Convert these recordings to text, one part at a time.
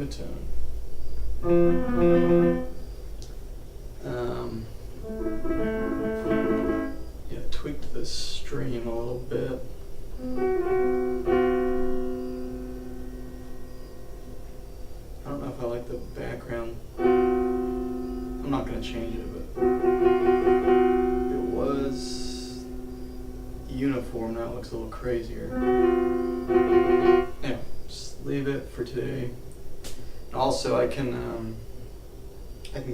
lumatone. Yeah, tweaked the stream a little bit. I don't know if I like the background. I'm not going to change it, but it was uniform. Now it looks a little crazier. Yeah, just leave it for today. And also, I can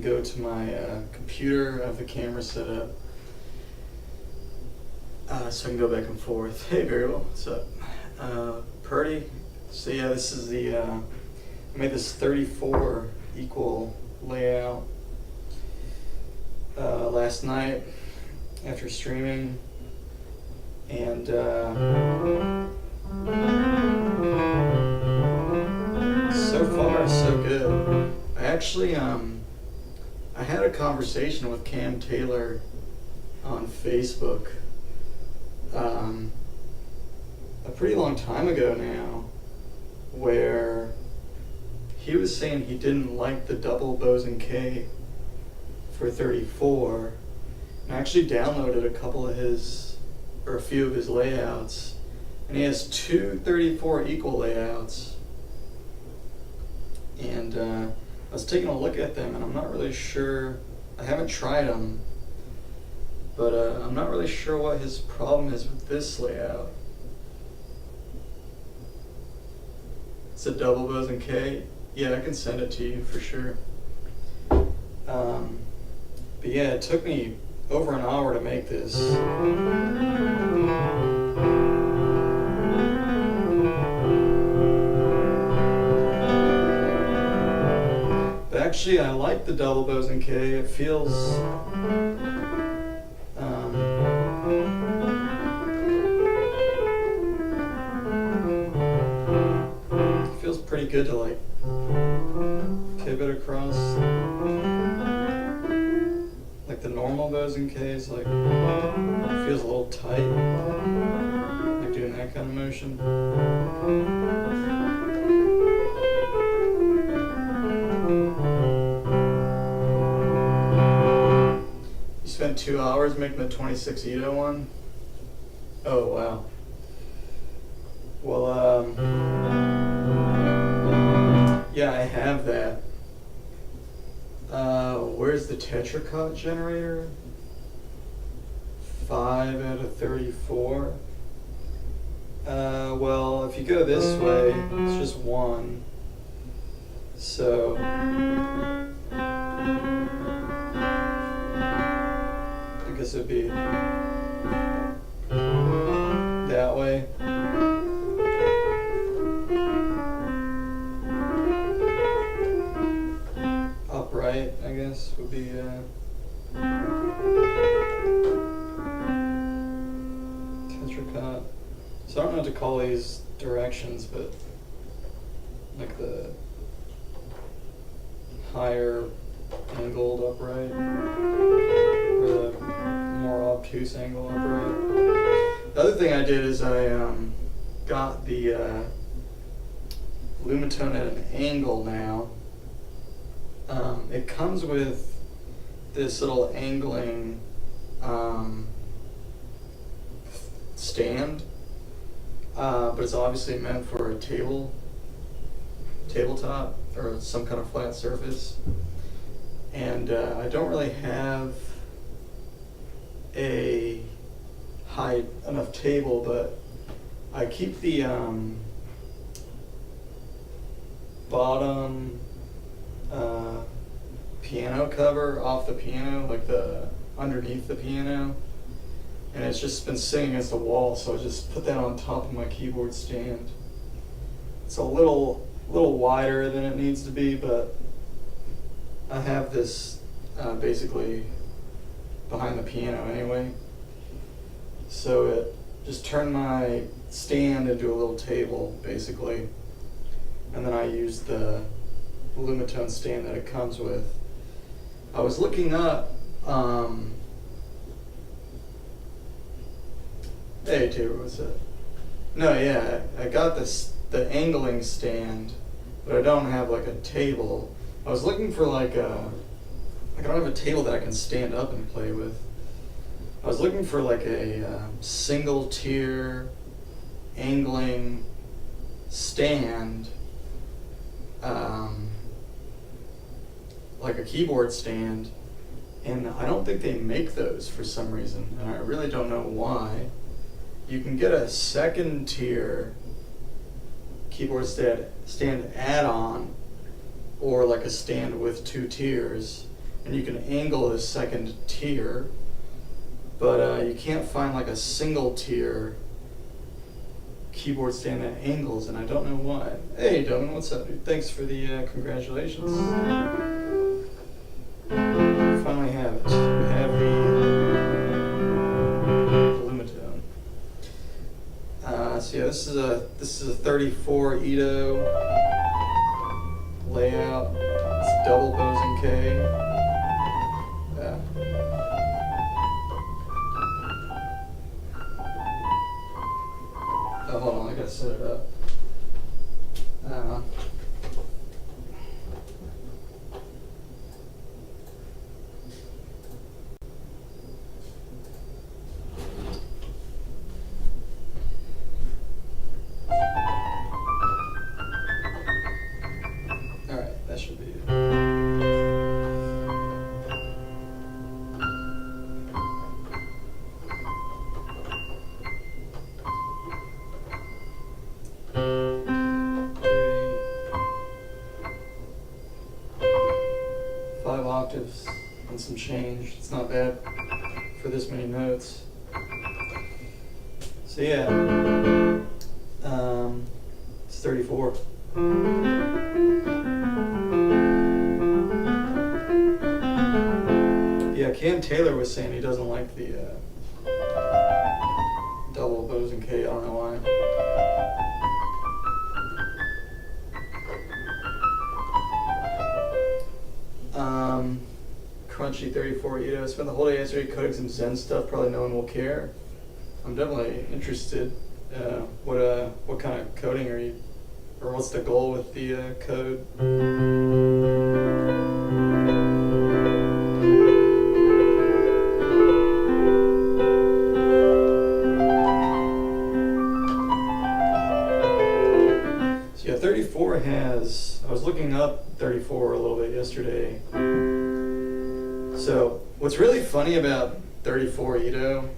go to my computer. I have the camera set up, so I can go back and forth. Hey, very well. What's up, Purdy? So yeah, this is the. I made this 34 equal layout last night after streaming, and so far so good. I actually I had a conversation with Cam Taylor on Facebook a pretty long time ago now, where he was saying he didn't like the double Bose & K for 34. And I actually downloaded a few of his layouts, and he has two 34 equal layouts. And I was taking a look at them, and I'm not really sure. I haven't tried them, but I'm not really sure what his problem is with this layout. It's a double Bose & K. Yeah, I can send it to you for sure. But yeah, it took me over an hour to make this. But actually, I like the double Bose & K. It feels pretty good to like pivot across. Like the normal Bose & K is like, it feels a little tight, like doing that kind of motion. You spent 2 hours making the 26 Ito one? Oh wow. Well, yeah, I have that. Where's the Tetracot generator? 5 out of 34. Well, if you go this way, it's just 1. So I guess it'd be that way. Upright, I guess, would be Tetracot. So I don't know what to call these directions, but like the higher angled upright, or the more obtuse angle upright. The other thing I did is I got the lumatone at an angle now. It comes with this little angling stand, but it's obviously meant for a tabletop or some kind of flat surface. And I don't really have a high enough table, but I keep the bottom piano cover off the piano, like the underneath the piano, and it's just been sitting against the wall, so I just put that on top of my keyboard stand. It's a little wider than it needs to be, but I have this basically behind the piano anyway, so it just turned my stand into a little table basically, and then I used the lumatone stand that it comes with. I was looking up, hey Taylor, what's up? No, yeah, I got the angling stand but I don't have like a table. I was looking for like I don't have a table that I can stand up and play with. I was looking for like a single tier angling stand, like a keyboard stand, and I don't think they make those for some reason, and I really don't know why. You can get a second tier keyboard stand add-on, or like a stand with 2 tiers, and you can angle the second tier, but you can't find like a single tier keyboard stand that angles, and I don't know why. Hey Domin, what's up, dude? Thanks for the congratulations. Finally have it. We have the lumatone. So yeah, this is a 34 Ito layout. It's double Bose K. Yeah. Oh, hold on, I gotta set it up. Alright, that should be it. 5 octaves and some change. It's not bad for this many notes. So yeah, it's 34. Yeah, Cam Taylor was saying he doesn't like the double Bose and K. I don't know why. Crunchy 34 Ito. Spent the whole day yesterday coding some Zen stuff. Probably no one will care. I'm definitely interested. What kind of coding are you, or what's the goal with the code? So yeah, 34 has, I was looking up 34 a little bit yesterday. So what's really funny about 34 Ito,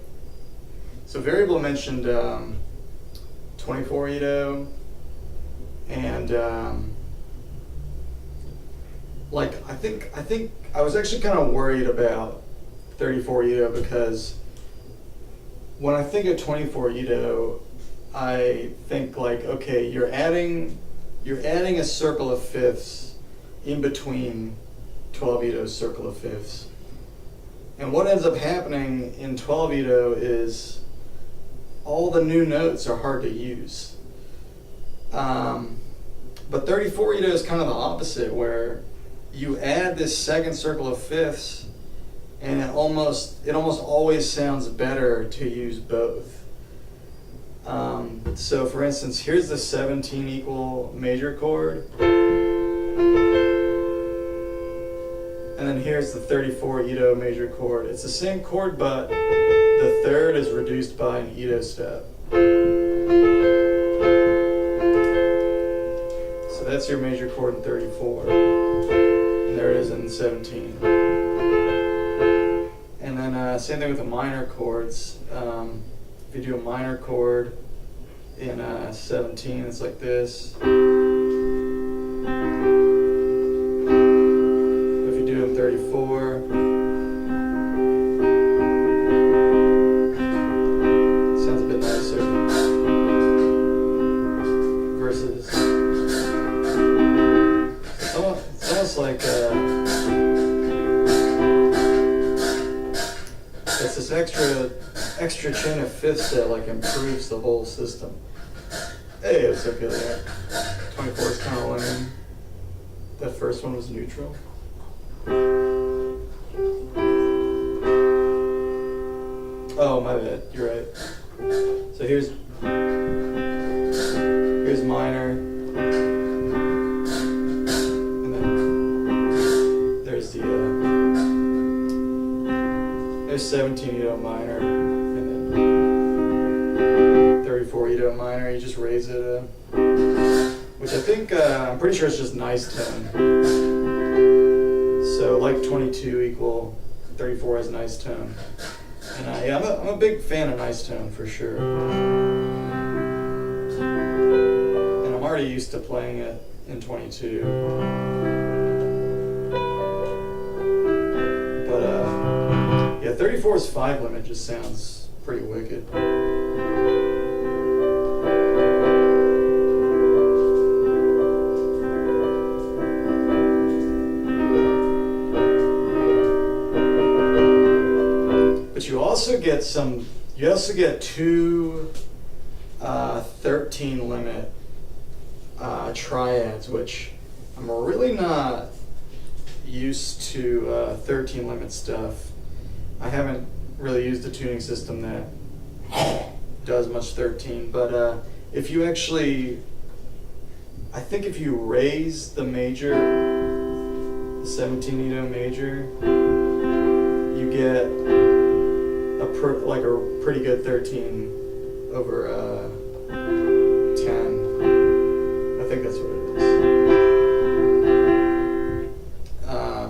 so Variable mentioned 24 Ito, and like I think I was actually kind of worried about 34 Ito, because when I think of 24 Ito, I think like, okay, you're adding a circle of fifths in between 12 Ito's circle of fifths. And what ends up happening in 12 Ito is all the new notes are hard to use. But 34 Ito is kind of the opposite, where you add this second circle of fifths, and it almost always sounds better to use both. So for instance, here's the 17 equal major chord, and then here's the 34 Ito major chord. It's the same chord, but the third is reduced by an Ito step. So that's your major chord in 34. And there it is in 17. And then same thing with the minor chords. If you do a minor chord in 17, it's like this. If you do it in 34, it sounds a bit nicer. Versus, it's almost like it's this extra chain of fifths that like improves the whole system. Hey, it's okay there. 24 is kind of lame. That first one was neutral. Oh, my bad. You're right. So here's minor. There's 17 Edo minor, and then 34 Edo minor. You just raise it, which I think I'm pretty sure it's just nice tone. So like 22 equal 34 has nice tone, and yeah, I'm a big fan of nice tone for sure. And I'm already used to playing it in 22. But yeah, 34's 5 limit just sounds pretty wicked. But you also get two 13 limit triads, which I'm really not used to 13 limit stuff. I haven't really used a tuning system that does much 13, but if you actually, I think if you raise the major, the 17 Edo major, you get a pretty good 13 over 10. I think that's what it is.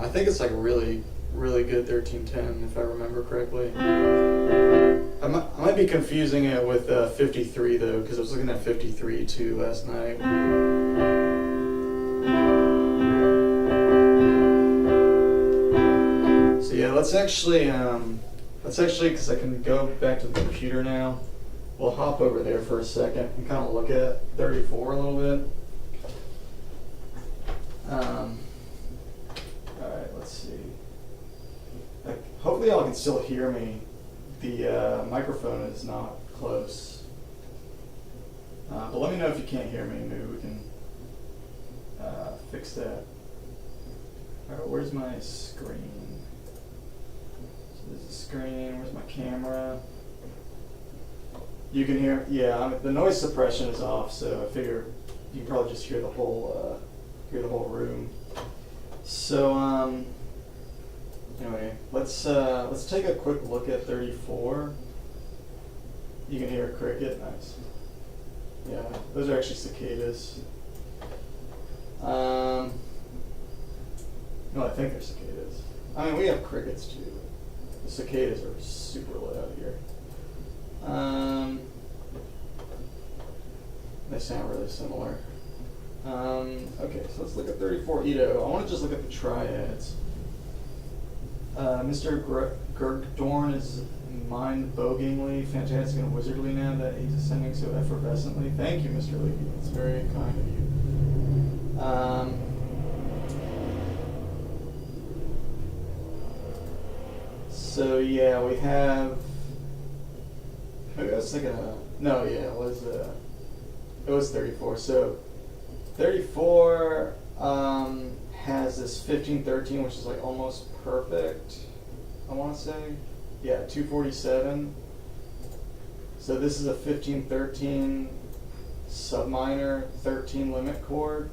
I think it's like really, really good 13-10 if I remember correctly. I might be confusing it with 53 though, because I was looking at 53 too last night. So yeah, let's actually, because I can go back to the computer now, we'll hop over there for a second and kind of look at 34 a little bit. Alright, let's see. Hopefully y'all can still hear me. The microphone is not close. But let me know if you can't hear me. Maybe we can fix that. Alright, where's my screen? So there's the screen, where's my camera? You can hear, yeah, the noise suppression is off, so I figure you can probably just hear the whole room. So anyway, let's take a quick look at 34. You can hear a cricket, nice. Yeah, those are actually cicadas. No, I think they're cicadas. I mean, we have crickets too. The cicadas are super loud here. They sound really similar. Okay, so let's look at 34 Edo. I want to just look at the triads. Mr. Gergdorn is mind-bogingly fantastic and wizardly now that he's ascending so effervescently. Thank you, Mr. Leakey. That's very kind of you. So yeah, we have. Maybe I was thinking. No, yeah, it was 34. So 34 has this 15-13, which is like almost perfect. I want to say, yeah, 247. So this is a 15-13 subminor 13 limit chord.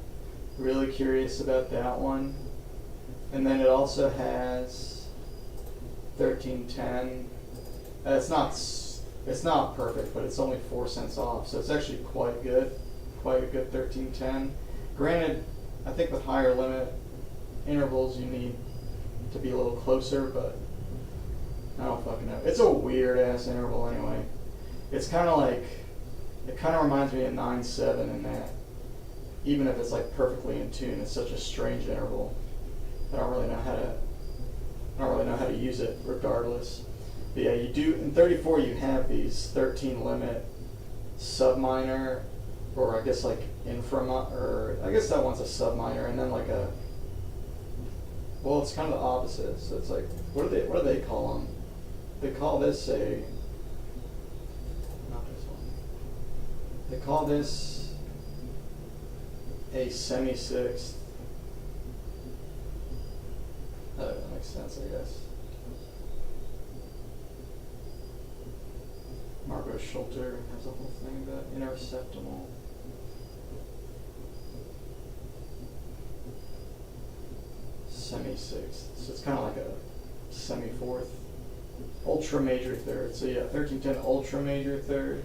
Really curious about that one. And then it also has 13-10. It's not perfect, but it's only 4 cents off, so it's actually quite good. Quite a good 13-10. Granted, I think with higher limit intervals you need to be a little closer, but I don't fucking know. It's a weird ass interval anyway. It's kind of like, it kind of reminds me of 9/7 in that even if it's like perfectly in tune, it's such a strange interval. I don't really know how to use it regardless. But yeah, you do, in 34 you have these 13 limit subminor, or I guess like inframinor, or I guess that one's a subminor, and then like a, well, it's kind of the opposite. So it's like, what do they call them? They call this a, not this one. They call this a semi-sixth. That makes sense, I guess. Margot Schulter has a whole thing about interseptimal. Semi-sixth. So it's kind of like a semi-fourth. ultra major third. So yeah, 1310 ultra major third,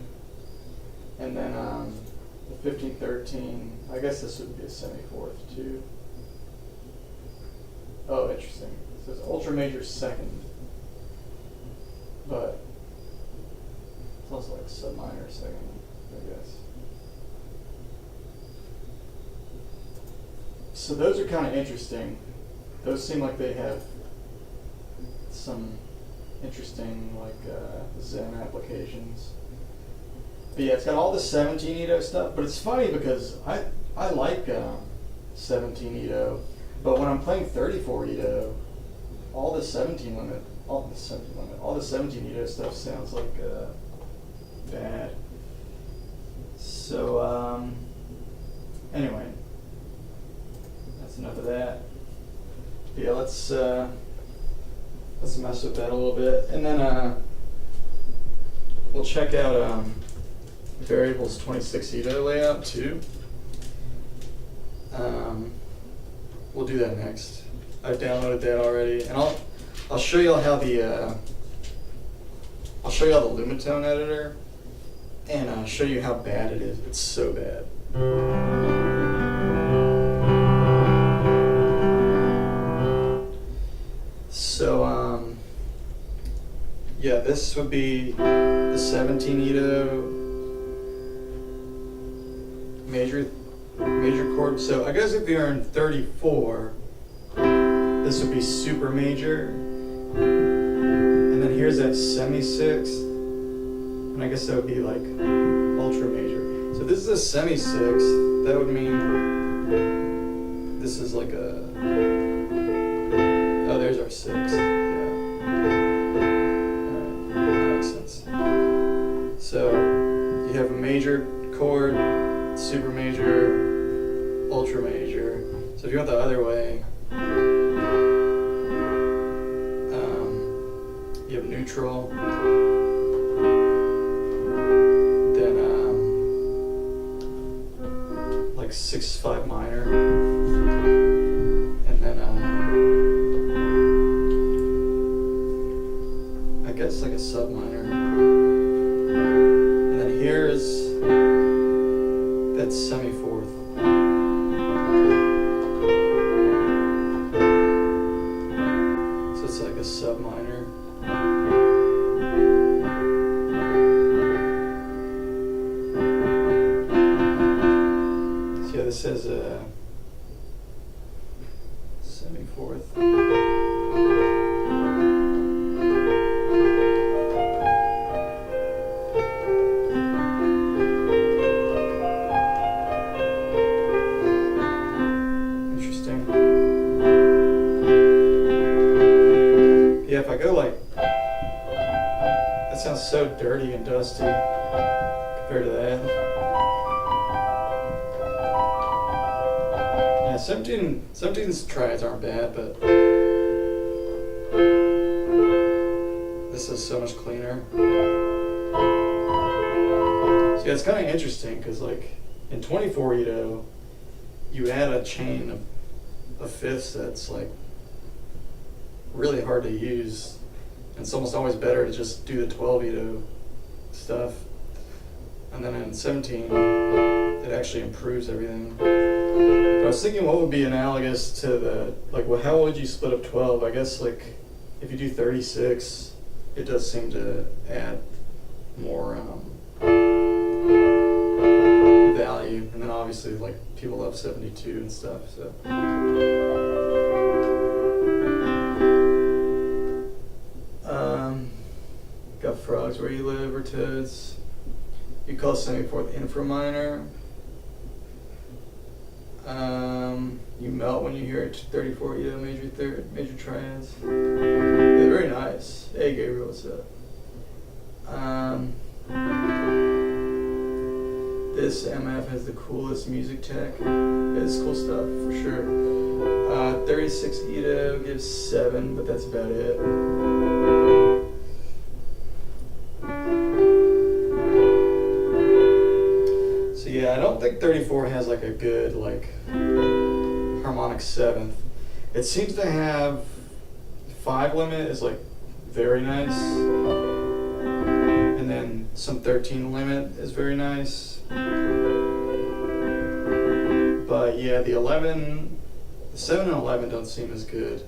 and then the 1513. I guess this would be a semi-fourth too. Oh, interesting. It says ultra major second, but it's also like sub minor second, I guess. So those are kind of interesting. Those seem like they have some interesting like Zen applications. But yeah, it's got all the 17 Ito stuff, but it's funny because I like 17 Ito, but when I'm playing 34 Ito, all the 17 Ito stuff sounds like bad. So anyway, that's enough of that. Yeah, let's mess with that a little bit, and then we'll check out variables 26 Ito layout too. We'll do that next. I've downloaded that already, and I'll show you all how the lumatone editor, and show you how bad it is. It's so bad. So yeah, this would be the 17 Ito major chord. So I guess if you're in 34, this would be super major, and then here's that semi-sixth, and I guess that would be like ultra major. So this is a semi-sixth. That would mean this is like a, oh, there's our sixth. Yeah. Alright, that makes sense. So you have a major chord, super major, ultra major. So if you went the other way, you have neutral, then like 6/5 minor, and then I guess like a sub minor, and then here's that semi-fourth. So it's like a sub minor. So yeah, this says a semi-fourth. Yeah, if I go like, that sounds so dirty and dusty compared to that. Yeah, 17's triads aren't bad, but this is so much cleaner. So yeah, it's kind of interesting because like in 24 Ito, you add a chain of fifths that's like really hard to use. And it's almost always better to just do the 12 Ito stuff. And then in 17, it actually improves everything. But I was thinking what would be analogous to the, like, well, how would you split up 12? I guess like if you do 36, it does seem to add more value. And then obviously like people love 72 and stuff, so. Got frogs where you live, or toads. You call semi-fourth infra minor. You melt when you hear it. 34 Ito major third, major triads. Yeah, very nice. Hey Gabriel, what's up? This MF has the coolest music tech. It's cool stuff for sure. 36 Ito gives 7, but that's about it. So yeah, I don't think 34 has like a good like harmonic 7th. It seems to have 5 limit is like very nice. And then some 13 limit is very nice. But yeah, the 7 and 11 don't seem as good.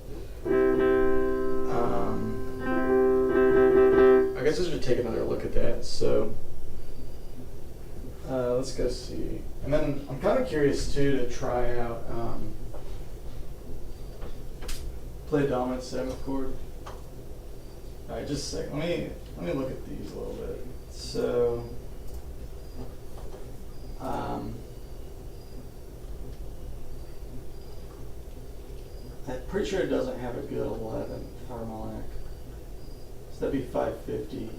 I guess I should take another look at that. So let's go see. And then I'm kind of curious too to try out play a dominant 7th chord. All right, just a second. Let me look at these a little bit. So I'm pretty sure it doesn't have a good 11th harmonic. So that'd be 550.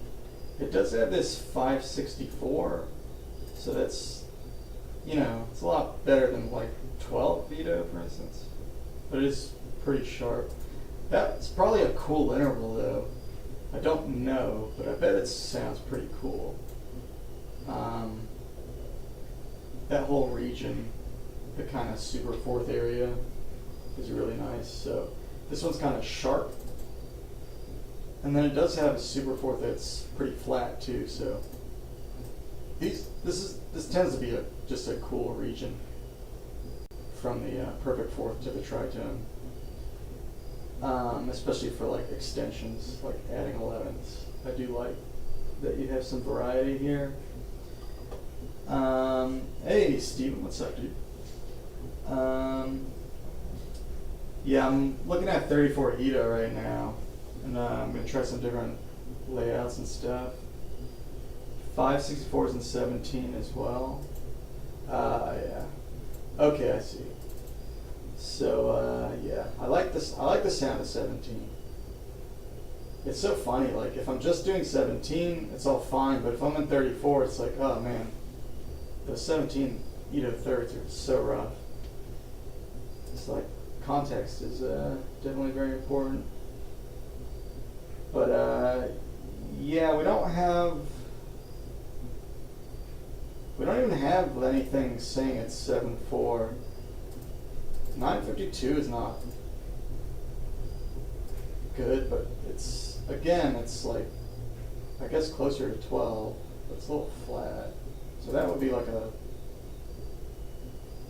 It does have this 564, so that's, you know, it's a lot better than like 12 veto, for instance. But it's pretty sharp. That's probably a cool interval though. I don't know, but I bet it sounds pretty cool. That whole region, the kind of super 4th area, is really nice. So this one's kind of sharp. And then it does have a super 4th that's pretty flat too, so this tends to be just a cool region from the perfect 4th to the tritone. Especially for like extensions, like adding 11ths. I do like that you have some variety here. Hey Steven, what's up, dude? Yeah, I'm looking at 34 Ito right now, and I'm gonna try some different layouts and stuff. 564s and 17 as well. Yeah. Okay, I see. So yeah, I like this. I like the sound of 17. It's so funny. Like if I'm just doing 17, it's all fine. But if I'm in 34, it's like, oh man, the 17 Ito thirds are so rough. It's like context is definitely very important. But yeah, we don't even have anything saying it's 7/4. 952 is not good, but it's like, I guess closer to 12, but it's a little flat. So that would be like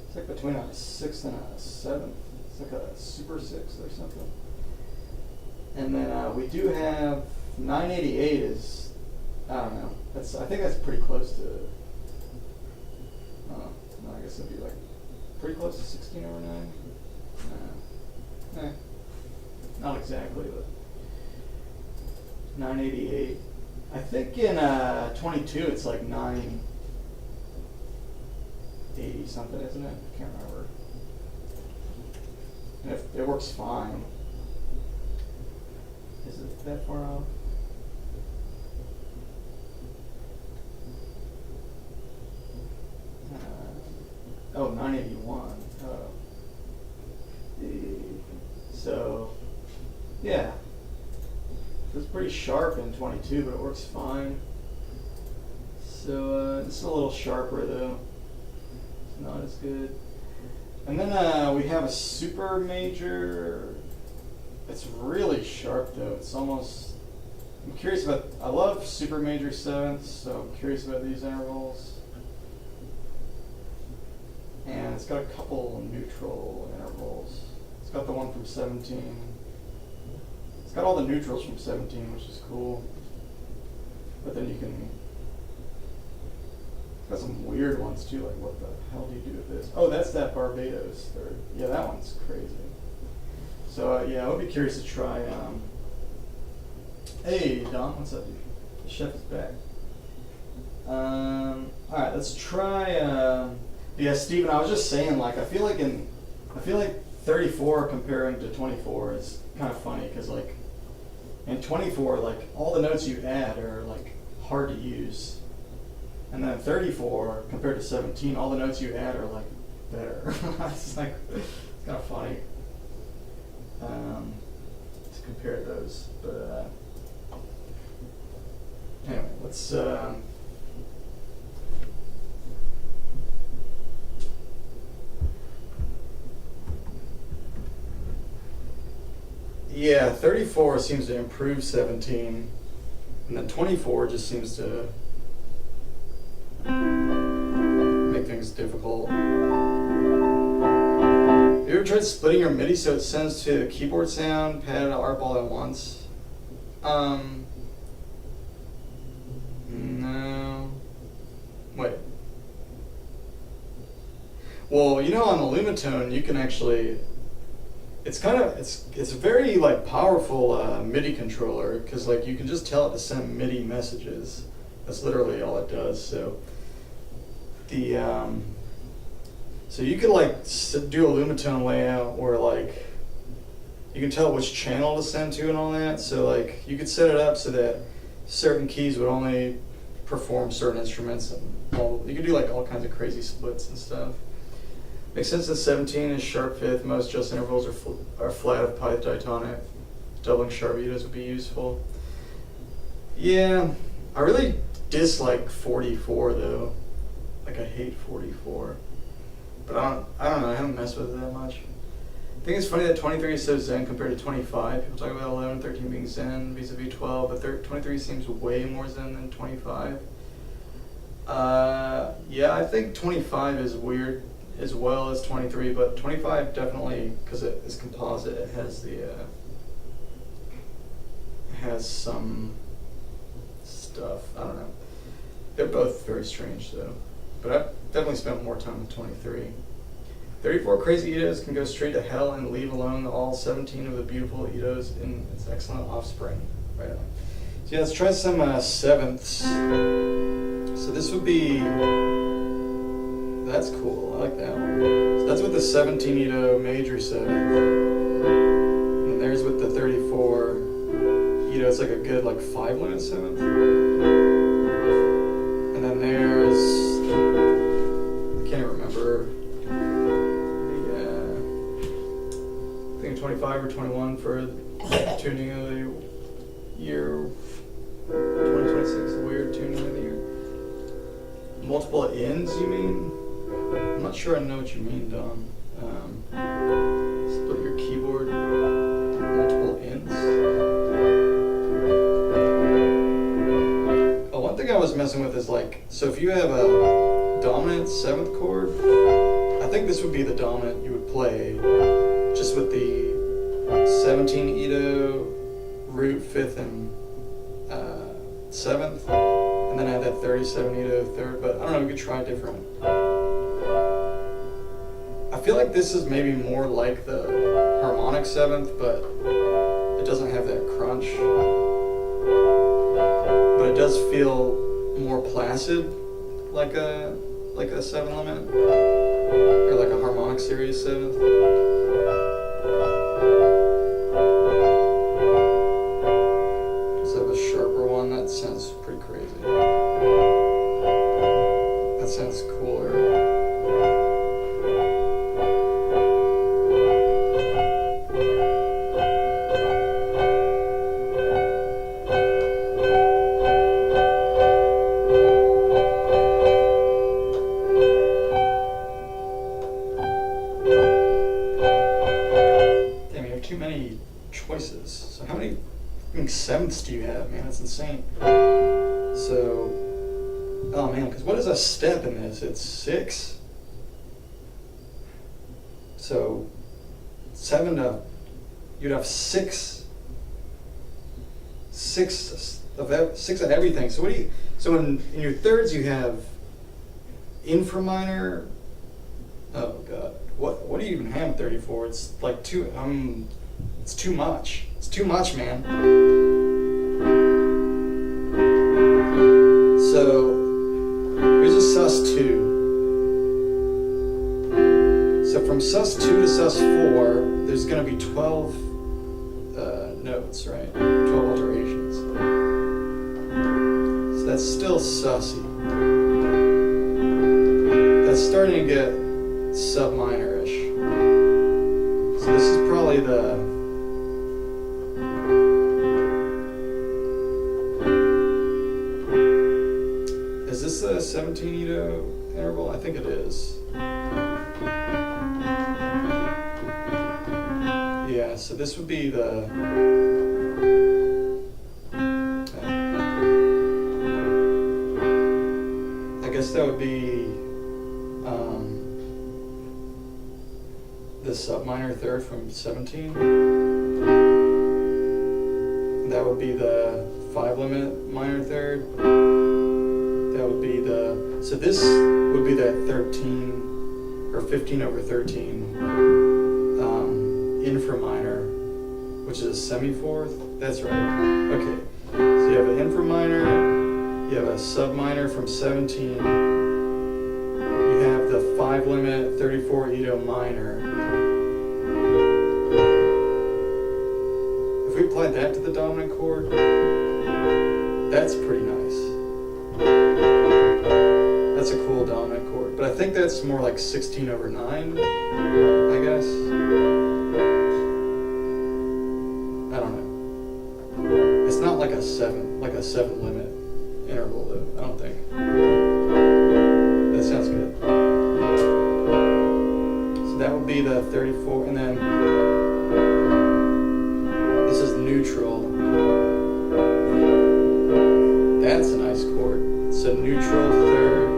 it's like between a 6th and a 7th. It's like a super 6th or something. And then we do have 988 is, I don't know, I think that's pretty close to, no, I guess it'd be like pretty close to 16 over 9. Not exactly, but 988. I think in 22 it's like 980 something, isn't it? I can't remember. And if it works fine. Is it that far off? Oh, 981. Oh. So, yeah. It's pretty sharp in 22, but it works fine. So, this is a little sharper though. It's not as good. And then we have a super major. It's really sharp though. It's almost, I'm curious about, I love super major 7ths, so I'm curious about these intervals. And it's got a couple neutral intervals. It's got the one from 17. It's got all the neutrals from 17, which is cool. But then it's got some weird ones too, like what the hell do you do with this? Oh, that's that Barbados third. Yeah, that one's crazy. So yeah, I would be curious to try. Hey Don, what's up, dude? The chef is back. All right, let's try. Yeah, Steven, I was just saying, like, I feel like 34 comparing to 24 is kind of funny because, like, in 24, like, all the notes you add are like hard to use, and then 34 compared to 17, all the notes you add are like better. It's like, it's kind of funny to compare those, but anyway, let's. Yeah, 34 seems to improve 17, and then 24 just seems to make things difficult. Have you ever tried splitting your MIDI so it sends to keyboard sound, pad, and art all at once? No. Wait. Well, you know, on the lumatone, you can actually. It's a very like powerful MIDI controller, because like you can just tell it to send MIDI messages. That's literally all it does. So the so you could like do a lumatone layout where like you can tell which channel to send to and all that. So like you could set it up so that certain keys would only perform certain instruments, and you could do like all kinds of crazy splits and stuff. Makes sense that 17 is sharp fifth. Most just intervals are flat of pipe diatonic. Doubling sharp etos would be useful. Yeah, I really dislike 44 though. Like I hate 44. But I don't know, I haven't messed with it that much. I think it's funny that 23 is so zen compared to 25. People talk about 11 and 13 being zen vis-a-vis 12, but 23 seems way more zen than 25. Yeah, I think 25 is weird as well as 23, but 25 definitely, because it is composite, it has the it has some stuff. I don't know. They're both very strange though, but I've definitely spent more time with 23. 34 crazy etos can go straight to hell and leave alone all 17 of the beautiful etos in its excellent offspring. Right on. So yeah, let's try some sevenths. So this would be. That's cool. I like that one. So that's with the 17 eto major seventh, and then there's with the 34 eto. It's like a good like 5-limit seventh, and then there's I can't even remember the I think 25 or 21 for tuning of the year 2026. The weird tuning of the year. Multiple ends, you mean? I'm not sure I know what you mean, Don. Split your keyboard, multiple ends. Oh, one thing I was messing with is like, so if you have a dominant 7th chord, I think this would be the dominant you would play, just with the 17 eto, root 5th and 7th, and then add that 37 eto 3rd, but I don't know, we could try different. I feel like this is maybe more like the harmonic 7th, but it doesn't have that crunch. But it does feel more placid, like a 7-limit, or like a harmonic series 7th. So the sharper one, that sounds pretty crazy. That sounds cooler. So how many sevenths do you have, man? That's insane. So, oh man, because what is a step in this? It's 6. So 7 to, you'd have 6 of everything. So what do you? So in your thirds you have infra minor. Oh god, what do you even have in 34? It's like it's too much. It's too much, man. So here's a sus2. So from sus2 to sus4, there's going to be 12 notes, right? 12 alterations. So that's still sussy. That's starting to get sub-minor-ish. So this is probably the... Is this the 17 eto interval? I think it is. Yeah, so this would be the. I guess that would be the sub minor third from 17. That would be the 5 limit minor third. That would be the, so this would be that 13 or 15 over 13 infra minor, which is a semi-fourth. That's right. Okay. So you have an infra minor, you have a sub minor from 17, you have the 5 limit 34 Edo minor. If we applied that to the dominant chord, that's pretty nice. That's a cool dominant chord. But I think that's more like 16 over 9, I guess. I don't know. It's not like a 7 limit interval though, I don't think. That sounds good. So that would be the 34, and then this is neutral. That's a nice chord. It's a neutral third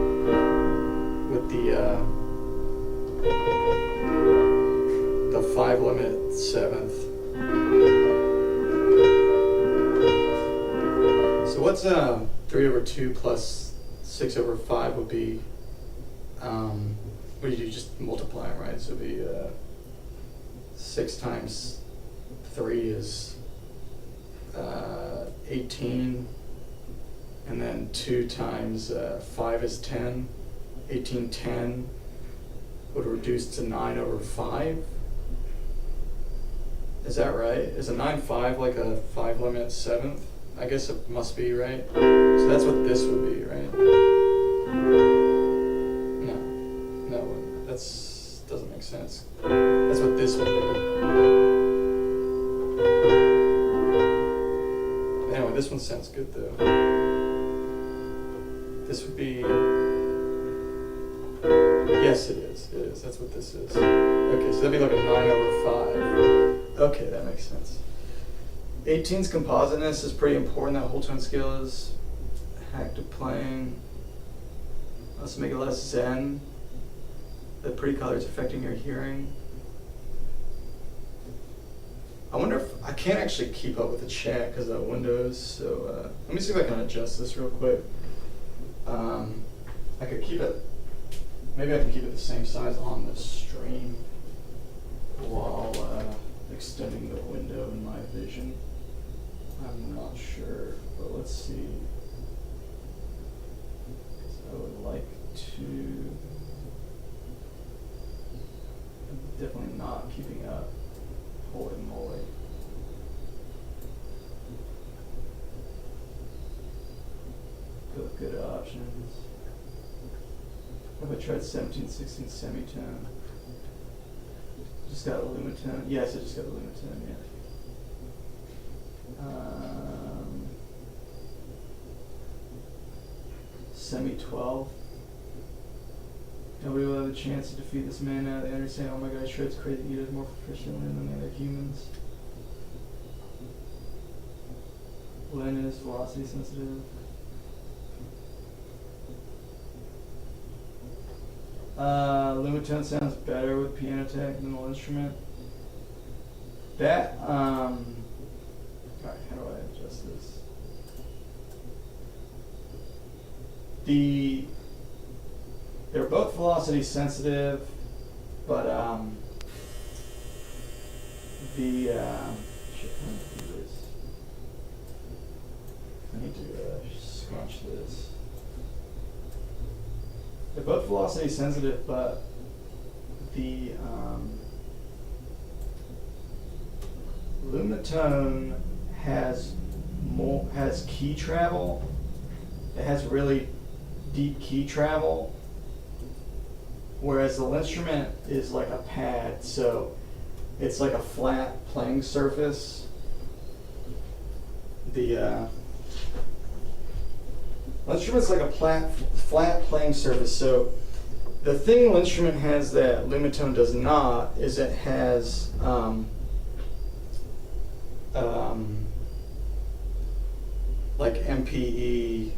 with the 5 limit 7th. So what's 3 over 2 plus 6 over 5 would be, what do you do? Just multiply them, right? So it'd be 6 times 3 is 18, and then 2 times 5 is 10. 18, 10 would reduce to 9 over 5. Is that right? Is a 9 5 like a 5 limit 7th? I guess it must be, right? So that's what this would be, right? No, that's doesn't make sense. That's what this would be. Anyway, this one sounds good though. This would be. Yes, it is. It is. That's what this is. Okay, so that'd be like a 9 over 5. Okay, that makes sense. 18's compositeness is pretty important. That whole tone scale is active playing. Let's make it less zen. The pretty colors affecting your hearing. I wonder if I can't actually keep up with the chat because of Windows. So let me see if I can adjust this real quick. I could keep it. Maybe I can keep it the same size on the stream while extending the window in my vision. I'm not sure, but let's see. I would like to. I'm definitely not keeping up. Holy moly. Good options. Have I tried 17, 16 semitone? Just got a lumatone. Yes, I just got a lumatone, yeah. Semi 12. Nobody will have a chance to defeat this man now. They understand, oh my god, shreds crazy eaters more proficiently than the other humans. Lin is velocity sensitive. Lumatone sounds better with piano tech than the instrument. That, alright, how do I adjust this? They're both velocity sensitive, but, shit, how do I do this? I need to scrunch this. They're both velocity sensitive, but the lumatone has key travel. It has really deep key travel, whereas the instrument is like a pad, so it's like a flat playing surface. The instrument's like a flat playing surface. So the thing the instrument has that lumatone does not is it has like MPE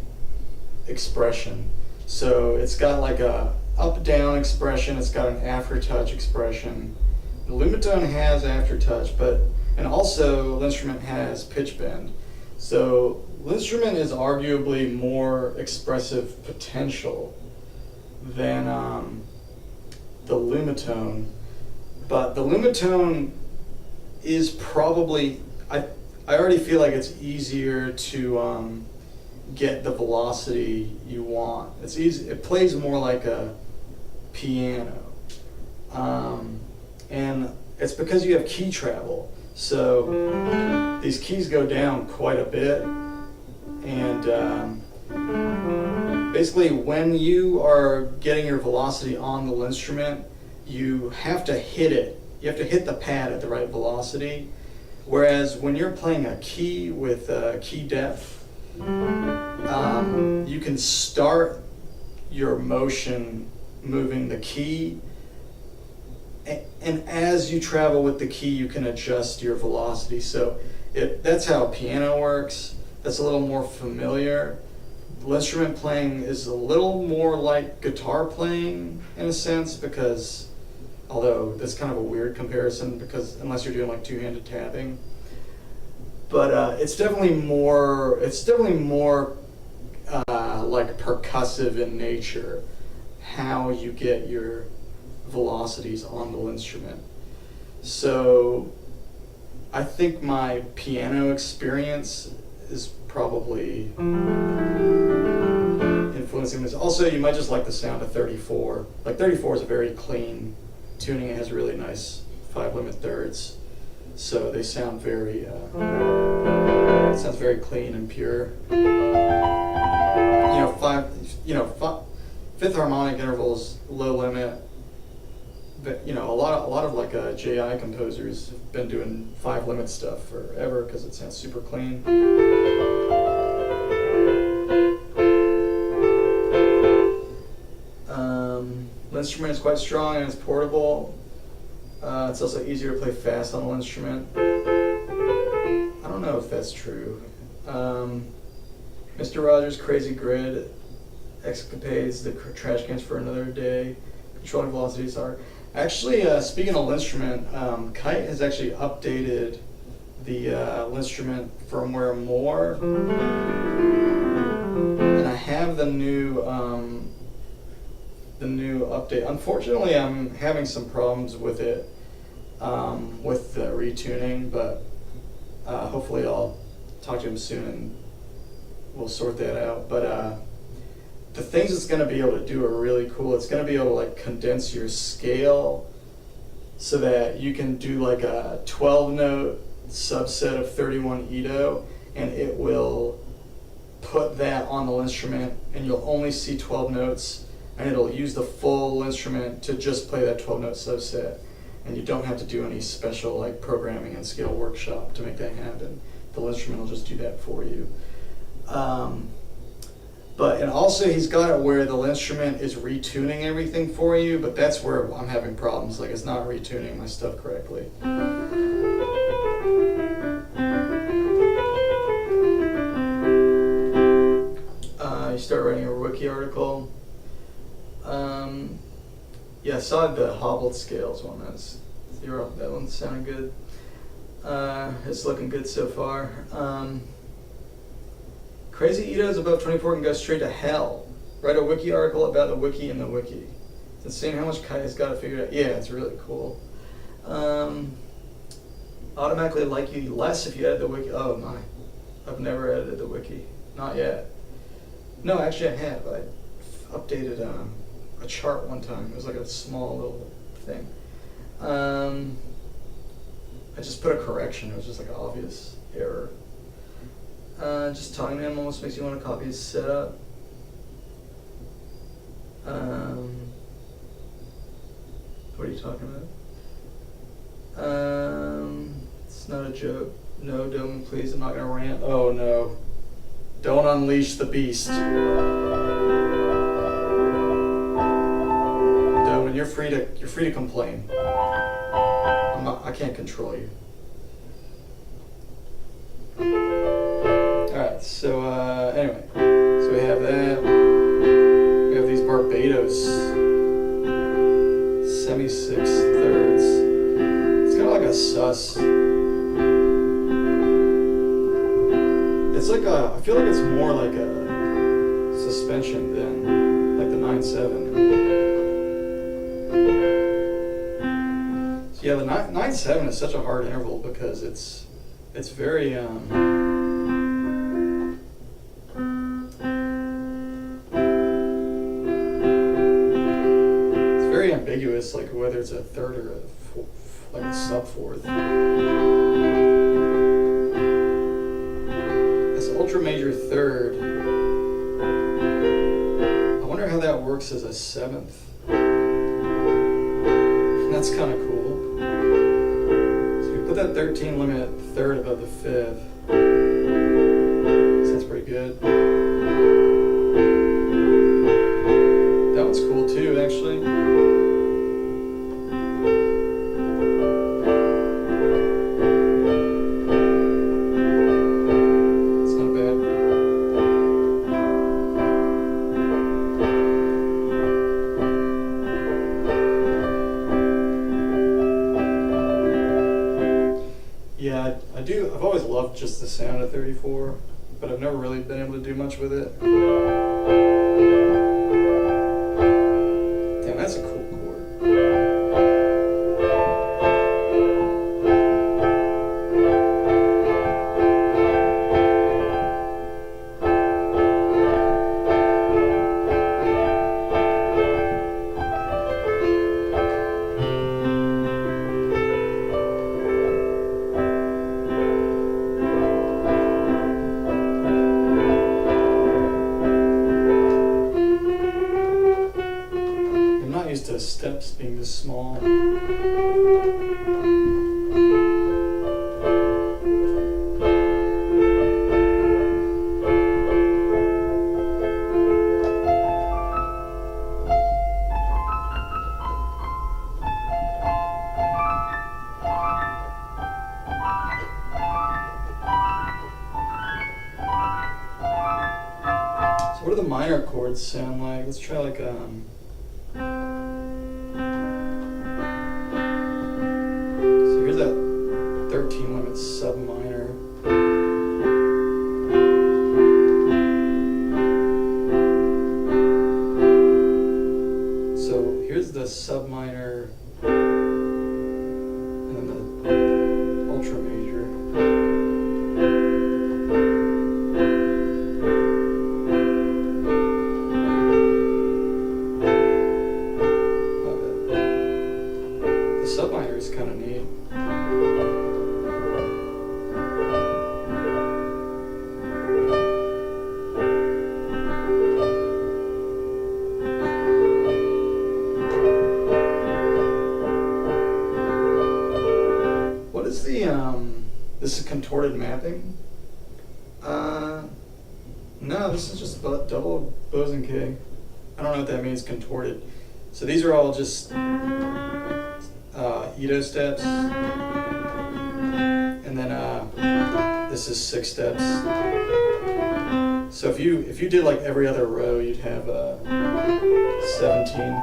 expression. So it's got like a up-down expression, it's got an aftertouch expression. The lumatone has aftertouch, and also linnstrument has pitch bend. So linnstrument is arguably more expressive potential than the lumatone, but the lumatone is probably, I already feel like it's easier to get the velocity you want. It's easy. It plays more like a piano, and it's because you have key travel. So these keys go down quite a bit, and basically when you are getting your velocity on the linnstrument, you have to hit it. You have to hit the pad at the right velocity. Whereas when you're playing a key with key depth, you can start your motion moving the key, and as you travel with the key, you can adjust your velocity. So that's how piano works. That's a little more familiar. Instrument playing is a little more like guitar playing in a sense, because although that's kind of a weird comparison, because unless you're doing like two-handed tapping, but it's definitely more like percussive in nature, how you get your velocities on the instrument. So I think my piano experience is probably influencing this. Also, you might just like the sound of 34. Like 34 is a very clean tuning. It has really nice 5-limit thirds, so they sound very it sounds very clean and pure. Fifth harmonic intervals, low limit. But a lot of like JI composers have been doing 5-limit stuff forever because it sounds super clean. The instrument is quite strong and it's portable. It's also easier to play fast on the instrument. I don't know if that's true. Mr. Rogers' Crazy Grid, Escapades, the trash cans for another day, controlling velocities are. Actually, speaking of instrument, Kite has actually updated the instrument firmware more, and I have the new update. Unfortunately, I'm having some problems with it, with the retuning, but hopefully I'll talk to him soon and we'll sort that out. But the things it's going to be able to do are really cool. It's going to be able to like condense your scale so that you can do like a 12-note subset of 31 Edo, and it will put that on the instrument, and you'll only see 12 notes, and it'll use the full instrument to just play that 12-note subset, and you don't have to do any special like programming and scale workshop to make that happen. The instrument will just do that for you. And also he's got it where the instrument is retuning everything for you, but that's where I'm having problems. Like, it's not retuning my stuff correctly. You start writing a wiki article. Yeah, I saw the hobbled scales one. That one sounded good. It's looking good so far. Crazy Ito's above 24 can go straight to hell. Write a wiki article about the wiki in the wiki. It's insane how much Kai has got to figure out. Yeah, it's really cool. Automatically like you less if you edit the wiki. Oh my. I've never edited the wiki. Not yet. No, actually I have. I updated a chart one time. It was like a small little thing. I just put a correction. It was just like an obvious error. Just talking to him almost makes you want to copy his setup. What are you talking about? It's not a joke. No, don't, please. I'm not gonna rant. Oh no! Don't unleash the beast. Doman, you're free to complain. I can't control you. So anyway, so we have that. We have these Barbados semi-six thirds. It's kind of like a sus. It's like I feel like it's more like a suspension than like the 9/7. So yeah, the 9/7 is such a hard interval because it's very it's very ambiguous, like whether it's a third or like a sub fourth. This ultra major third, I wonder how that works as a seventh. That's kind of cool. So we put that 13 limit third above the fifth. So that's pretty good. That one's cool too, actually. It's not bad. Yeah, I've always loved just the sound of 34, but I've never really been able to do much with it. Damn, that's a cool chord. To steps being this small. So what do the minor chords sound like? Let's try like here's that 13 limit sub minor. So here's the sub minor and then the ultra major. The sub minor is kind of neat. What is the this is contorted mapping? No, this is just double Boson-K. I don't know what that means, contorted. So these are all just Edo steps, and then this is 6 steps. So if you did like every other row, you'd have 17.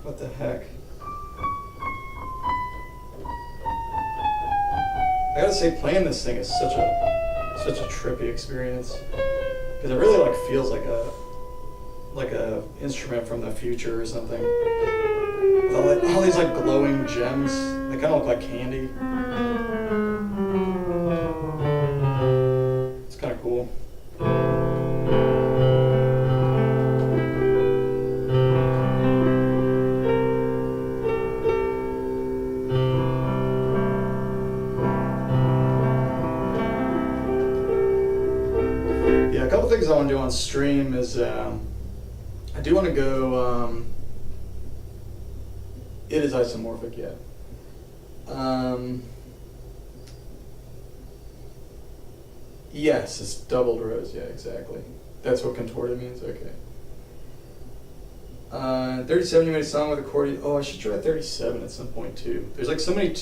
What the heck? I gotta say, playing this thing is such a trippy experience because it really like feels like a instrument from the future or something. With all these like glowing gems, they kind of look like candy. It's kind of cool. Yeah, a couple things I want to do on stream is I do want to go. It is isomorphic, yeah. Yes, it's doubled rows. Yeah, exactly. That's what contorted means. Okay. 37, you made a song with accordion. Oh, I should try 37 at some point too. There's like so many.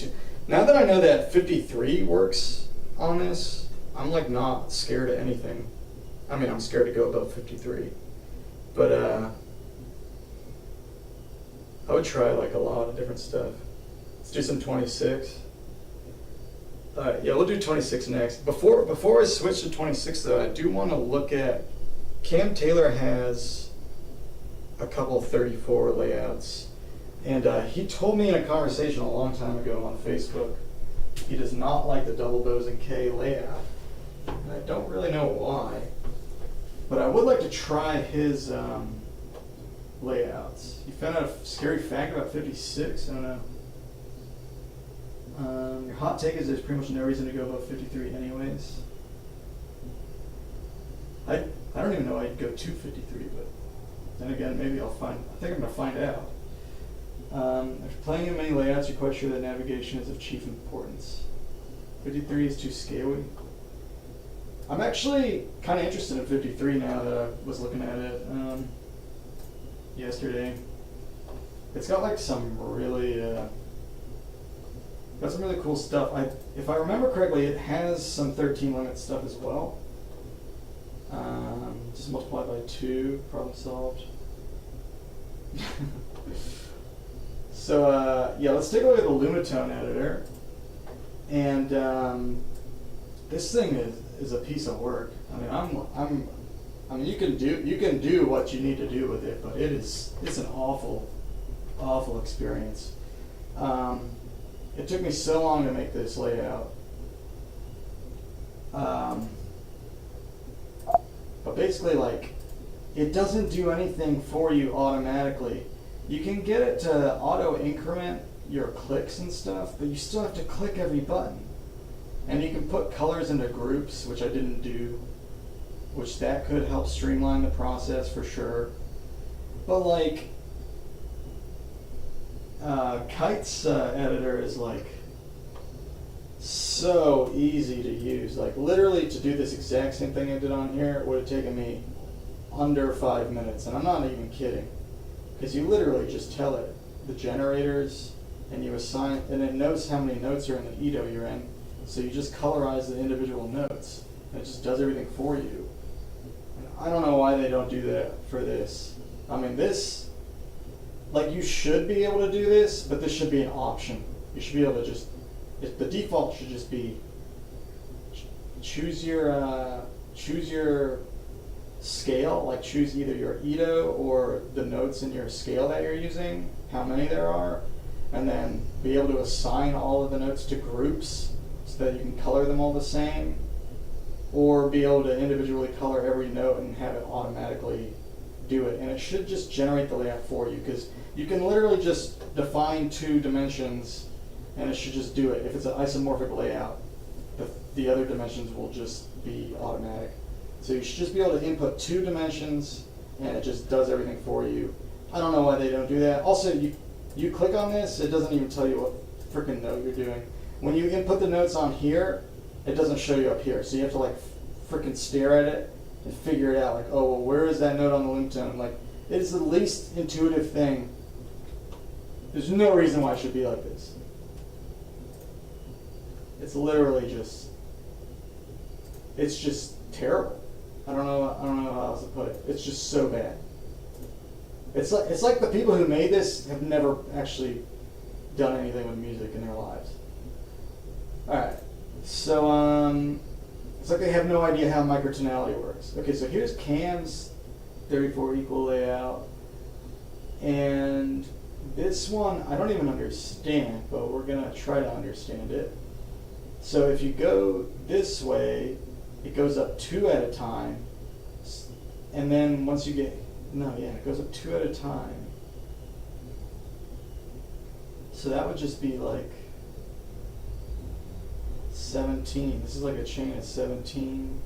Now that I know that 53 works on this, I'm like not scared of anything. I mean, I'm scared to go above 53, but I would try like a lot of different stuff. Let's do some 26. Yeah, we'll do 26 next. Before I switch to 26 though, I do want to look at, Cam Taylor has a couple 34 layouts, and he told me in a conversation a long time ago on Facebook, he does not like the double bows and K layout, and I don't really know why, but I would like to try his layouts. He found out a scary fact about 56, I don't know. Your hot take is there's pretty much no reason to go above 53 anyways. I don't even know I'd go to 53, but then again, maybe I think I'm going to find out. After playing in many layouts, you're quite sure that navigation is of chief importance. 53 is too scaly. I'm actually kind of interested in 53 now that I was looking at it yesterday. It's got like some really cool stuff. If I remember correctly, it has some 13 limit stuff as well. Just multiply by 2, problem solved. So yeah, let's take a look at the lumatone editor. And this thing is a piece of work. I mean, you can do what you need to do with it, but it's an awful experience. It took me so long to make this layout. But basically, like, it doesn't do anything for you automatically. You can get it to auto increment your clicks and stuff, but you still have to click every button. And you can put colors into groups, which I didn't do, which that could help streamline the process for sure. But like, Kite's editor is like so easy to use. Like literally to do this exact same thing I did on here, it would have taken me under 5 minutes, and I'm not even kidding. Because you literally just tell it the generators, and you assign, and it knows how many notes are in the Edo you're in, so you just colorize the individual notes, and it just does everything for you. And I don't know why they don't do that for this. I mean, this, like, you should be able to do this, but this should be an option. You should be able to just, the default should just be choose your scale, like choose either your Edo or the notes in your scale that you're using, how many there are, and then be able to assign all of the notes to groups so that you can color them all the same, or be able to individually color every note and have it automatically do it. And it should just generate the layout for you, because you can literally just define 2 dimensions and it should just do it. If it's an isomorphic layout, the other dimensions will just be automatic. So you should just be able to input 2 dimensions and it just does everything for you. I don't know why they don't do that. Also, you click on this, it doesn't even tell you what freaking note you're doing. When you input the notes on here, it doesn't show you up here. So you have to like freaking stare at it and figure it out. Like, oh, well, where is that note on the lumatone? Like, it is the least intuitive thing. There's no reason why it should be like this. It's literally just, it's just terrible. I don't know how else to put it. It's just so bad. It's like the people who made this have never actually done anything with music in their lives. Alright, so it's like they have no idea how microtonality works. Okay, so here's Cam's 34 equal layout, and this one I don't even understand, but we're gonna try to understand it. So if you go this way, it goes up 2 at a time, and then once you get, it goes up 2 at a time. So that would just be like 17. This is like a chain of 17.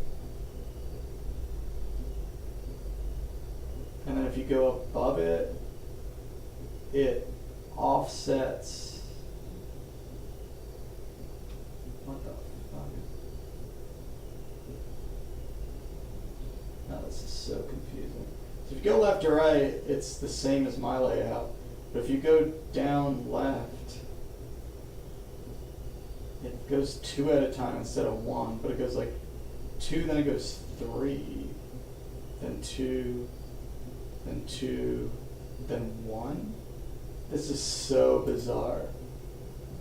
And then if you go above it, it offsets. What the fuck? this is so confusing. So if you go left to right, it's the same as my layout. But if you go down left, it goes 2 at a time instead of 1, but it goes like 2, then it goes 3, then 2, then 2, then 1. This is so bizarre.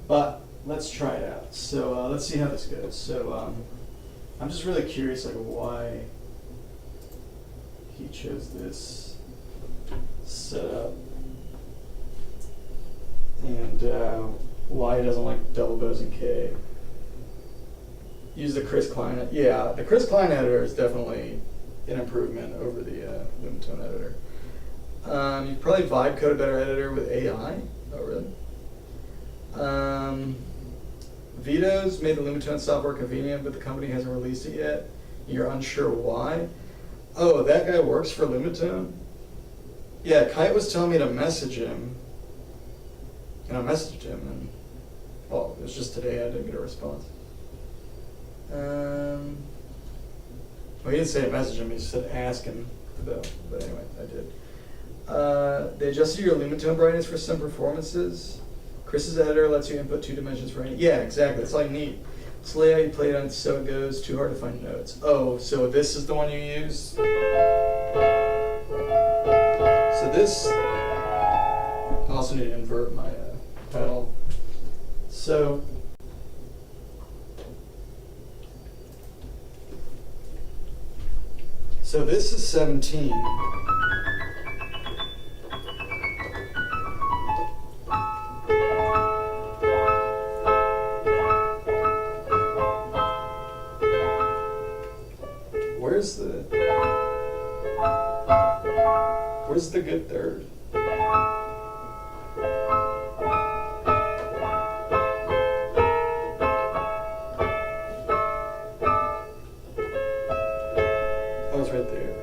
But let's try it out. So let's see how this goes. So I'm just really curious, like, why he chose this setup and why he doesn't like double bows and K. Use the Chris Klein. Yeah, the Chris Klein editor is definitely an improvement over the lumatone editor. You probably vibe code a better editor with AI. Oh, really? Vito's made the lumatone software convenient, but the company hasn't released it yet. You're unsure why? Oh, that guy works for Lumatone? Yeah, Kite was telling me to message him. And I messaged him, and well, it was just today I didn't get a response. Well, he didn't say to message him, he said ask him, though. But anyway, I did. They adjusted your lumatone brightness for some performances. Chris's editor lets you input 2 dimensions for any. Yeah, exactly. That's all you need. This layout you played on, so it goes. Too hard to find notes. Oh, so this is the one you use. So this. I also need to invert my pedal. So. So this is 17. Where's the good third? Oh, it's right there.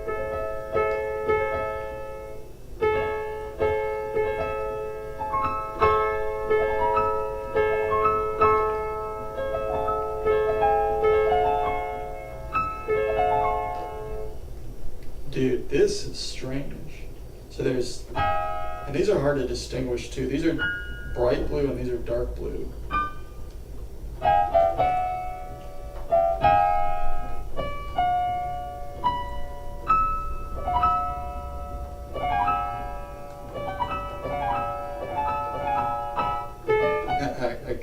Dude, this is strange. So there's, and these are hard to distinguish too. These are bright blue and these are dark blue.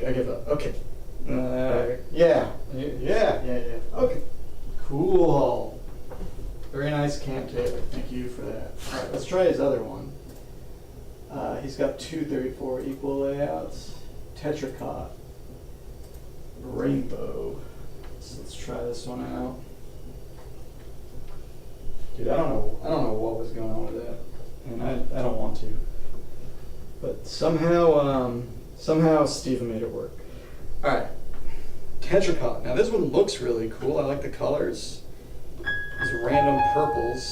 I give up. Okay. Yeah. Okay. Cool. Very nice Camp Taylor. Thank you for that. All right, let's try his other one. He's got 234 equal layouts. Tetracot. Rainbow. So let's try this one out. Dude, I don't know what was going on with that, and I don't want to. But somehow Steven made it work. All right, Tetracot. Now this one looks really cool. I like the colors. These random purples.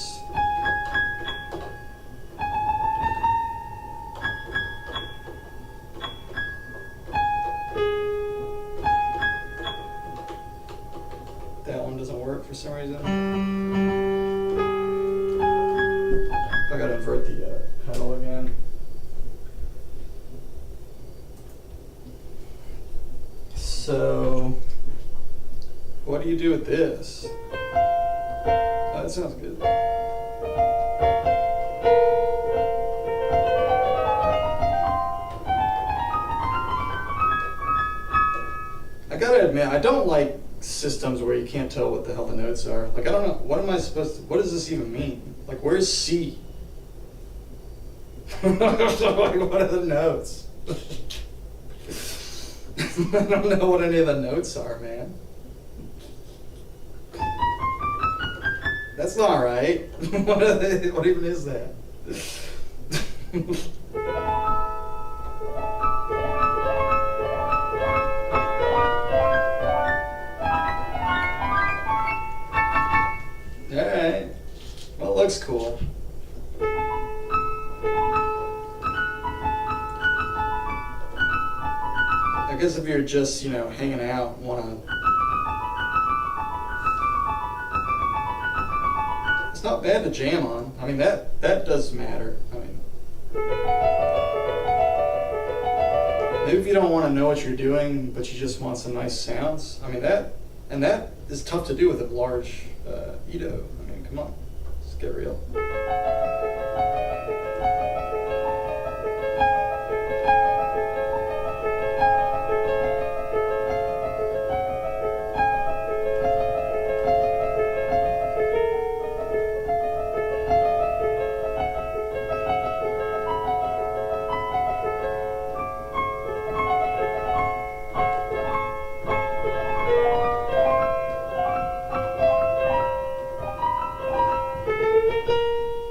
That one doesn't work for some reason. I gotta invert the pedal again. So, what do you do with this? Oh, that sounds good. I gotta admit, I don't like systems where you can't tell what the hell the notes are. Like, I don't know, what does this even mean? Like, where's C? Like, what are the notes? I don't know what any of the notes are, man. That's not right. What are they? What even is that? Alright. Well, it looks cool. I guess if you're just, hanging out and want to... it's not bad to jam on. I mean, that does matter. I mean, maybe if you don't want to know what you're doing, but you just want some nice sounds. I mean, that is tough to do with a large Ito. I mean, come on, let's get real.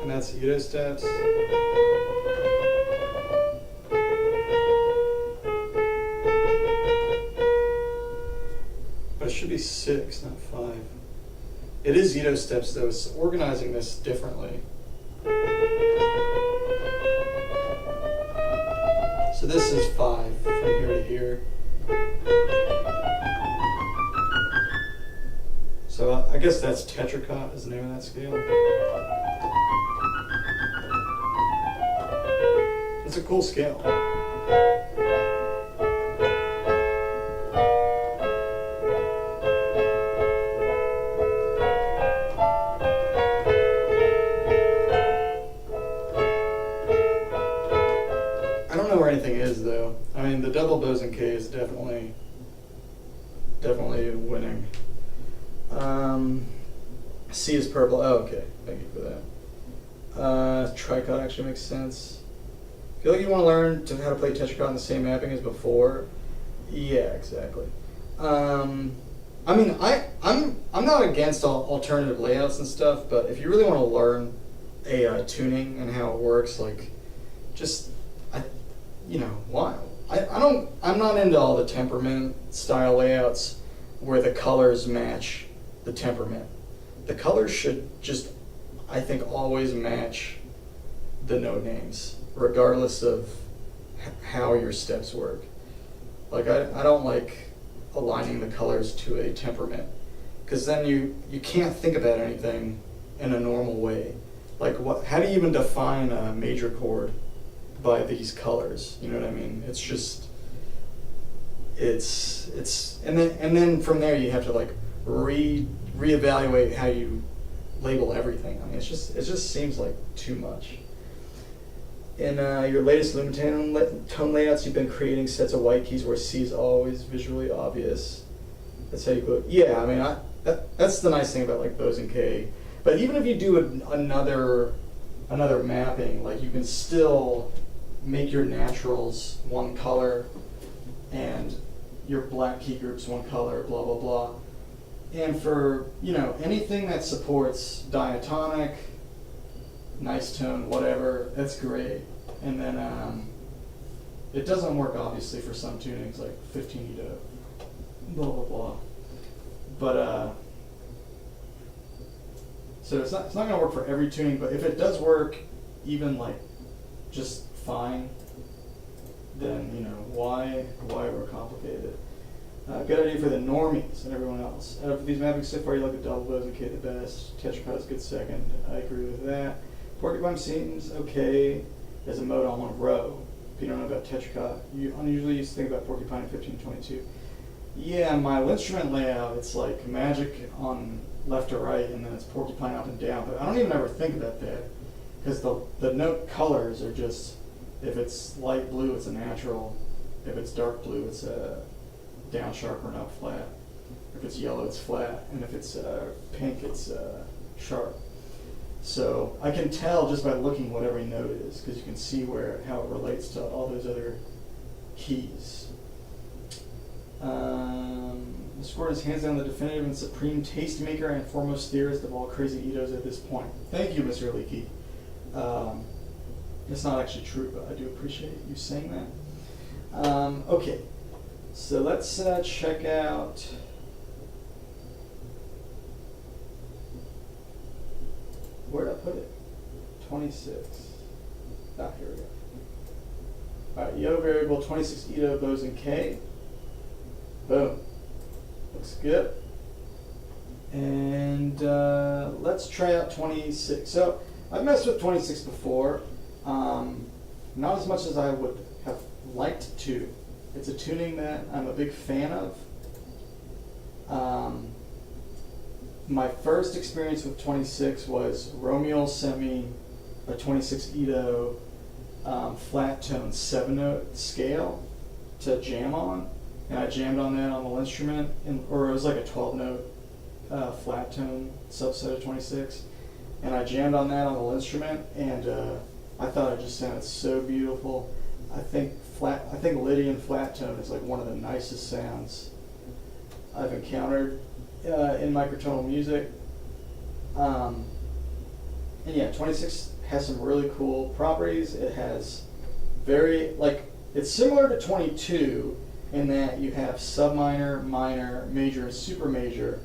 That's Ito steps. But it should be 6, not 5. It is Ito steps though, it's organizing this differently. So this is 5 from here to here. So I guess that's tetricot is the name of that scale. It's a cool scale. I don't know where anything is though. I mean, the double boson K is definitely winning. C is purple. Oh, okay. Thank you for that. Tricot actually makes sense. Feel like you want to learn how to play tetricot in the same mapping as before? Yeah, exactly. I mean, I'm not against alternative layouts and stuff, but if you really want to learn a tuning and how it works, like, just why? I'm not into all the temperament style layouts where the colors match the temperament. The colors should just, I think, always match the note names, regardless of how your steps work. Like, I don't like aligning the colors to a temperament, because then you can't think about anything in a normal way. Like, how do you even define a major chord by these colors? You know what I mean? It's just, and then from there you have to like reevaluate how you label everything. I mean, it just seems like too much. In your latest lumatone tone layouts, you've been creating sets of white keys where C is always visually obvious. That's how you put. Yeah, I mean, that's the nice thing about like boson K. But even if you do another mapping, like, you can still make your naturals one color and your black key groups one color, blah blah blah. And for anything that supports diatonic, nice tone, whatever, that's great. And then it doesn't work obviously for some tunings like 15 Ito, blah blah blah. But so it's not gonna work for every tuning, but if it does work even like just fine, then why overcomplicate it? Good idea for the normies and everyone else. Out of these mappings so far, you like the double boson K the best. Tetricot is good second. I agree with that. Porcupine seems okay as a mode on one row. If you don't know about tetricot, you usually used to think about porcupine in 1522. Yeah, my linnstrument layout, it's like magic on left to right, and then it's porcupine up and down. But I don't even ever think about that, because the note colors are just, if it's light blue, it's a natural. If it's dark blue, it's a down sharp or an up flat. If it's yellow, it's flat. And if it's pink, it's sharp. So I can tell just by looking what every note is, because you can see how it relates to all those other keys. This score is hands down the definitive and supreme tastemaker and foremost theorist of all crazy Itos at this point. Thank you, Mr. Leakey. It's not actually true, but I do appreciate you saying that. Okay, so let's check out. Where'd I put it? 26. Ah, here we go. Alright, Yo variable 26 Ito boson K. Boom. Looks good. And let's try out 26. So I've messed with 26 before, not as much as I would have liked to. It's a tuning that I'm a big fan of. My first experience with 26 was Romeo sent me a 26 Edo flat tone 7-note scale to jam on, and I jammed on that on the linnstrument, or it was like a 12-note flat tone subset of 26, and I jammed on that on the linnstrument, and I thought it just sounded so beautiful. I think Lydian flat tone is like one of the nicest sounds I've encountered in microtonal music. And yeah, 26 has some really cool properties. It has it's similar to 22 in that you have subminor, minor, major, and super major,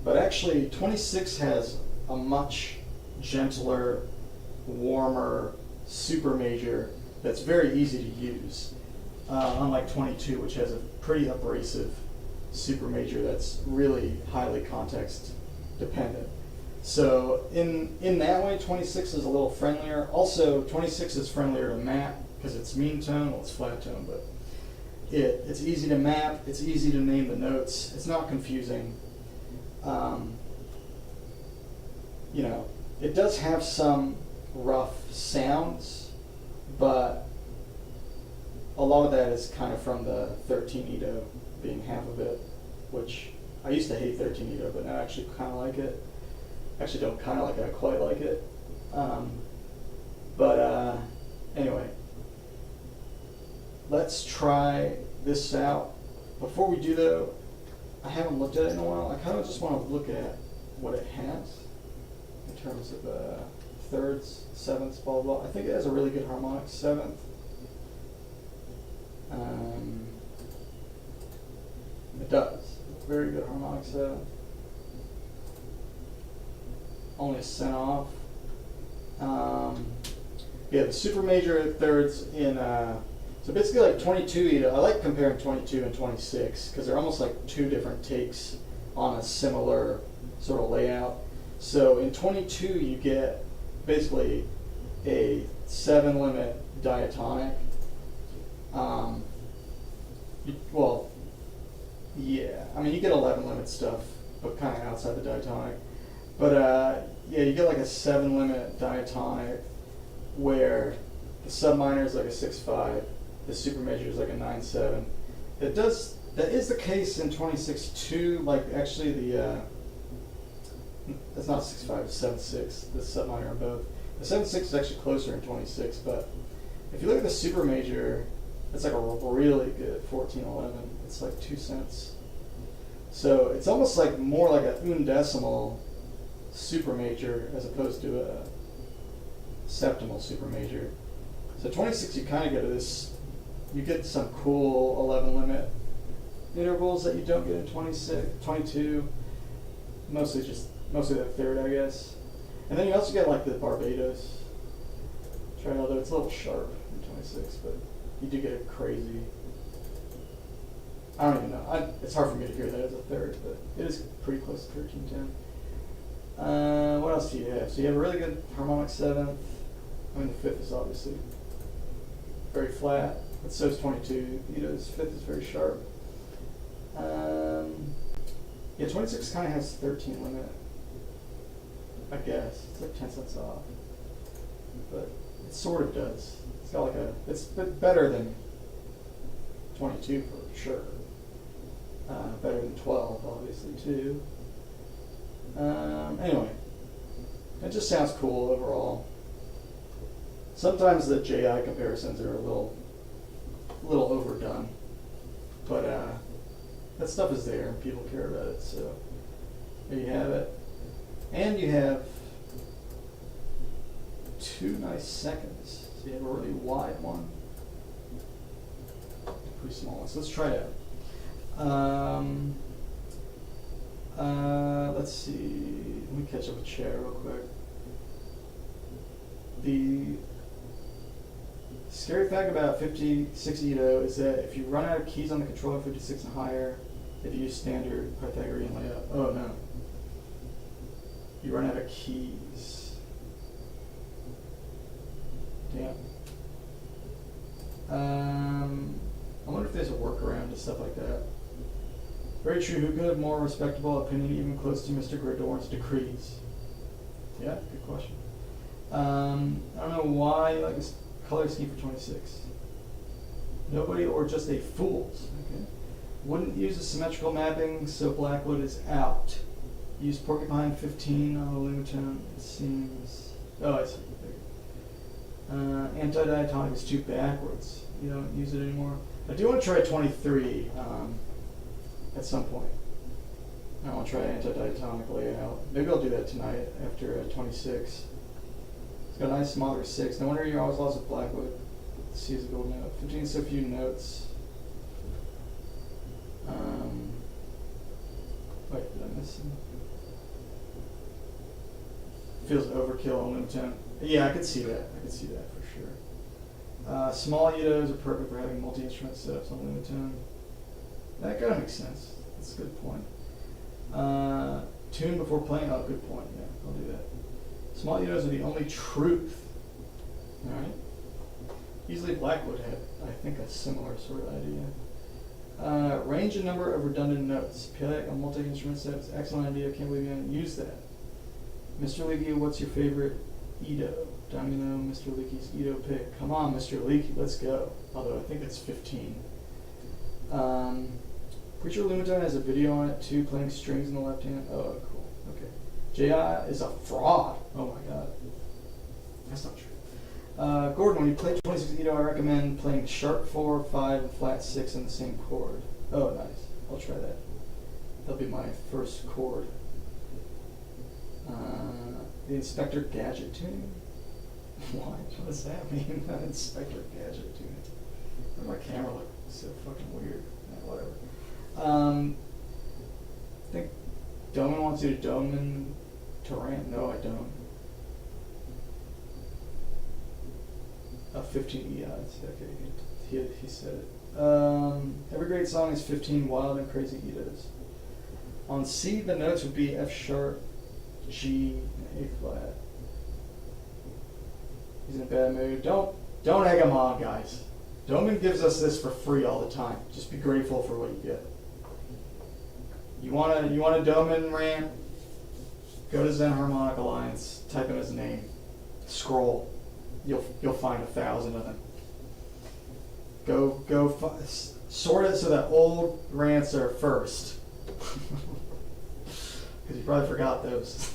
but actually 26 has a much gentler, warmer super major that's very easy to use, unlike 22, which has a pretty abrasive super major that's really highly context dependent. So in that way, 26 is a little friendlier. Also, 26 is friendlier to map because it's mean tone, well, it's flat tone, but it's easy to map, it's easy to name the notes, it's not confusing. It does have some rough sounds, but a lot of that is kind of from the 13 Edo being half of it, which I used to hate 13 Edo, but now I actually kind of like it. Actually don't kind of like it, I quite like it. Anyway, let's try this out. Before we do though, I haven't looked at it in a while. I kind of just want to look at what it has in terms of thirds, sevenths, blah, blah, blah. I think it has a really good harmonic seventh. It does. Very good harmonic seventh. Only a cent off. Yeah, the super major thirds in, so basically like 22 Edo. I like comparing 22 and 26 because they're almost like two different takes on a similar sort of layout. So in 22 you get basically a 7-limit diatonic. You get 11-limit stuff, but kind of outside the diatonic. But you get like a 7-limit diatonic where the subminor is like a 6/5, the super major is like a 9/7. That is the case in 26 too. Like actually that's not 6/5, it's 7/6. The subminor on both. The 7/6 is actually closer in 26, but if you look at the super major, it's like a really good 14/11. It's like 2 cents. So it's almost like more like a undecimal super major as opposed to a septimal super major. So 26 you kind of get you get some cool 11-limit intervals that you don't get in 22, mostly that third, I guess. And then you also get like the Barbados, although it's a little sharp in 26, but you do get a crazy, I don't even know, it's hard for me to hear that as a third, but it is pretty close to 13/10. What else do you have? So you have a really good harmonic seventh. The fifth is obviously very flat, but so is 22. Edo's fifth is very sharp. 26 kind of has 13 limit, I guess. It's like 10 cents off, but it sort of does. It's got it's better than 22 for sure. Better than 12, obviously, too. Anyway, it just sounds cool overall. Sometimes the JI comparisons are a little overdone, but that stuff is there and people care about it, so there you have it. And you have 2 nice seconds. So you have a really wide one, pretty small one. So let's try it out. Let's see. Let me catch up a chair real quick. The scary fact about 56 Edo is that if you run out of keys on the controller 56 and higher, if you use standard Pythagorean layout, oh no. you run out of keys. Damn. I wonder if there's a workaround to stuff like that. Very true. Who could have more respectable opinion, even close to Mr. Gradorn's decrees? Yeah, good question. I don't know why you like this color scheme for 26. Nobody or just a fools. Okay. Wouldn't use a symmetrical mapping, so Blackwood is out. Use Porcupine 15 on the lumatone. It seems. Oh, I see. Anti-diatonic is too backwards. You don't use it anymore. I do want to try 23 at some point. I want to try anti-diatonic layout. Maybe I'll do that tonight after 26. It's got a nice smaller 6. No wonder you're always lost with Blackwood. C is a gold note. 15 so few notes. Wait, did I miss some? Feels overkill on lumatone. Yeah, I could see that. I could see that for sure. Small Udos are perfect for having multi-instrument setups on lumatone. That kind of makes sense. That's a good point. Tune before playing. Oh, good point. Yeah, I'll do that. Small Udos are the only truth. All right. Usually Blackwood had, I think, a similar sort of idea. Range and number of redundant notes. Pick on multi-instrument setups. Excellent idea. Can't believe you didn't use that. Mr. Leakey, what's your favorite Edo? Domino, Mr. Leakey's Edo pick. Come on, Mr. Leakey, let's go. Although I think it's 15. Preacher Lumatone has a video on it too, playing strings in the left hand. Oh, cool. Okay. J.I. is a fraud. Oh my god. That's not true. Gordon, when you play 26 Edo, I recommend playing sharp 4, 5, and flat 6 in the same chord. Oh, nice. I'll try that. That'll be my first chord. The Inspector Gadget tuning? Why? What does that mean? Inspector Gadget tuning. Why does my camera look so fucking weird? Yeah, whatever. I think Doman wants you to Doman Tarrant. No, I don't. 15 EOs. Okay, he said it. Every great song is 15 wild and crazy Edos. On C, the notes would be F sharp, G, and A flat. He's in a bad mood. Don't egg him on, guys. Doman gives us this for free all the time. Just be grateful for what you get. You want a Doman rant? Go to XenHarmonic Alliance. Type in his name. Scroll. You'll find 1,000 of them. Go sort it so that old rants are first. Because you probably forgot those.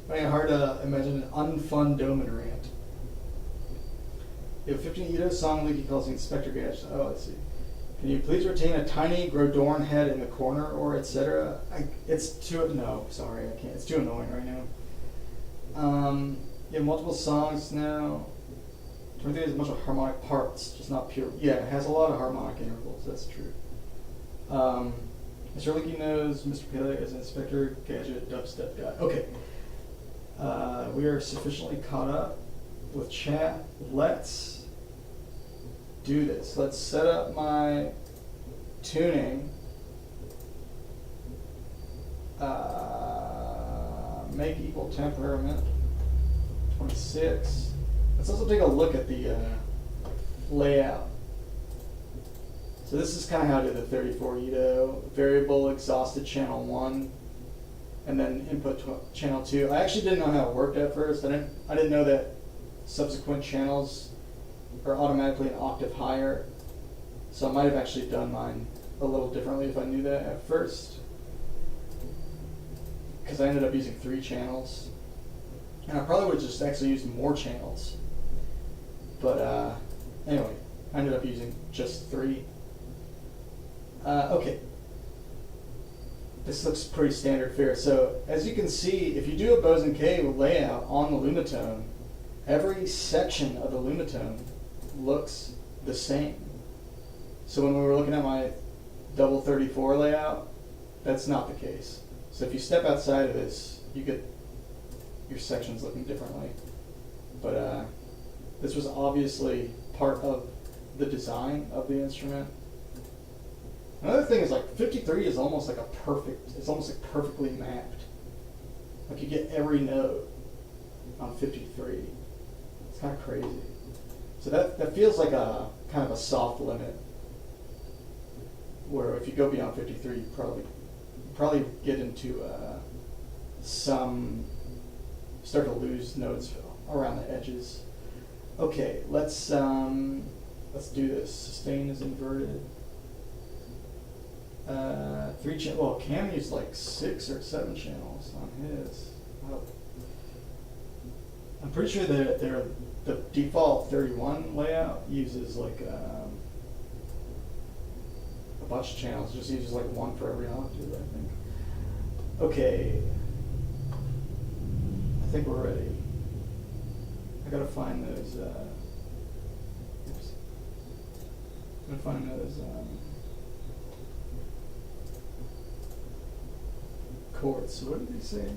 Finding it hard to imagine an unfun Doman rant. You have 15 Edo song Leaky calls the Inspector Gadget. Oh, let's see. Can you please retain a tiny Grodorn head in the corner or etc.? It's too, no, sorry, I can't. It's too annoying right now. You have multiple songs now. 23 has a bunch of harmonic parts, just not pure. Yeah, it has a lot of harmonic intervals, that's true. Mr. Leakey knows Mr. Pele is an Inspector Gadget dubstep guy. Okay. We are sufficiently caught up with chat. Let's do this. Let's set up my tuning. Make equal temperament 26. Let's also take a look at the layout. So this is kind of how I did the 34 Edo. Variable exhausted channel 1, and then input channel 2. I actually didn't know how it worked at first. I didn't know that subsequent channels are automatically an octave higher. So I might have actually done mine a little differently if I knew that at first. Because I ended up using 3 channels. And I probably would have just actually used more channels. But anyway, I ended up using just 3. Okay. This looks pretty standard fare. So as you can see, if you do a Bose & K layout on the lumatone, every section of the lumatone looks the same. So when we were looking at my double 34 layout, that's not the case. So if you step outside of this, you get your sections looking differently. But this was obviously part of the design of the instrument. Another thing is like 53 is almost like it's almost like perfectly mapped. Like you get every note on 53. It's kind of crazy. So that feels like a kind of a soft limit. Where if you go beyond 53, you probably get into start to lose notes around the edges. Okay, let's do this. Sustain is inverted. 3 channels. Well, Cam used like 6 or 7 channels on his. Oh. I'm pretty sure that the default 31 layout uses like a bunch of channels. Just uses like 1 for every octave, I think. Okay. I think we're ready. I gotta find those. Oops. I'm gonna find those chords. So what did they say?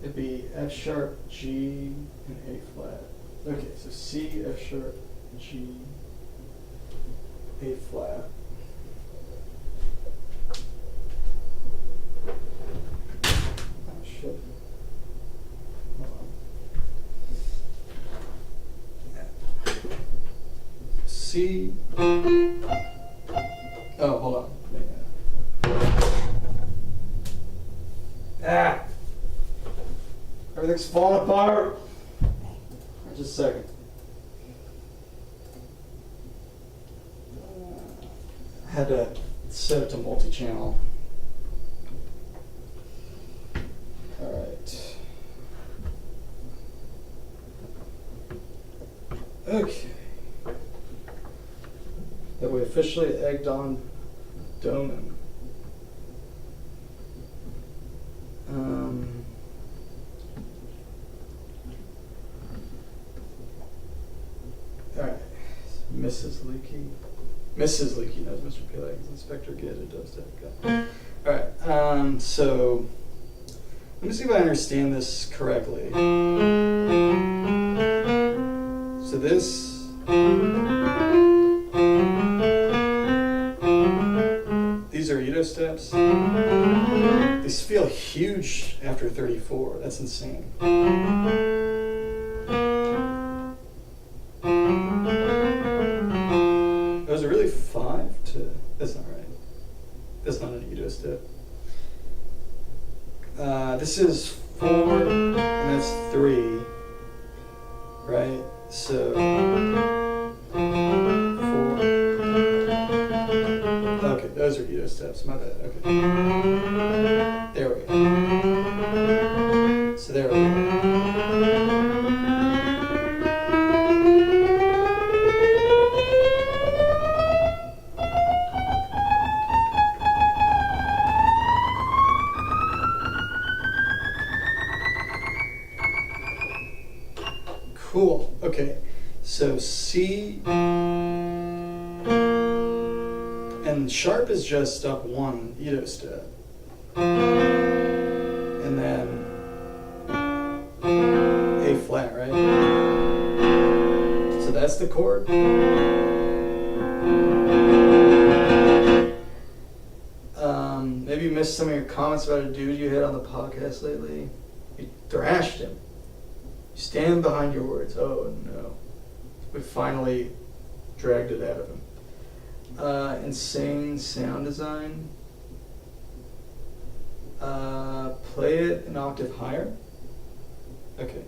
It'd be F sharp, G, and A flat. Okay, so C, F sharp, G, A flat. Oh shit. Hold on. C. Oh, hold on. Ah! Everything's falling apart. Just a second. I had to set it to multi-channel. All right. Okay. That we officially egged on Donan. Alright, Mrs. Leakey. Mrs. Leakey knows Mr. Peleg's Inspector Gadget does that. Alright, so let me see if I understand this correctly. So this these are Edo steps. These feel huge after 34. That's insane. Those are really 5 to. That's not right. That's not an Edo step. This is 4 and that's 3. Right? So 4. Okay, those are Edo steps. My bad. Okay. There we go. So there we go. Cool. Okay. So C and sharp is just up 1 Edo step. And then A flat, right? So that's the chord. Maybe you missed some of your comments about a dude you had on the podcast lately. You thrashed him. You stand behind your words. Oh no. We finally dragged it out of him. Insane sound design. Play it an octave higher. Okay.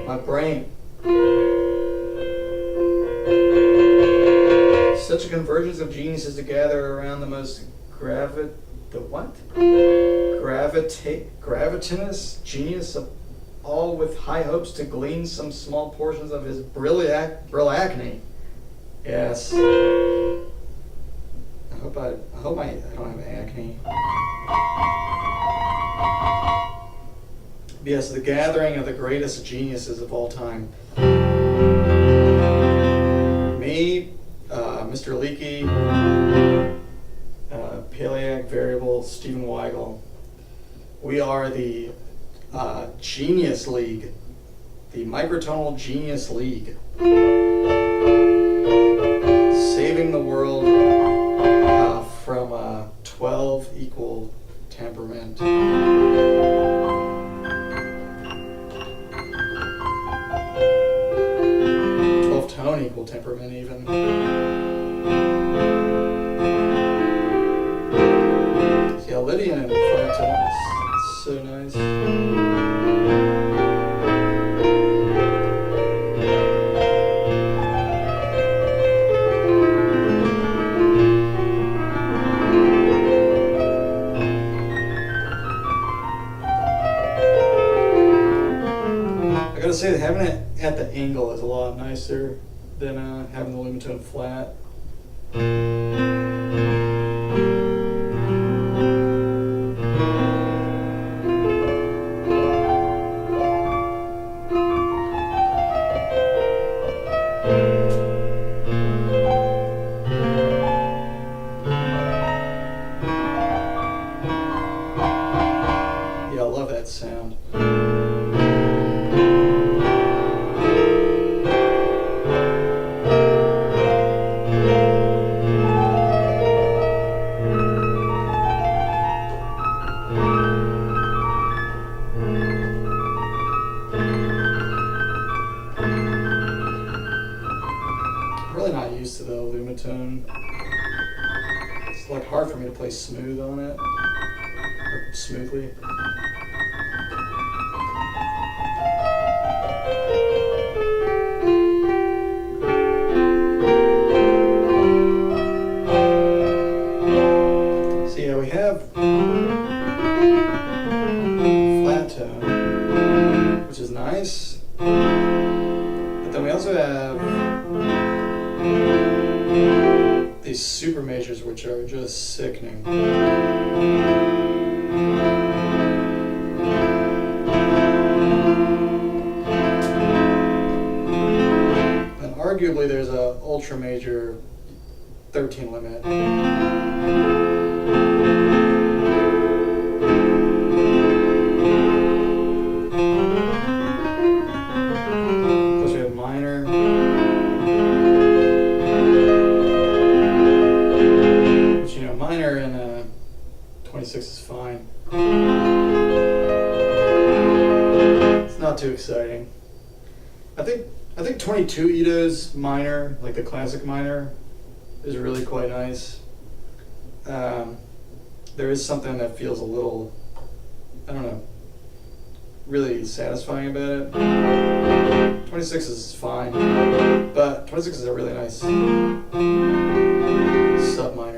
My brain. Such a convergence of geniuses to gather around the most gravitinous genius of all, with high hopes to glean some small portions of his brilliacne. Yes. I hope I don't have acne. Yes, the gathering of the greatest geniuses of all time. Me, Mr. Leakey, Paleac Variable, Stephen Weigel. We are the Genius League the Microtonal Genius League. Saving the world from 12 equal temperament. 12 tone equal temperament even. Yeah, Lydian and flat tones. It's so nice. I gotta say that having it at the angle is a lot nicer than having the lumatone flat. Yeah, I love that sound. Really not used to the lumatone. It's like hard for me to play smooth on it, or smoothly. So yeah, we have flat tone, which is nice, but then we also have these super majors, which are just sickening. And arguably there's a ultra major 13 limit. Plus we have minor. Minor in 26 is fine. It's not too exciting. I think 22 Ito's minor, like the classic minor, is really quite nice. There is something that feels a little, I don't know, really satisfying about it. 26 is fine, but 26 is a really nice sub minor.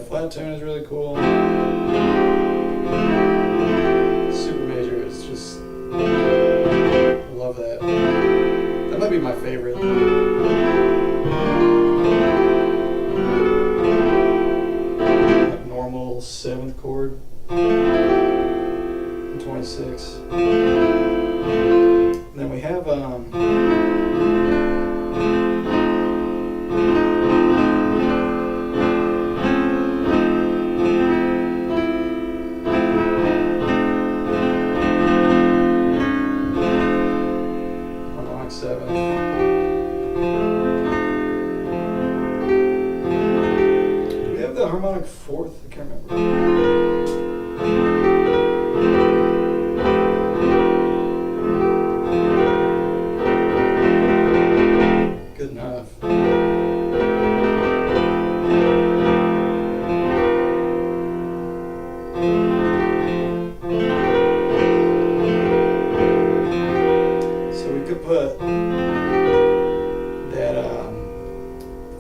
Flat tone is really cool. Super major is just, I love that. That might be my favorite. Like normal 7th chord in 26. And then we have harmonic 7th. Do we have the harmonic 4th? I can't remember. Good enough. So we could put that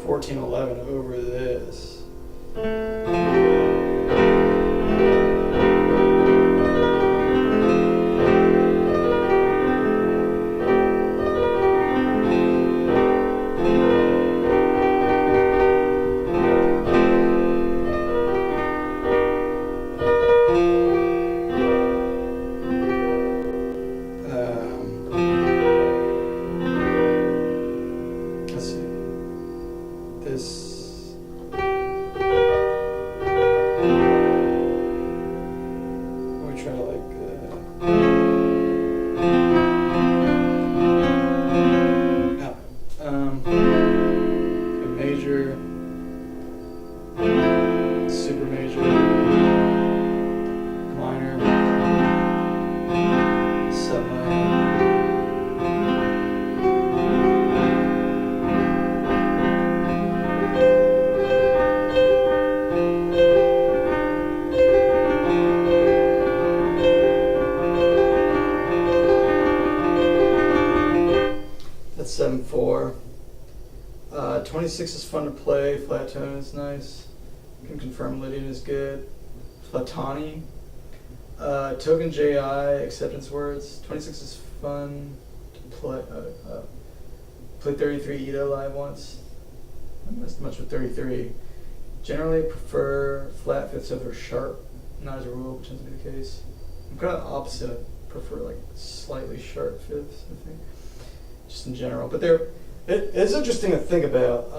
1411 over this. major, super major, minor, sub minor. That's 7/4. 26 is fun to play. Flat tone is nice. Can confirm Lydian is good. Flatani. Token JI, acceptance words. 26 is fun to play. Played 33 Ito live once. I haven't messed much with 33. Generally prefer flat fifths over sharp. Not as a rule, but tends to be the case. I'm kind of opposite. I prefer like slightly sharp fifths, I think. Just in general. But it's interesting to think about,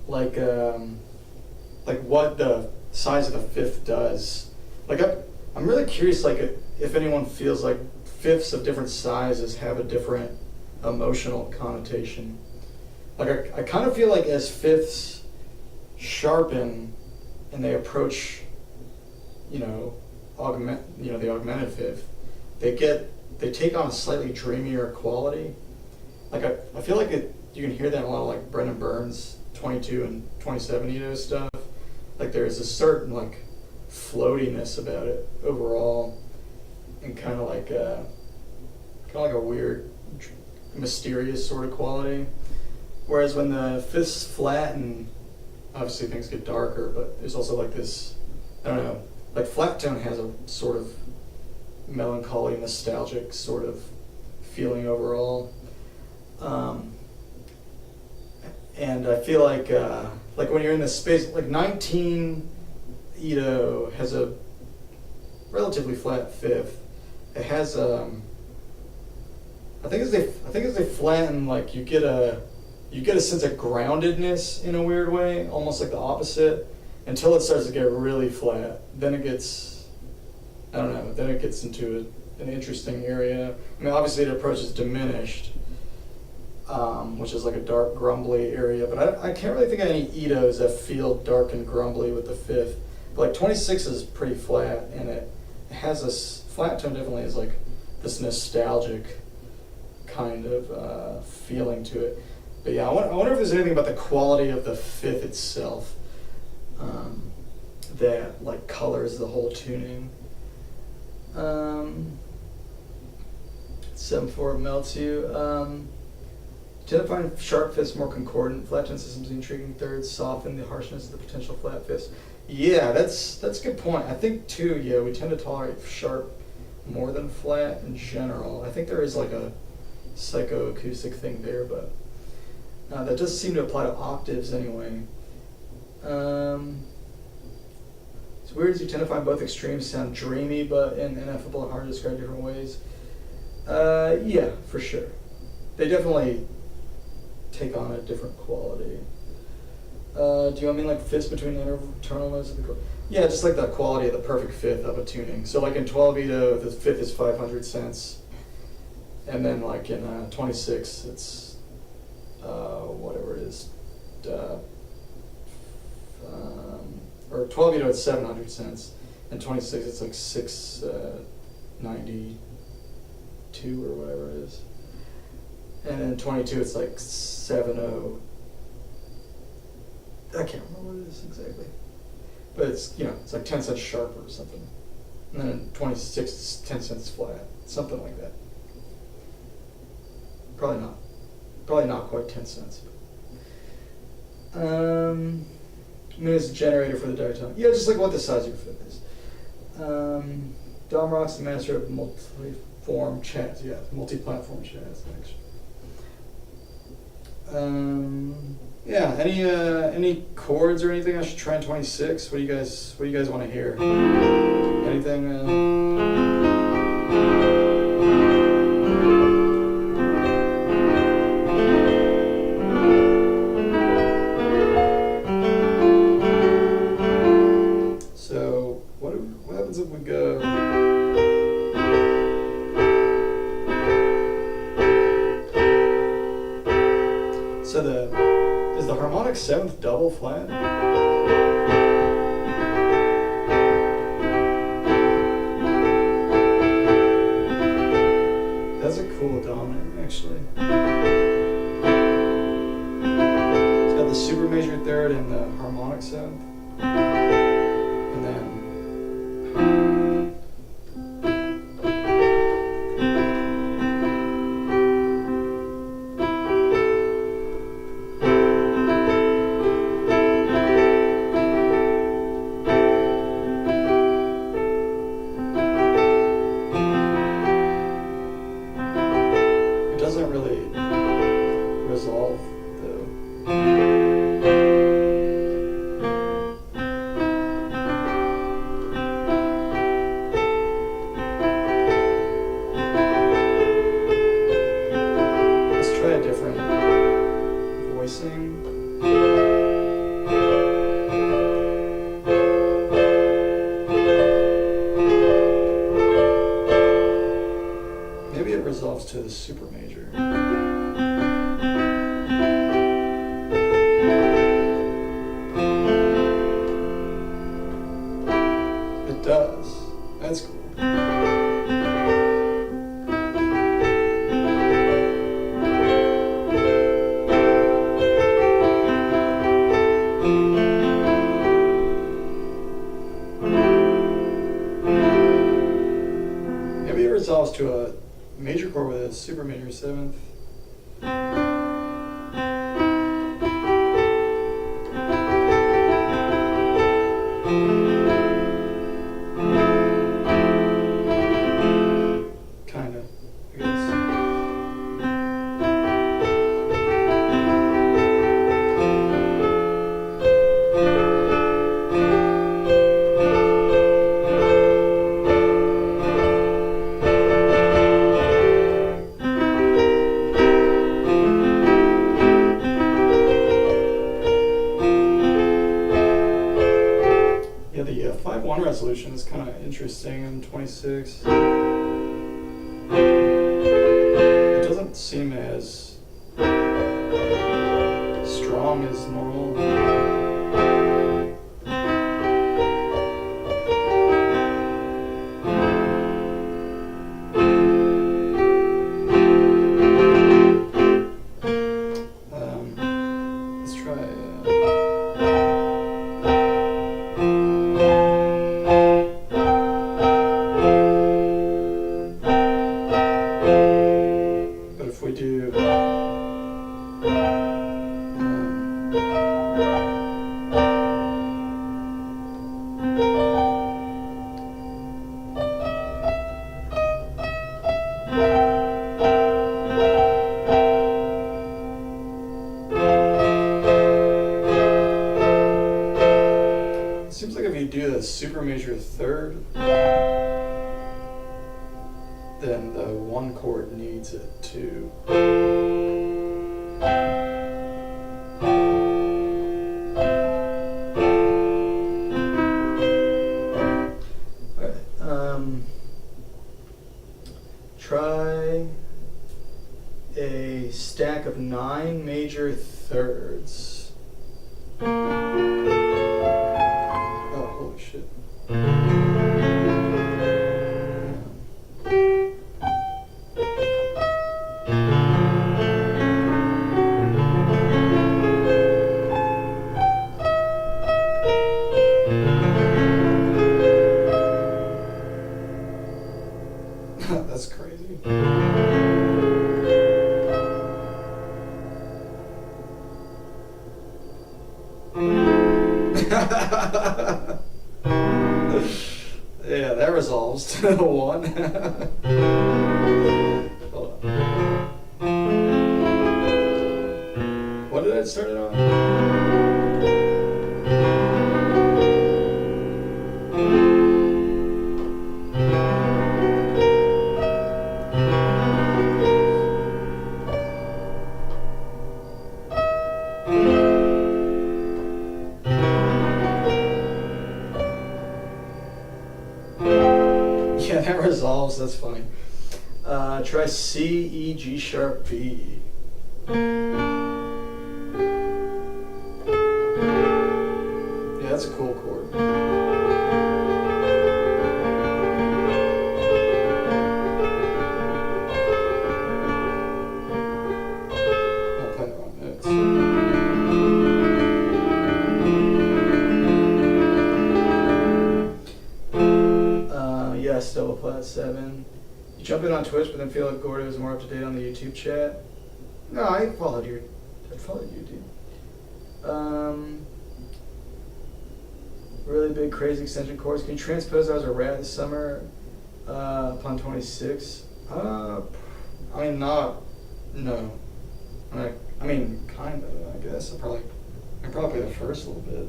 like what the size of the fifth does. Like I'm really curious, like if anyone feels like fifths of different sizes have a different emotional connotation. Like I kind of feel like as fifths sharpen and they approach, the augmented fifth, they take on a slightly dreamier quality. Like I feel like you can hear that in a lot of like Brendan Burns 22 and 27 stuff. Like there's a certain like floatiness about it overall, and kind of like a weird, mysterious sort of quality. Whereas when the fifths flatten, obviously things get darker, but there's also like this, I don't know, like flat tone has a sort of melancholy, nostalgic sort of feeling overall. And I feel like when you're in this space, like 19 Ito has a relatively flat fifth. It has I think as they flatten, like you get a sense of groundedness in a weird way, almost like the opposite, until it starts to get really flat. Then it gets, I don't know, then it gets into an interesting area. I mean, obviously it approaches diminished, which is like a dark, grumbly area, but I can't really think of any Itos that feel dark and grumbly with the fifth. But like 26 is pretty flat, and it has this flat tone definitely is like this nostalgic kind of feeling to it. But yeah, I wonder if there's anything about the quality of the fifth itself that like colors the whole tuning. 7/4 melts you. Tend to find sharp fifths more concordant. Flat tone systems, the intriguing thirds soften the harshness of the potential flat fifths. Yeah, that's a good point. I think too. Yeah, we tend to tolerate sharp more than flat in general. I think there is like a psychoacoustic thing there, but that does seem to apply to octaves anyway. It's weird as you tend to find both extremes sound dreamy, but ineffable and hard to describe different ways. Yeah, for sure. They definitely take on a different quality. Do you mean like fifths between internal notes of the chord? Yeah, just like the quality of the perfect fifth of a tuning. So like in 12 Ito, the fifth is 500 cents, and then like in 26, it's whatever it is, or 12 Ito, it's 700 cents, and 26, it's like 692 or whatever it is. And then 22, it's like 70. I can't remember what it is exactly, but it's it's like 10 cents sharper or something. And then in 26, it's 10 cents flat, something like that. Probably not quite 10 cents. I mean, it's a generator for the diatonic. Yeah, just like what the size of your fifth is. Dom Rock's the master of multi-platform chats. Yeah, multi-platform chats. Actually. Yeah. Any chords or anything I should try in 26? What do you guys want to hear? Anything? So what happens if we go? So is the harmonic seventh double flat. That's a cool dominant, actually. It's got the super major third and the harmonic seventh. And then doesn't really resolve though. Let's try a different voicing. Maybe it resolves to the super major. It does. That's cool. Maybe it resolves to a major chord with a super major seventh. Kinda, I guess. Yeah, the 5-1 resolution is kind of interesting in 26. It doesn't seem as strong as normal. Let's try. But if we do. Seems like if you do the super major third, then the one chord needs it too. Alright, try a stack of 9 major thirds. Oh, holy shit. That's crazy. Yeah, that resolves to 1. Hold on. What did I start it on? Yeah, that resolves. That's funny. Try C, E, G sharp, B. that's a cool chord. I'll play the wrong notes. Yes, double flat 7. You jump in on Twitch, but then feel like Gordo is more up to date on the YouTube chat. No, I followed you, dude. Really big, crazy extension chords. Can you transpose as a rat this summer upon 26? I mean, not. No. I mean, kind of. I guess I probably play the first little bit.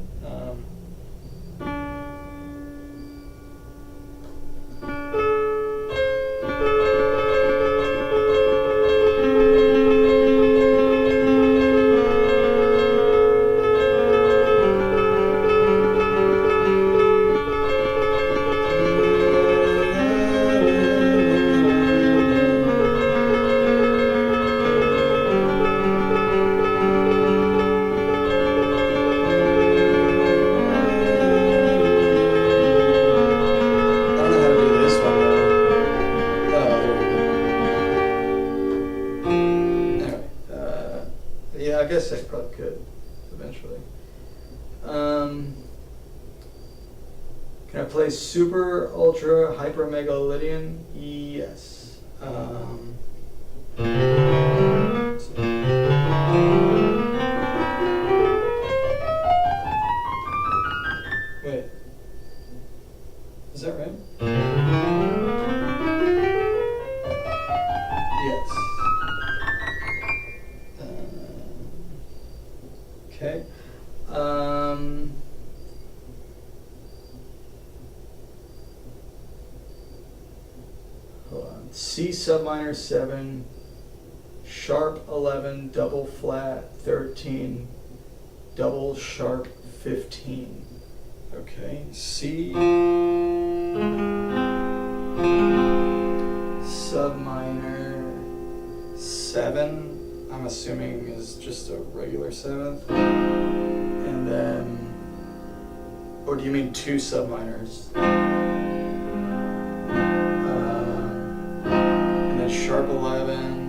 I guess I probably could eventually. Can I play Super Ultra Hyper Mega Lydian? Yes. Wait. Is that right? Yes. Okay. Hold on. C sub minor 7, sharp 11, double flat 13, double sharp 15. Okay. C sub minor 7. I'm assuming is just a regular 7th. And then, or do you mean 2 sub minors? And then sharp 11.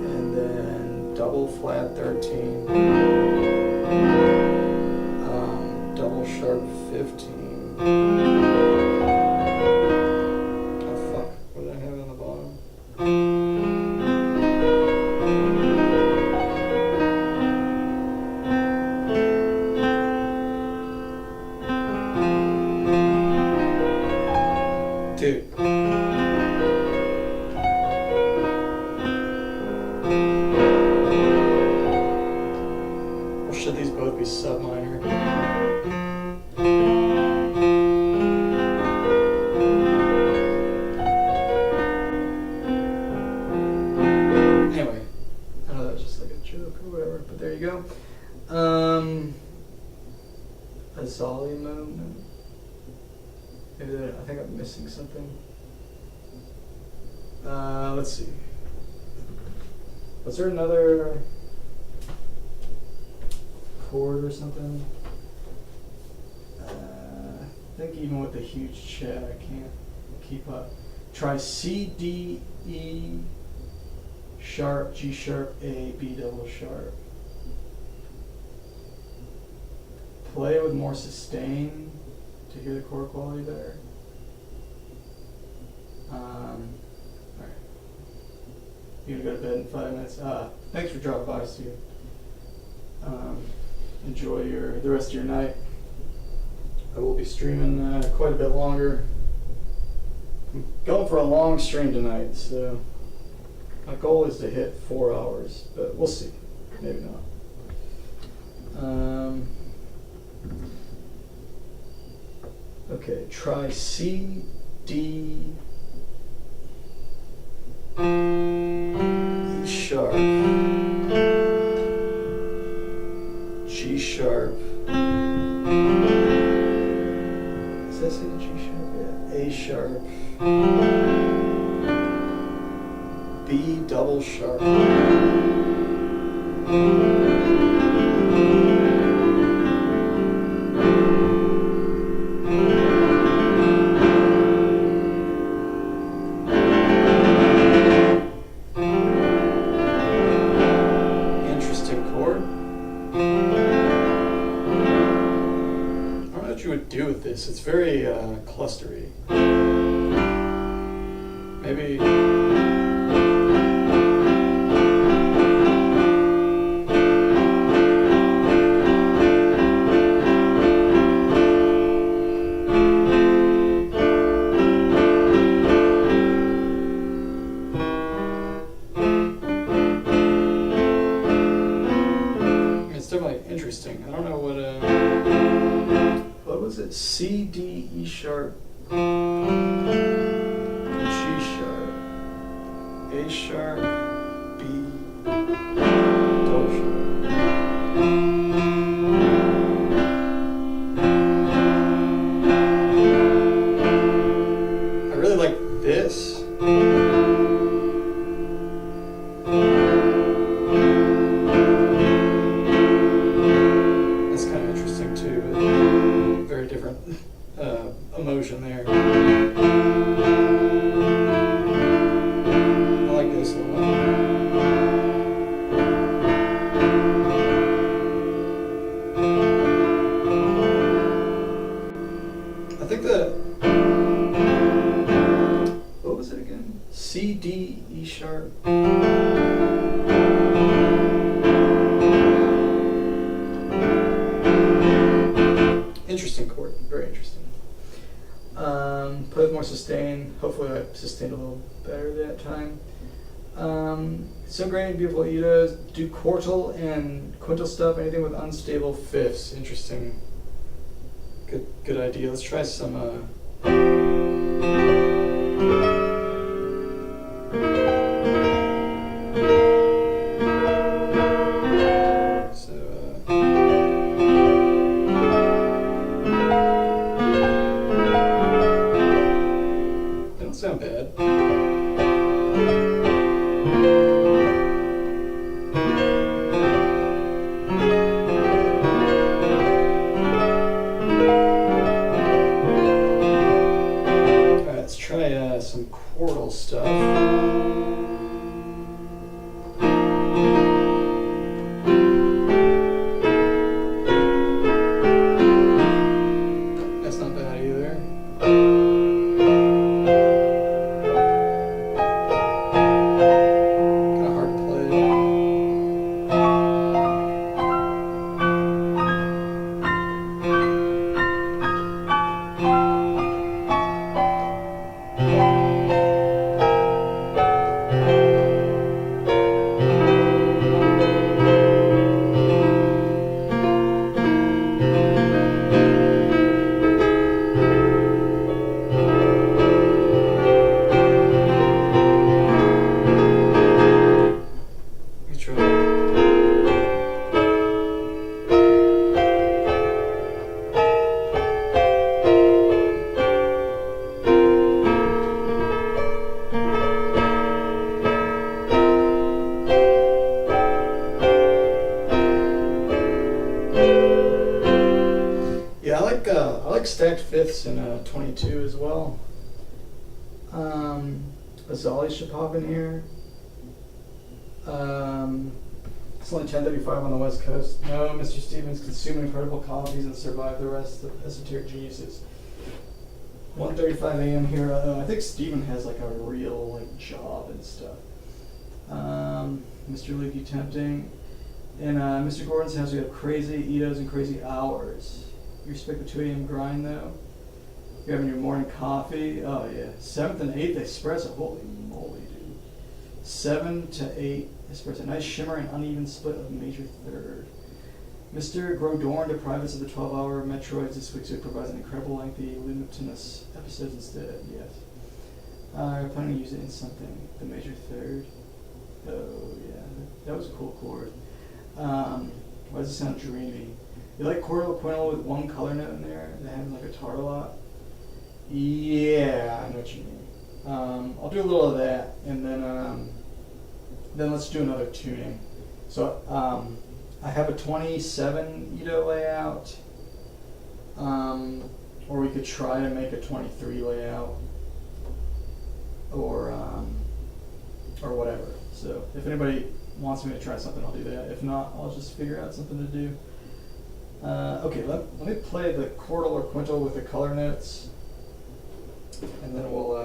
And then double flat 13. Double sharp 15. Oh fuck, what did I have on the bottom? Dude. Or should these both be sub minor? Anyway, I know that was just like a joke or whatever, but there you go. A Zolly movement. Maybe I think I'm missing something. Let's see. Was there another chord or something? I think even with the huge chat, I can't keep up. Try C, D, E, sharp, G sharp, A, B double sharp. Play with more sustain to hear the chord quality better. Alright. You're gonna go to bed in 5 minutes. Thanks for dropping by, Steve. Enjoy the rest of your night. I will be streaming quite a bit longer. I'm going for a long stream tonight, so my goal is to hit 4 hours, but we'll see. Maybe not. Okay, try C, D, E sharp, G sharp. Does that say G sharp? Yeah. A sharp, B double sharp. Interesting chord. I don't know what you would do with this. It's very clustery. Maybe. It's definitely interesting. I don't know what was it? C, D, E sharp, G sharp, A sharp, B, double sharp. I really like this. That's kind of interesting too. Very different emotion there. I like this a lot. I think that, what was it again? C, D, E sharp. Interesting chord, very interesting. Play with more sustain. Hopefully I sustained a little better that time. So great, beautiful Idos. Do quartal and quintal stuff, anything with unstable fifths. Interesting. Good idea. Let's try some they don't sound bad. Some chordal stuff. That's not bad either. Kind of hard to play. I like stacked fifths in 22 as well. Azali should pop in here. It's only 10:35 on the West Coast. No, Mr. Stevens consumed incredible coffees and survived the rest of esoteric geniuses. 1:35 a.m. here. I think Steven has like a real job and stuff. Mr. Leaky tempting. In Mr. Gordon's house we have crazy Idos and crazy hours. You respect the 2 a.m. grind though? You're having your morning coffee. Oh yeah. 7th and 8th espresso. Holy moly, dude. 7 to 8 espresso. Nice shimmer and uneven split of major third. Mr. Grodorn deprived us of the 12-hour Metroids this week, so it provides an incredible lengthy luminous episodes instead. Yes. I'm planning to use it in something. The major third. Oh yeah. That was a cool chord. Why does it sound dreamy? You like chordal quintal with one color note in there that has like a tar lot? Yeah, I know what you mean. I'll do a little of that, and then then let's do another tuning. So I have a 27 Edo layout, or we could try to make a 23 layout, or whatever. So if anybody wants me to try something, I'll do that. If not, I'll just figure out something to do. Okay, let me play the chordal or quintal with the color notes, and then we'll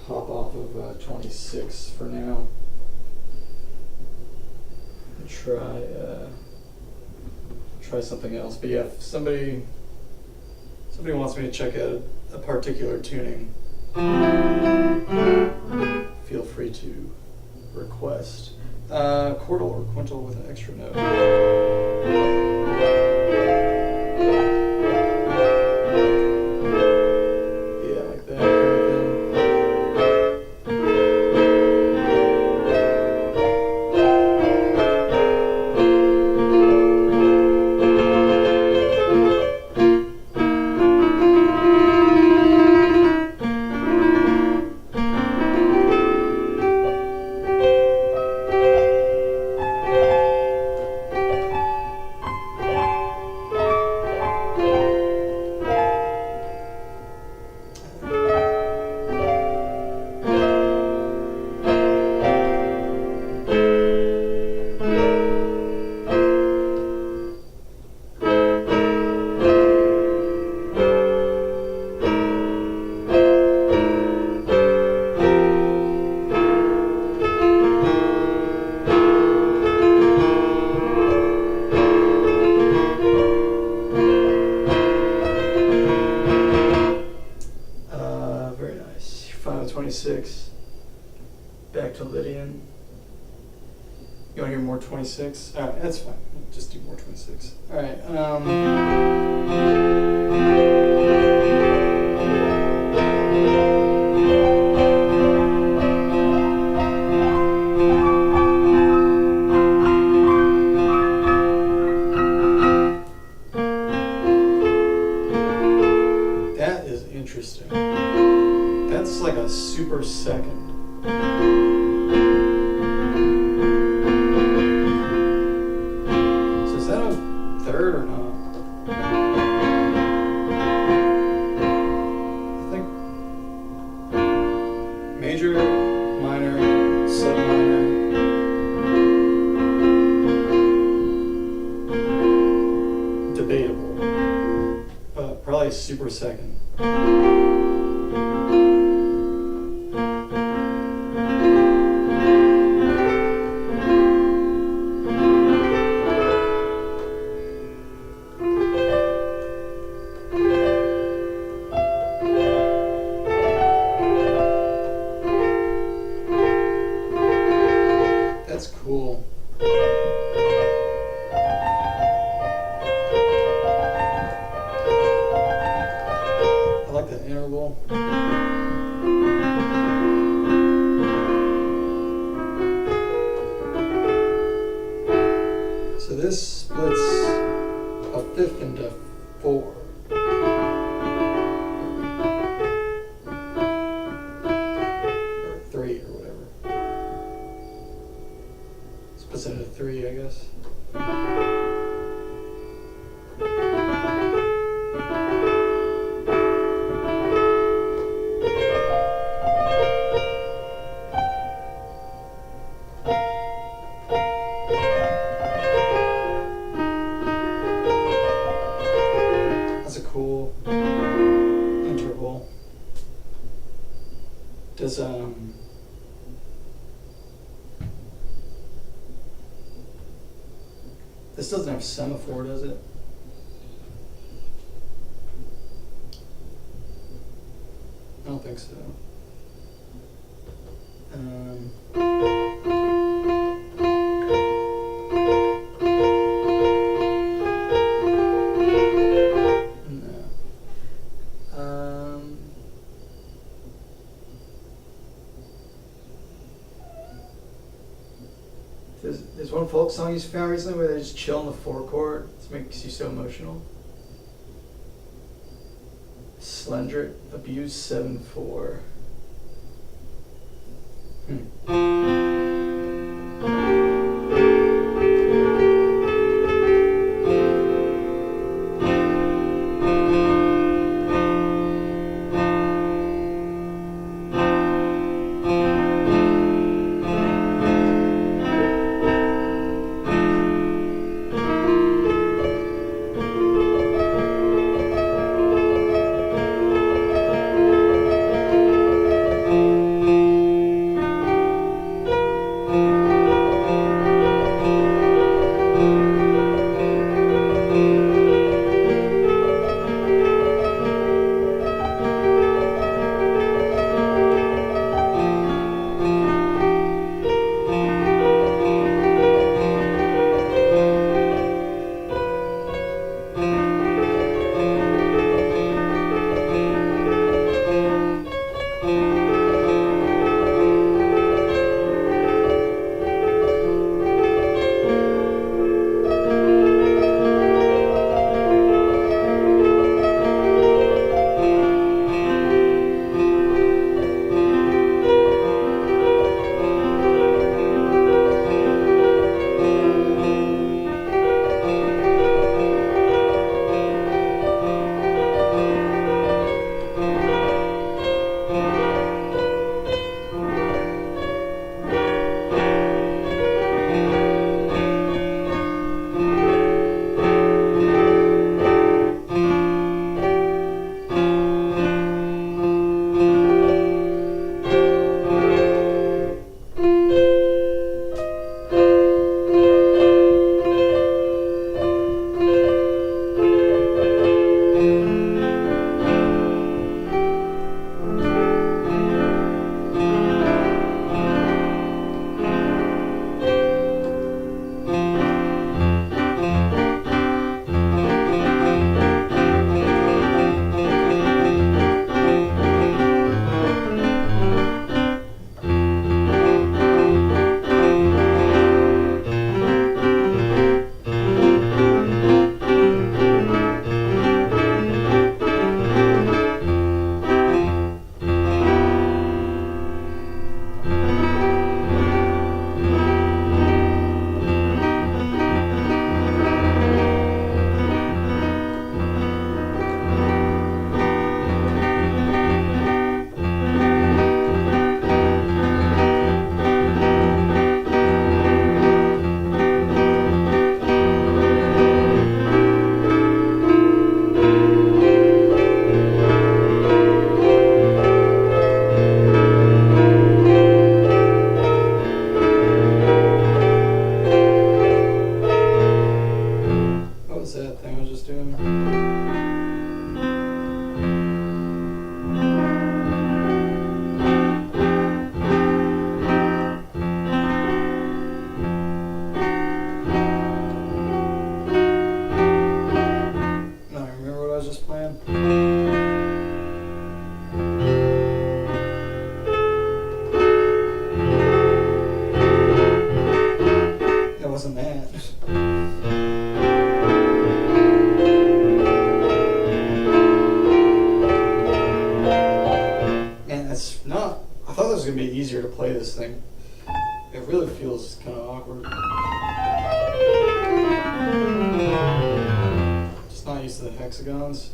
hop off of 26 for now. And try something else. But yeah, if somebody wants me to check out a particular tuning, feel free to request. Chordal or quintal with an extra note. Yeah, like that kind of thing. Back to Lydian. You want to hear more 26? Alright, that's fine. We'll just do more 26. Alright, that is interesting. That's like a super second. So is that a third or not? I think major, minor, sub-minor. Debatable. But probably super second. That's cool. I like that interval. So this splits a fifth into 4. Or 3 or whatever. Splits into 3, I guess. That's a cool interval. Does this doesn't have semaphore, does it? I don't think so. There's one folk song you found recently where they just chill in the 4 chord. It makes you so emotional. Slendrick, Abuse 7/4. gonna be easier to play this thing. It really feels kind of awkward. Just not used to the hexagons.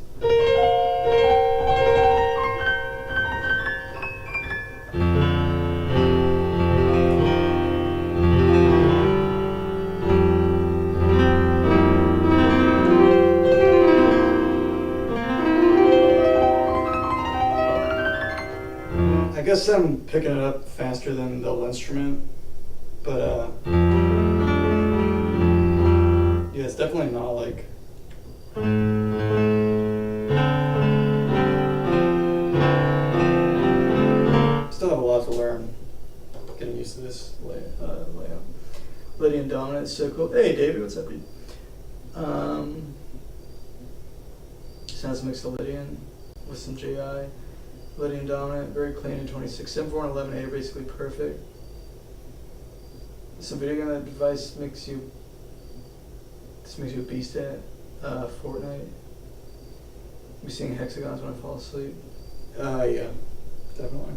I guess I'm picking it up faster than the linnstrument, but yeah, it's definitely not like still have a lot to learn. Getting used to this layout. Lydian dominant is so cool. Hey David, what's up, dude? Sounds mixed to Lydian with some JI. Lydian dominant, very clean in 26. 7.4 and 11.8 are basically perfect. Some video game that device makes you a beast at Fortnite. I'm seeing hexagons when I fall asleep. Yeah, definitely.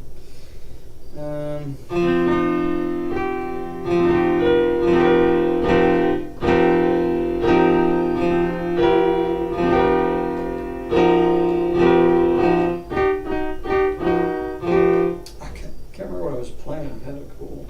Can't remember what I was playing. I had it cool.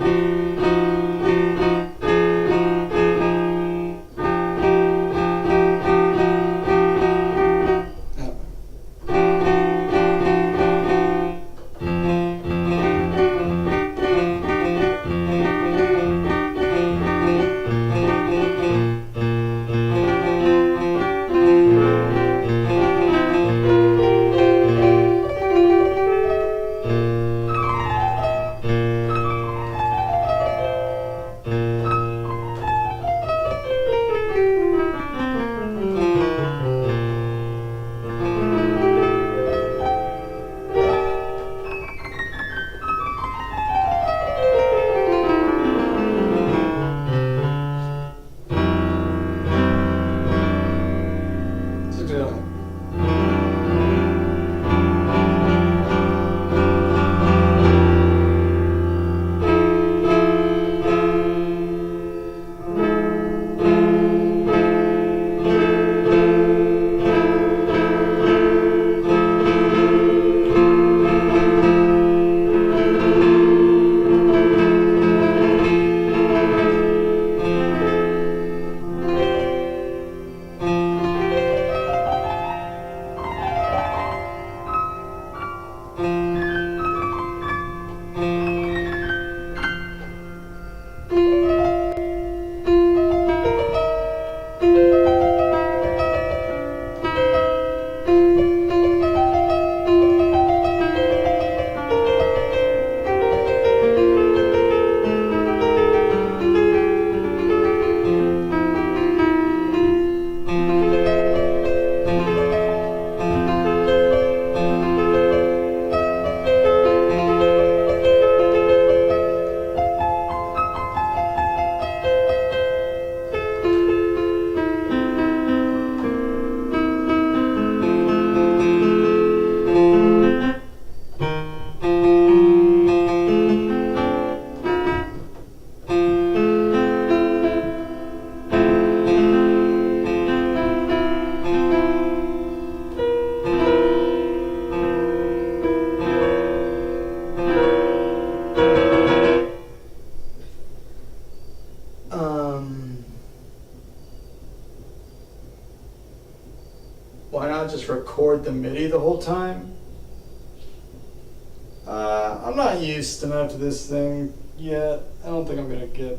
Why not just record the MIDI the whole time? I'm not used enough to this thing yet. I don't think I'm gonna get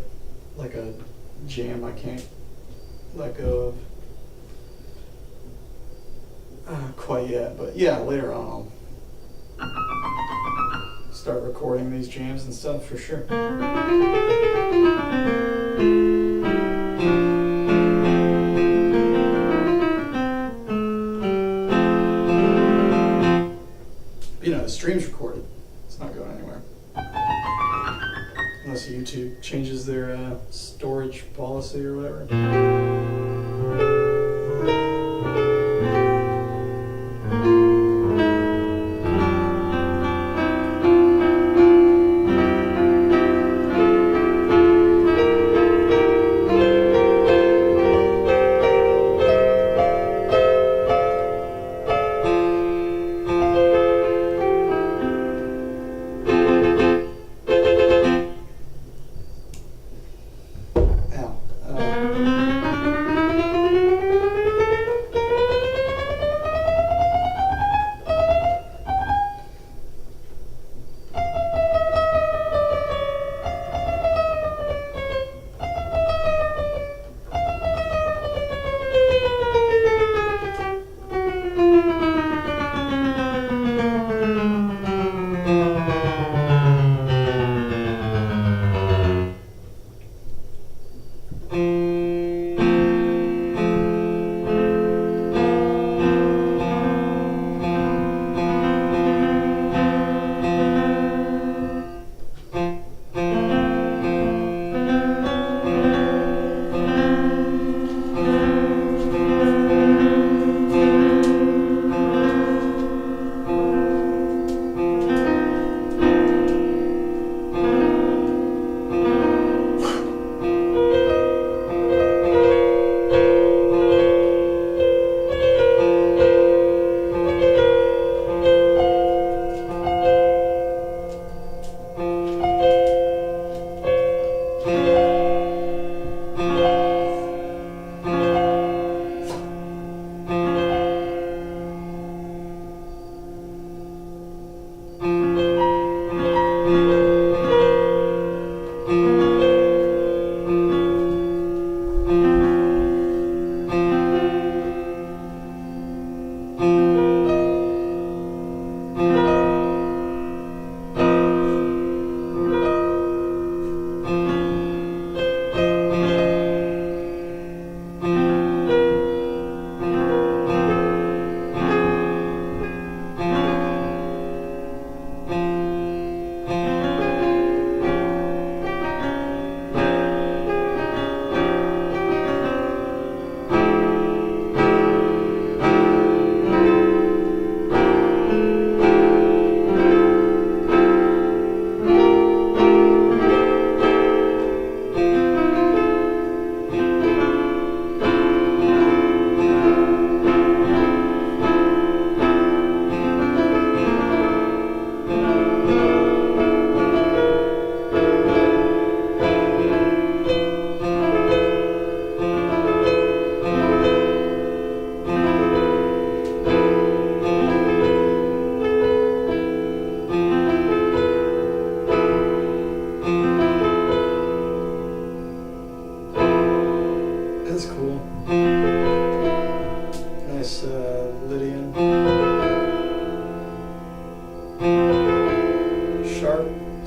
like a jam I can't let go of quite yet. But yeah, later on I'll start recording these jams and stuff for sure. You know, the stream's recorded. It's not going anywhere. Unless YouTube changes their storage policy or whatever.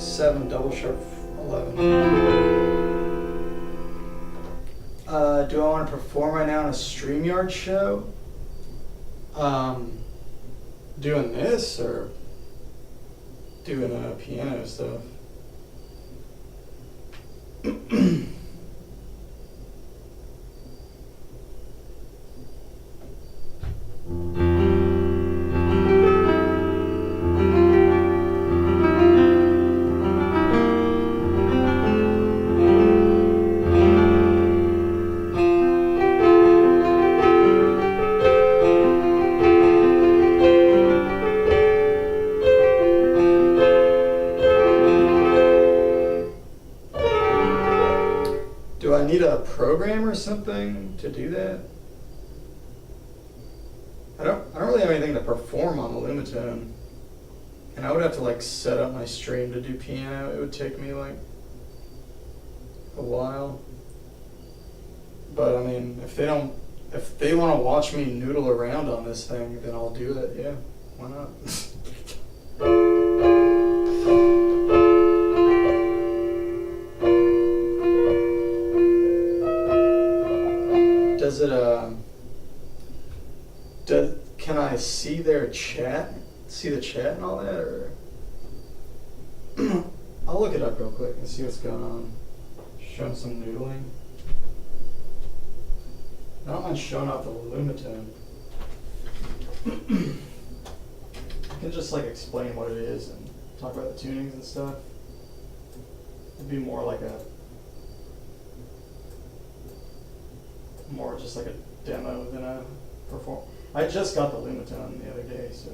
7 double sharp 11. Do I want to perform right now in a StreamYard show? Doing this or doing piano stuff? Do I need a program or something to do that? I don't really have anything to perform on the lumatone. And I would have to like set up my stream to do piano. It would take me like a while. But I mean, if they want to watch me noodle around on this thing, then I'll do it. Yeah, why not? Does it can I see their chat? See the chat and all that, or I'll look it up real quick and see what's going on. Show them some noodling. I don't mind showing off the lumatone. I can just like explain what it is and talk about the tunings and stuff. It'd be more like just like a demo than a perform. I just got the lumatone the other day, so.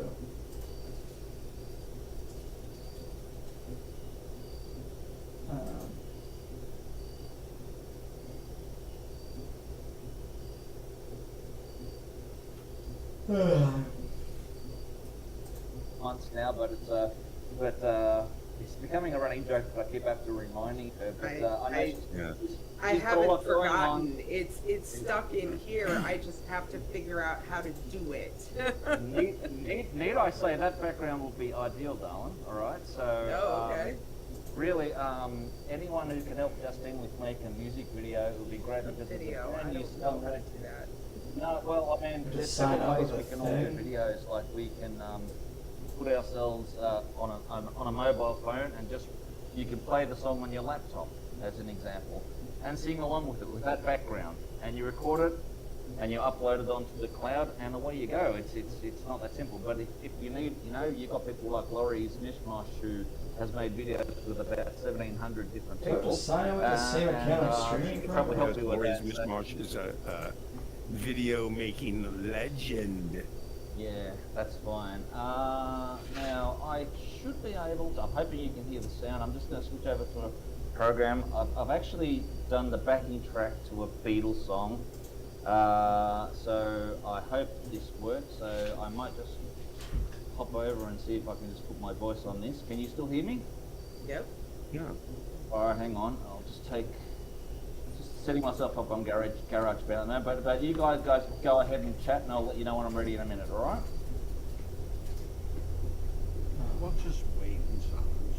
Months now, but it's becoming a running joke that I keep after reminding her. But I haven't forgotten. It's stuck in here. I just have to figure out how to do it. Need I say that background will be ideal, darling. All right, so. Oh, okay. Really, anyone who can help Justine with making a music video, it would be great. A video. I don't know how to do that. No, well, I mean, there's several ways we can all do videos. Like we can put ourselves on a mobile phone and just you can play the song on your laptop, as an example, and sing along with it with that background. And you record it and you upload it onto the cloud, and away you go. It's not that simple. But if you need, you've got people like Laurie's Mishmash who has made videos with about 1,700 different people. Just sign in with the same account I'm streaming from. Probably help you with Laurie's that. Mishmash is a video making legend. Yeah, that's fine. Now, I should be able to, I'm hoping you can hear the sound. I'm just going to switch over to a program. I've actually done the backing track to a Beatles song. So I hope this works. So I might just hop over and see if I can just put my voice on this. Can you still hear me? Yep. Yeah. Alright, hang on. I'll just setting myself up on GarageBand now, but you guys go ahead and chat, and I'll let you know when I'm ready in a minute. All right? We'll just wait in silence.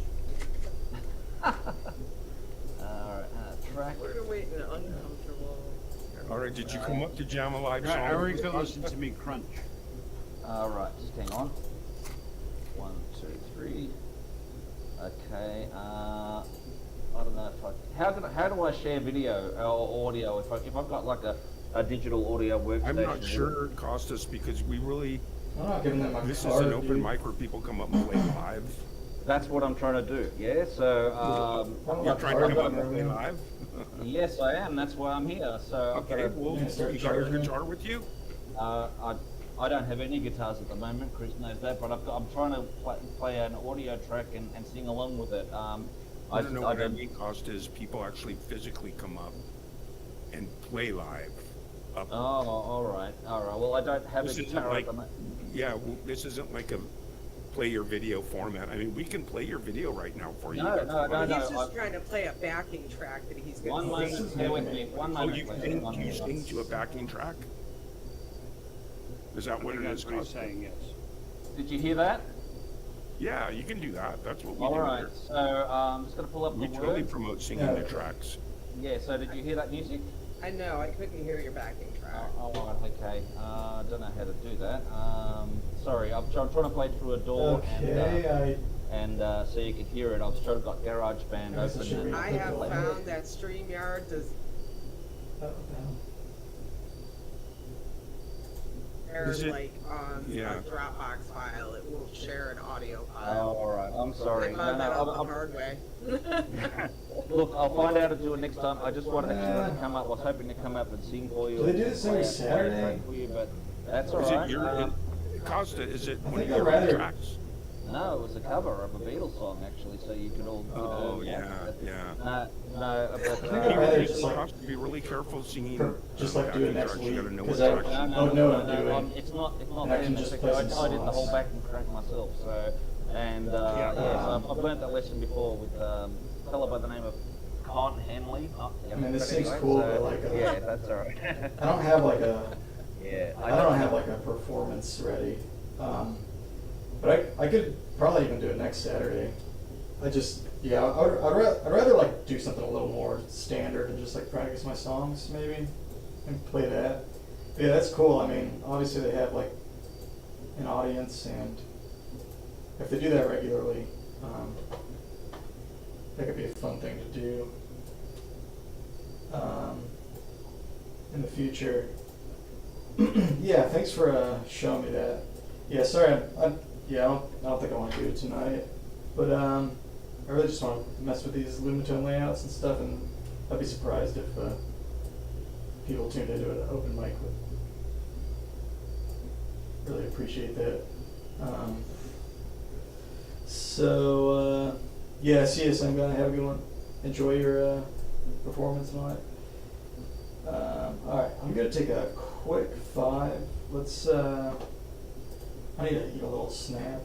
All right. Track. We're waiting uncomfortable. All right, did you come up to jam a live song? I already could listen to me crunch. All right, just hang on. 1, 2, 3. Okay. I don't know if how do I share video or audio if I've got like a digital audio workstation? I'm not sure, Costas, because we really. I'm not giving them my This card, is an open dude. mic where people come up and play live. That's what I'm trying to do. Yeah. So. You're trying to come up and play live? Yes, I am. That's why I'm here. So. Okay. Well, you got your guitar with you? I don't have any guitars at the moment. Chris knows that, but I'm trying to play an audio track and sing along with it. I don't know what I mean, Costa, is people actually physically come up and play live. Oh, all right. Well, I don't have a guitar at the moment. Yeah, well, this isn't like a play your video format. I mean, we can play your video right now for you. No. He's just trying to play a backing track that he's going to sing. One moment, bear with me. One moment, you please. can you sing to a backing track? Is that what it is, That's what he's Costa? saying, yes. Did you hear that? Yeah, you can do that. That's what we All do right, here. so I'm just going to pull up the We totally words. promote singing Yeah, the okay. tracks. Yeah, so did you hear that music? I know, I couldn't hear your backing track. All right, okay. I don't know how to do that. Sorry, I'm trying to play through a door Okay, and so you can hear it. I've sort of got GarageBand I guess I open. should And I Click have on it. found that StreamYard does share, Is it- like, on yeah. a Dropbox file, it will share an audio Oh, file. all right. I'm sorry. I found that out the I'm- hard way. Look, I'll find out how to do it next time. I just wanted to come up. I was hoping to come up and sing for you. Do they do and this every play a Saturday? track for you, but that's all Is right. it your, Costa, is it I one of think I'd your own rather- tracks? No, it was a cover of a Beatles song actually, so you could all. Oh, yeah, yeah. No, but I think I'd Be rather really, just, like, Costa, be really careful singing. just like do it backing next tracks. You week, gotta know 'cause what I- tracks. I would know what I'm doing. It's not And I can them, just it's play I some did the whole songs. backing track myself, so and yeah, so I've learned that lesson before with a fellow by the name of Con Henley. I mean, this but seems anyway, cool, so, but like, yeah, that's all right. I don't have like a, Yeah, I don't have like a performance ready. But I could probably even do it next Saturday. Yeah, I'd rather like do something a little more standard and just like practice my songs maybe and play that. But yeah, that's cool. I mean, obviously they have like an audience, and if they do that regularly, that could be a fun thing to do in the future. Yeah, thanks for showing me that. Yeah, sorry, I don't think I want to do it tonight, but I really just want to mess with these lumatone layouts and stuff, and I'd be surprised if people tuned into an open mic would really appreciate that. Yeah, see you, I'm gonna have a good one. Enjoy your performance and all that. Alright, I'm gonna take a quick 5. Let's, I need to eat a little snack.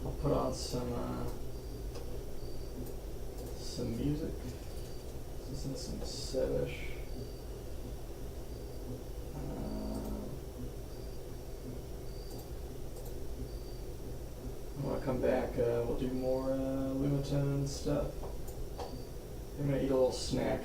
I'll put on some music. Listen to some Sevish. When I come back, we'll do more lumatone stuff. I'm gonna eat a little snack.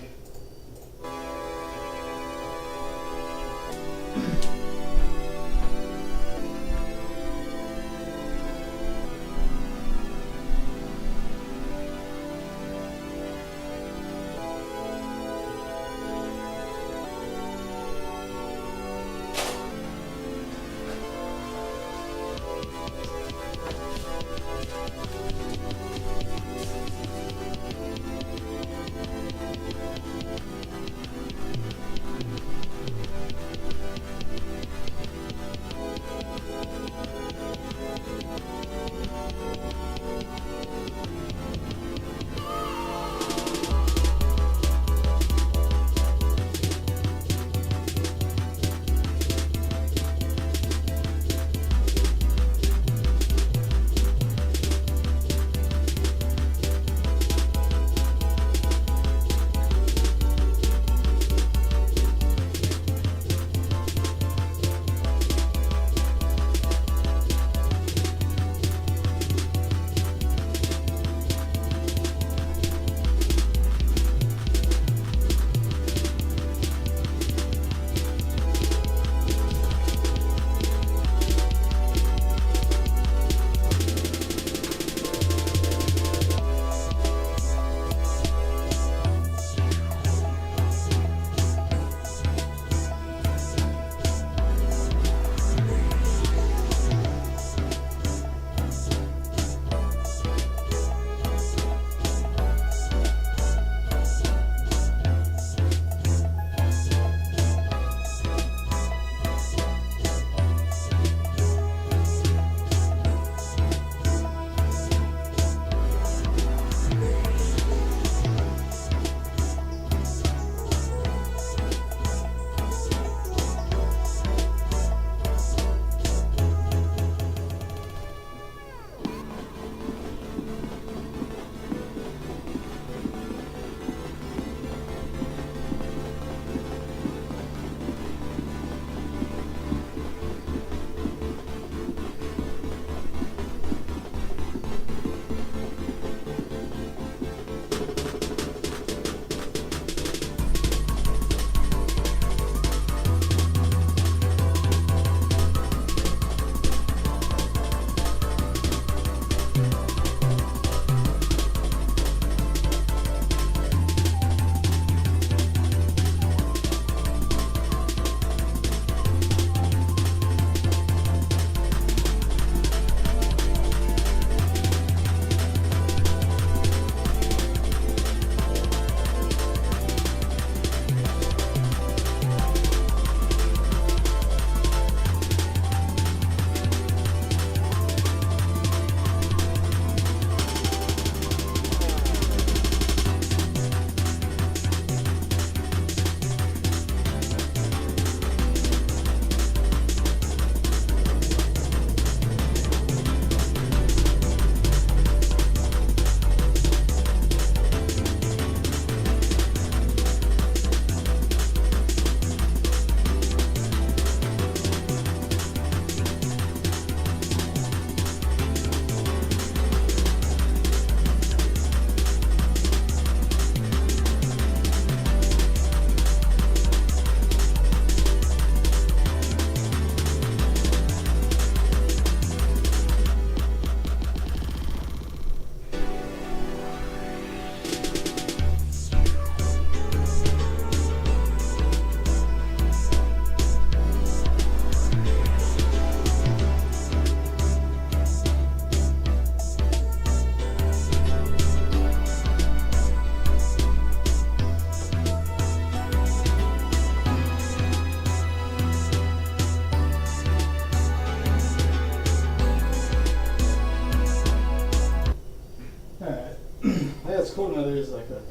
it's cool to know there's like a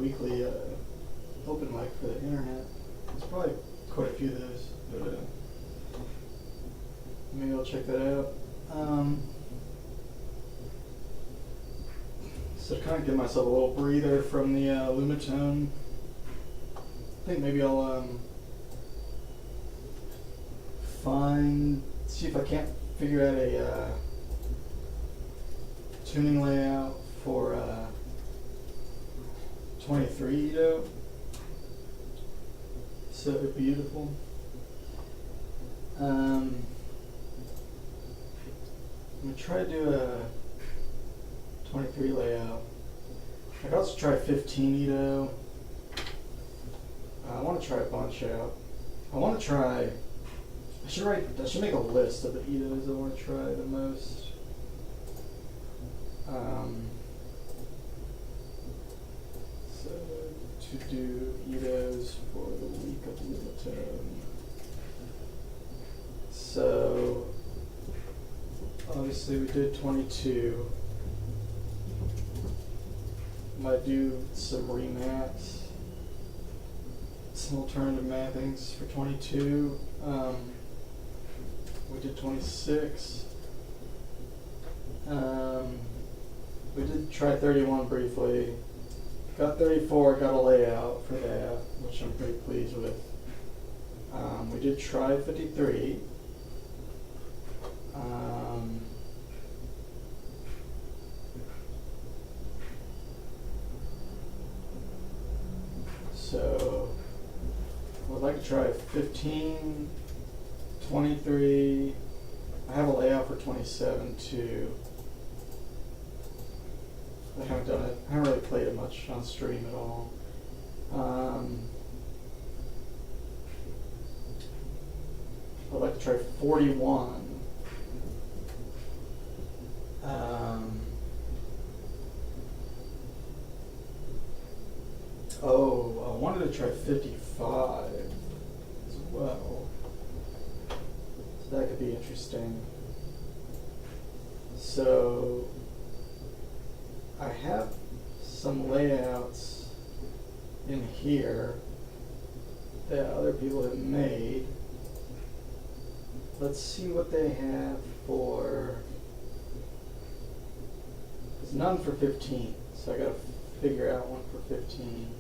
weekly open mic for the internet. There's probably quite a few of those, but maybe I'll check that out. So to kind of give myself a little breather from the lumatone, I think maybe I'll see if I can't figure out a tuning layout for 23 Ito. So beautiful. I'm gonna try to do a 23 layout. I could also try 15 Ito. I want to try a bunch out. I want to try. I should make a list of the Itos I want to try the most. So to do Itos for the week of lumatone. So obviously we did 22. Might do some remaps, some alternative mappings for 22. We did 26. We did try 31 briefly. Got 34, got a layout for that, which I'm pretty pleased with. We did try 53. So, I would like to try 15, 23. I have a layout for 27 too. I haven't done it. I haven't really played it much on stream at all. I'd like to try 41. I wanted to try 55 as well. So that could be interesting. So I have some layouts in here that other people have made. Let's see what they have for. There's none for 15, so I gotta figure out one for 15.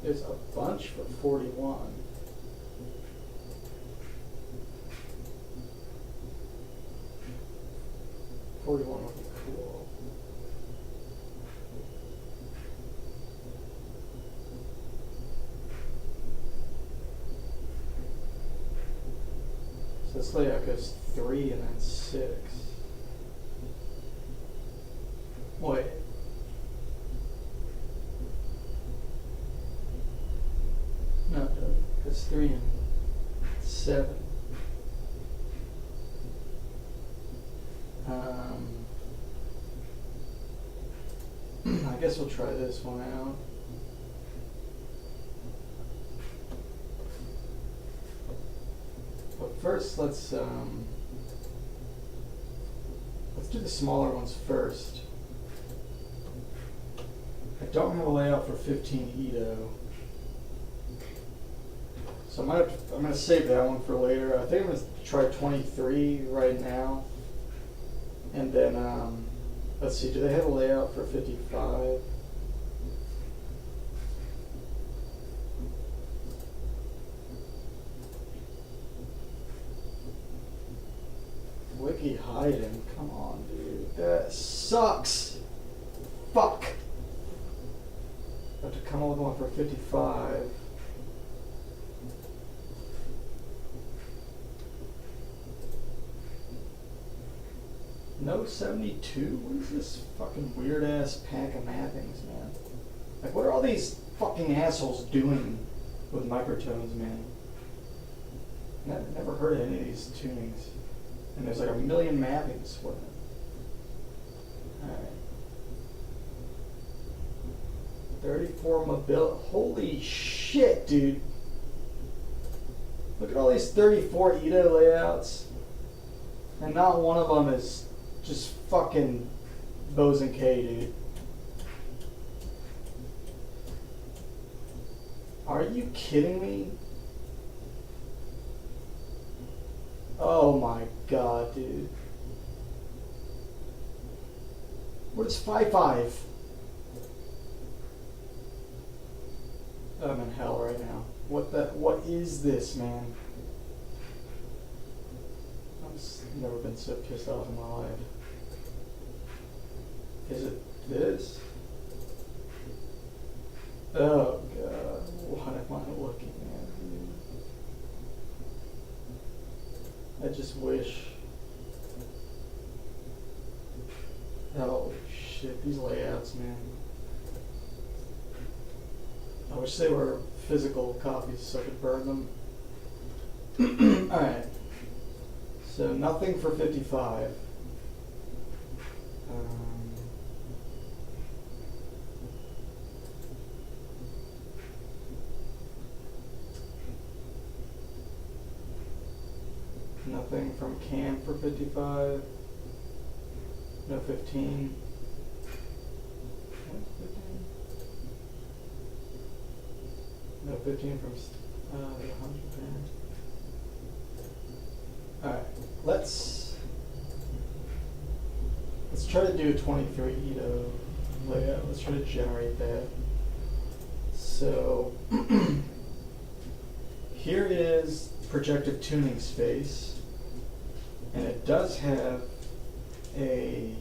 There's a bunch for 41. Would be cool. So this layout goes 3 and then 6. Wait. No, it doesn't. It goes 3 and 7. I guess we'll try this one out. But first, let's do the smaller ones first. I don't have a layout for 15 Ito, so I'm gonna save that one for later. I think I'm gonna try 23 right now, and then let's see. Do they have a layout for 55? Wiki hiding. Come on, dude. That sucks. Fuck. I have to come up with one for 55. No 72? What is this fucking weird ass pack of mappings, man? Like, what are all these fucking assholes doing with microtones, man? Never heard of any of these tunings. And there's like a million mappings for them. Alright. 34 mobility. Holy shit, dude. Look at all these 34 Ito layouts. And not one of them is just fucking Bose K, dude. Are you kidding me? Oh my god, dude. What is 5-5? I'm in hell right now. What is this, man? I've never been so pissed off in my life. Is it this? Oh god, what am I looking at, dude? I just wish. Oh shit, these layouts, man. I wish they were physical copies so I could burn them. Alright. So nothing for 55. Nothing from Cam for 55. No 15. No 15 from the 100 there. Alright, let's try to do a 23 Ito layout. Let's try to generate that. So here is projective tuning space, and it does have a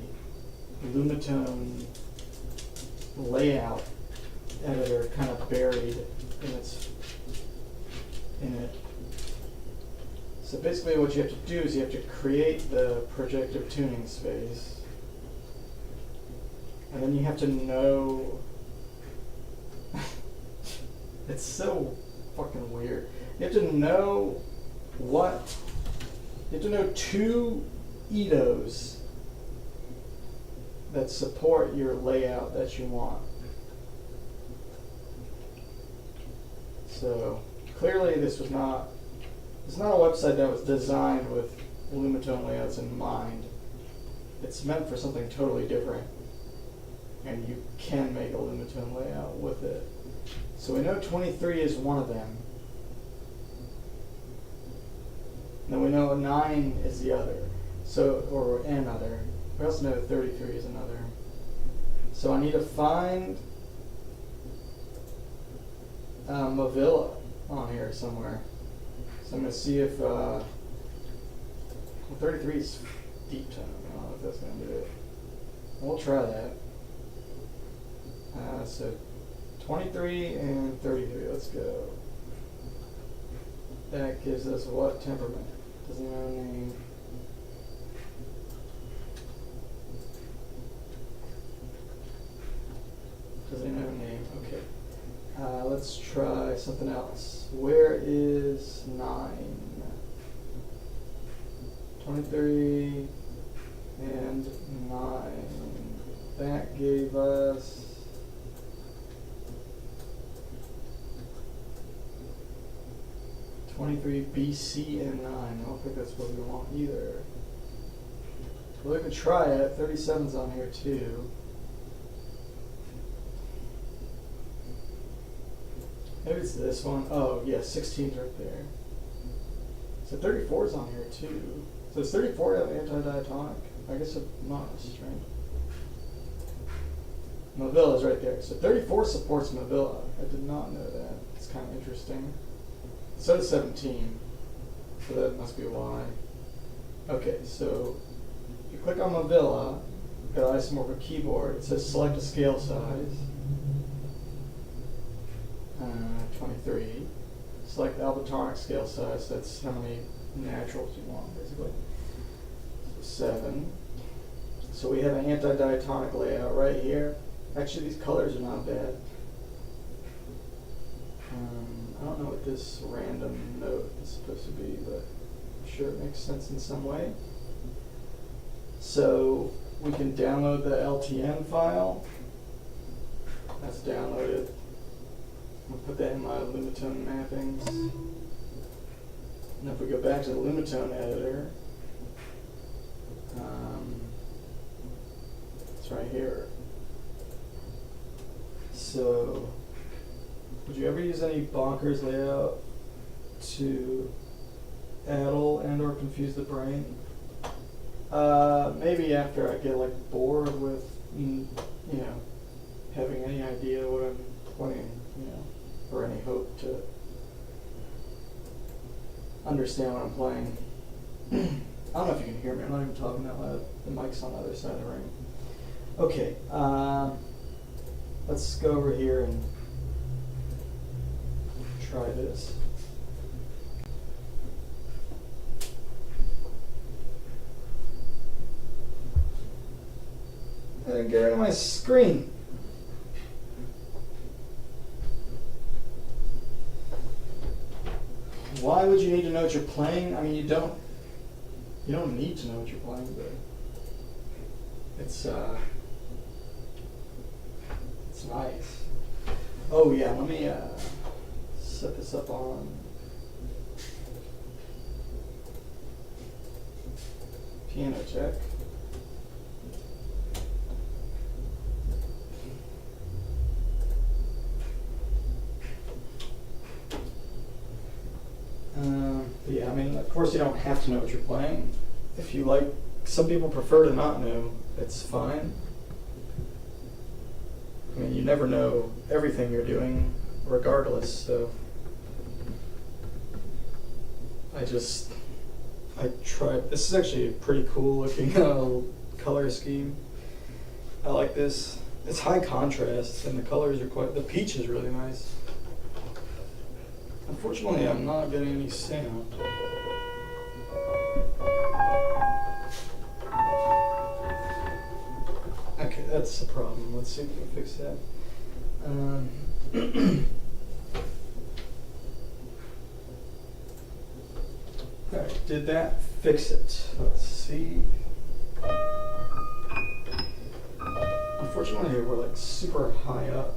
lumatone layout editor kind of buried in it. So basically what you have to do is you have to create the projective tuning space, and then you have to know it's so fucking weird. You have to know two Itos that support your layout that you want. So clearly it's not a website that was designed with lumatone layouts in mind. It's meant for something totally different, and you can make a lumatone layout with it. So we know 23 is one of them. And then we know 9 is the other. So, or another. We also know 33 is another. So I need to find Mozilla on here somewhere. So I'm going to see if 33 is deep tone. I don't know if that's going to do it. We'll try that. So 23 and 33, let's go. That gives us what temperament? Doesn't know name. Doesn't know name, okay. Let's try something else. Where is 9? 23 and 9. That gave us 23 BC and 9. I don't think that's what we want either. Well, we could try it. 37's on here too. Maybe it's this one. Oh, yeah, 16's right there. So 34's on here too. So does 34 have anti-diatonic? I guess it must, right? Movilla's right there. So 34 supports Movilla. I did not know that. It's kind of interesting. So does 17. So that must be why. Okay, so you click on Movilla, got an isomorphic keyboard. It says select a scale size. 23. Select the albatonic scale size. That's how many naturals you want, basically. So 7. So we have an anti-diatonic layout right here. Actually, these colors are not bad. I don't know what this random note is supposed to be, but I'm sure it makes sense in some way. So we can download the LTN file. That's downloaded. I'll put that in my lumatone mappings. And if we go back to the lumatone editor, It's right here. So, would you ever use any bonkers layout to addle and or confuse the brain? Maybe after I get like bored with, having any idea what I'm playing, or any hope to understand what I'm playing. I don't know if you can hear me. I'm not even talking that loud. The mic's on the other side of the ring. Okay, let's go over here and try this. And get rid of my screen. Why would you need to know what you're playing? I mean, you don't need to know what you're playing, but it's nice. Oh yeah, let me set this up on piano check. Yeah, I mean, of course you don't have to know what you're playing. If you like, some people prefer to not know, it's fine. I mean, you never know everything you're doing regardless, so I tried, this is actually a pretty cool looking color scheme. I like this. It's high contrast and the colors are the peach is really nice. Unfortunately, I'm not getting any sound. Okay, that's the problem. Let's see if we can fix that. Alright, did that fix it? Let's see. Unfortunately, we're like super high up.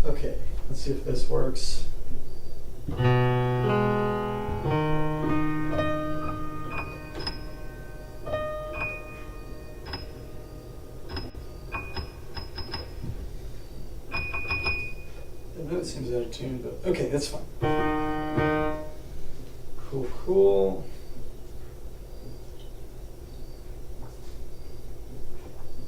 Okay, let's see if this works. I know it seems out of tune, but okay, that's fine. Cool.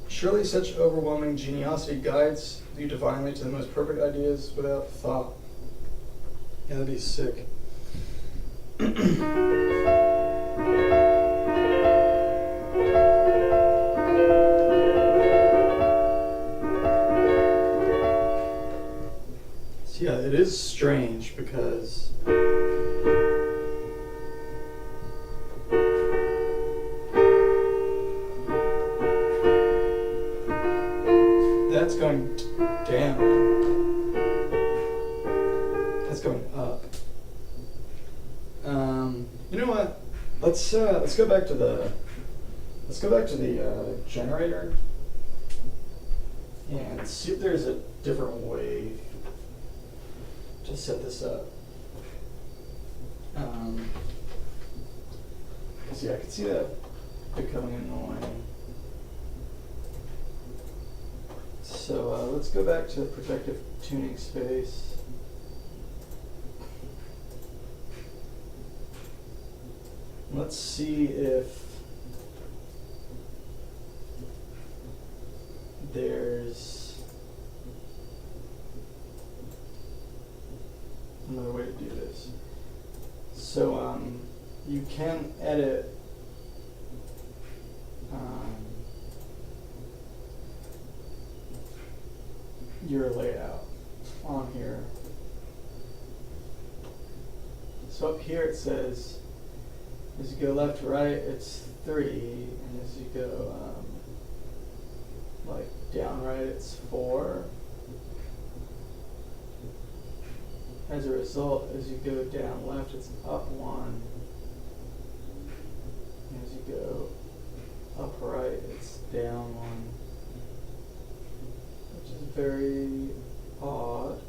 Surely such overwhelming geniosity guides you divinely to the most perfect ideas without thought. Yeah, that'd be sick. So yeah, it is strange because that's going down. That's going up. You know what? Let's go back to the generator and see if there's a different way to set this up. Cause yeah, I can see that becoming annoying. So let's go back to the protective tuning space. Let's see if there's another way to do this. So you can edit your layout on here. So up here it says, as you go left to right, it's 3, and as you go like down right, it's 4. As a result, as you go down left, it's up 1. And as you go up right, it's down 1, which is very odd.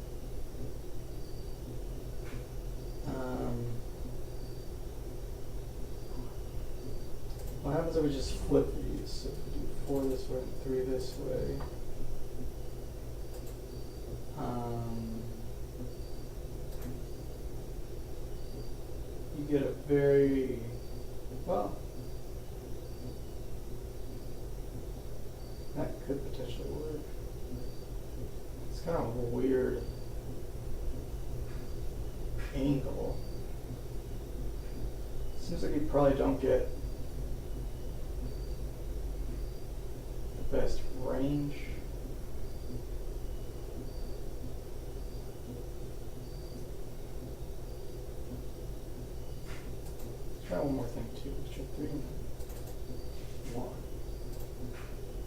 What happens if we just flip these? So if we do 4 this way and 3 this way. You get a very, well, that could potentially work. It's kind of a weird angle. Seems like you probably don't get the best range. Try one more thing too. Let's try 3 and 1.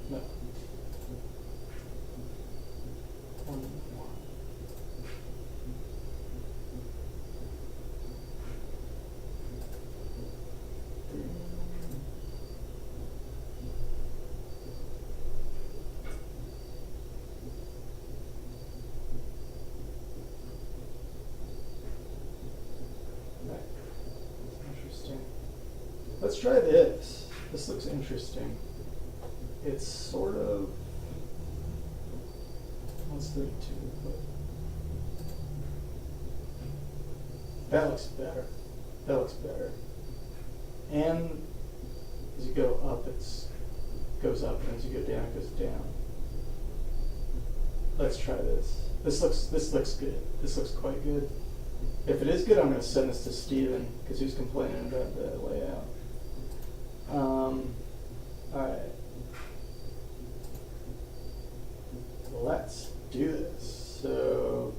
No. 1 and 1. Interesting. Let's try this. This looks interesting. It's sort of, let's do 2, but that looks better. That looks better. And as you go up, it goes up, and as you go down, it goes down. Let's try this. This looks good. This looks quite good. If it is good, I'm going to send this to Steven, because he's complaining about the layout. Alright. Let's do this. So,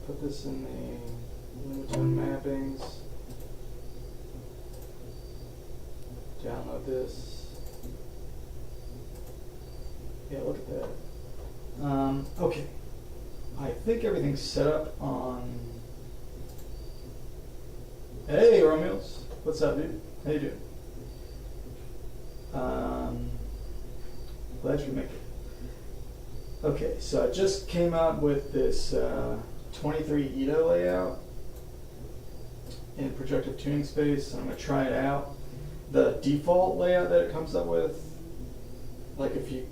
put this in the lumatone mappings. Download this. Yeah, look at that. Okay. I think everything's set up on. Hey, Romeos. What's up, dude? How you doing? Glad you make it. Okay, so I just came out with this 23 Edo layout in projective tuning space. I'm going to try it out. The default layout that it comes up with, like if you,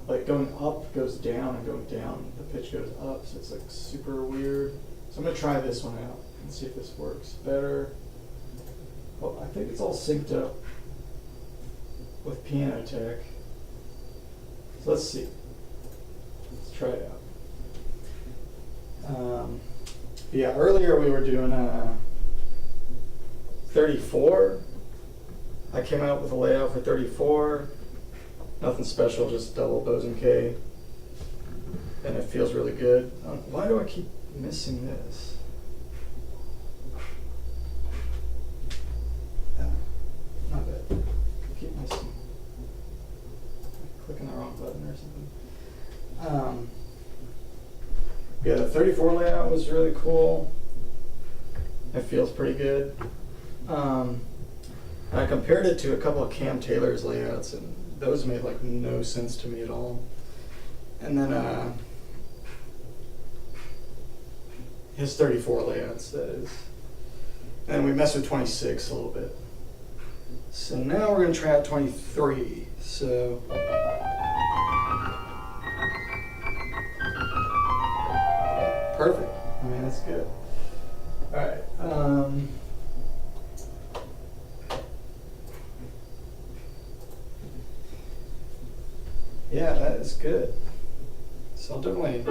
like going up goes down and going down, the pitch goes up, so it's like super weird. So I'm going to try this one out and see if this works better. Well, I think it's all synced up with Piano Tech. So let's see. Let's try it out. Yeah, earlier we were doing 34. I came out with a layout for 34. Nothing special, just double Bose K. And it feels really good. Why do I keep missing this? Not bad. I keep missing. Clicking the wrong button or something. Yeah, the 34 layout was really cool. It feels pretty good. I compared it to a couple of Cam Taylor's layouts, and those made like no sense to me at all. And then his 34 layouts, that is. And we messed with 26 a little bit. So now we're going to try out 23. So perfect. I mean, that's good. All right. Yeah, that is good. So I'll definitely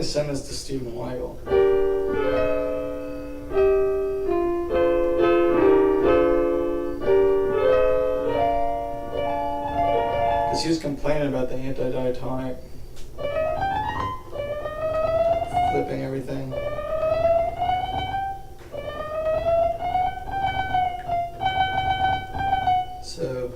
send this to Stephen Weigel. Because he was complaining about the anti-diatonic flipping tapping everything. So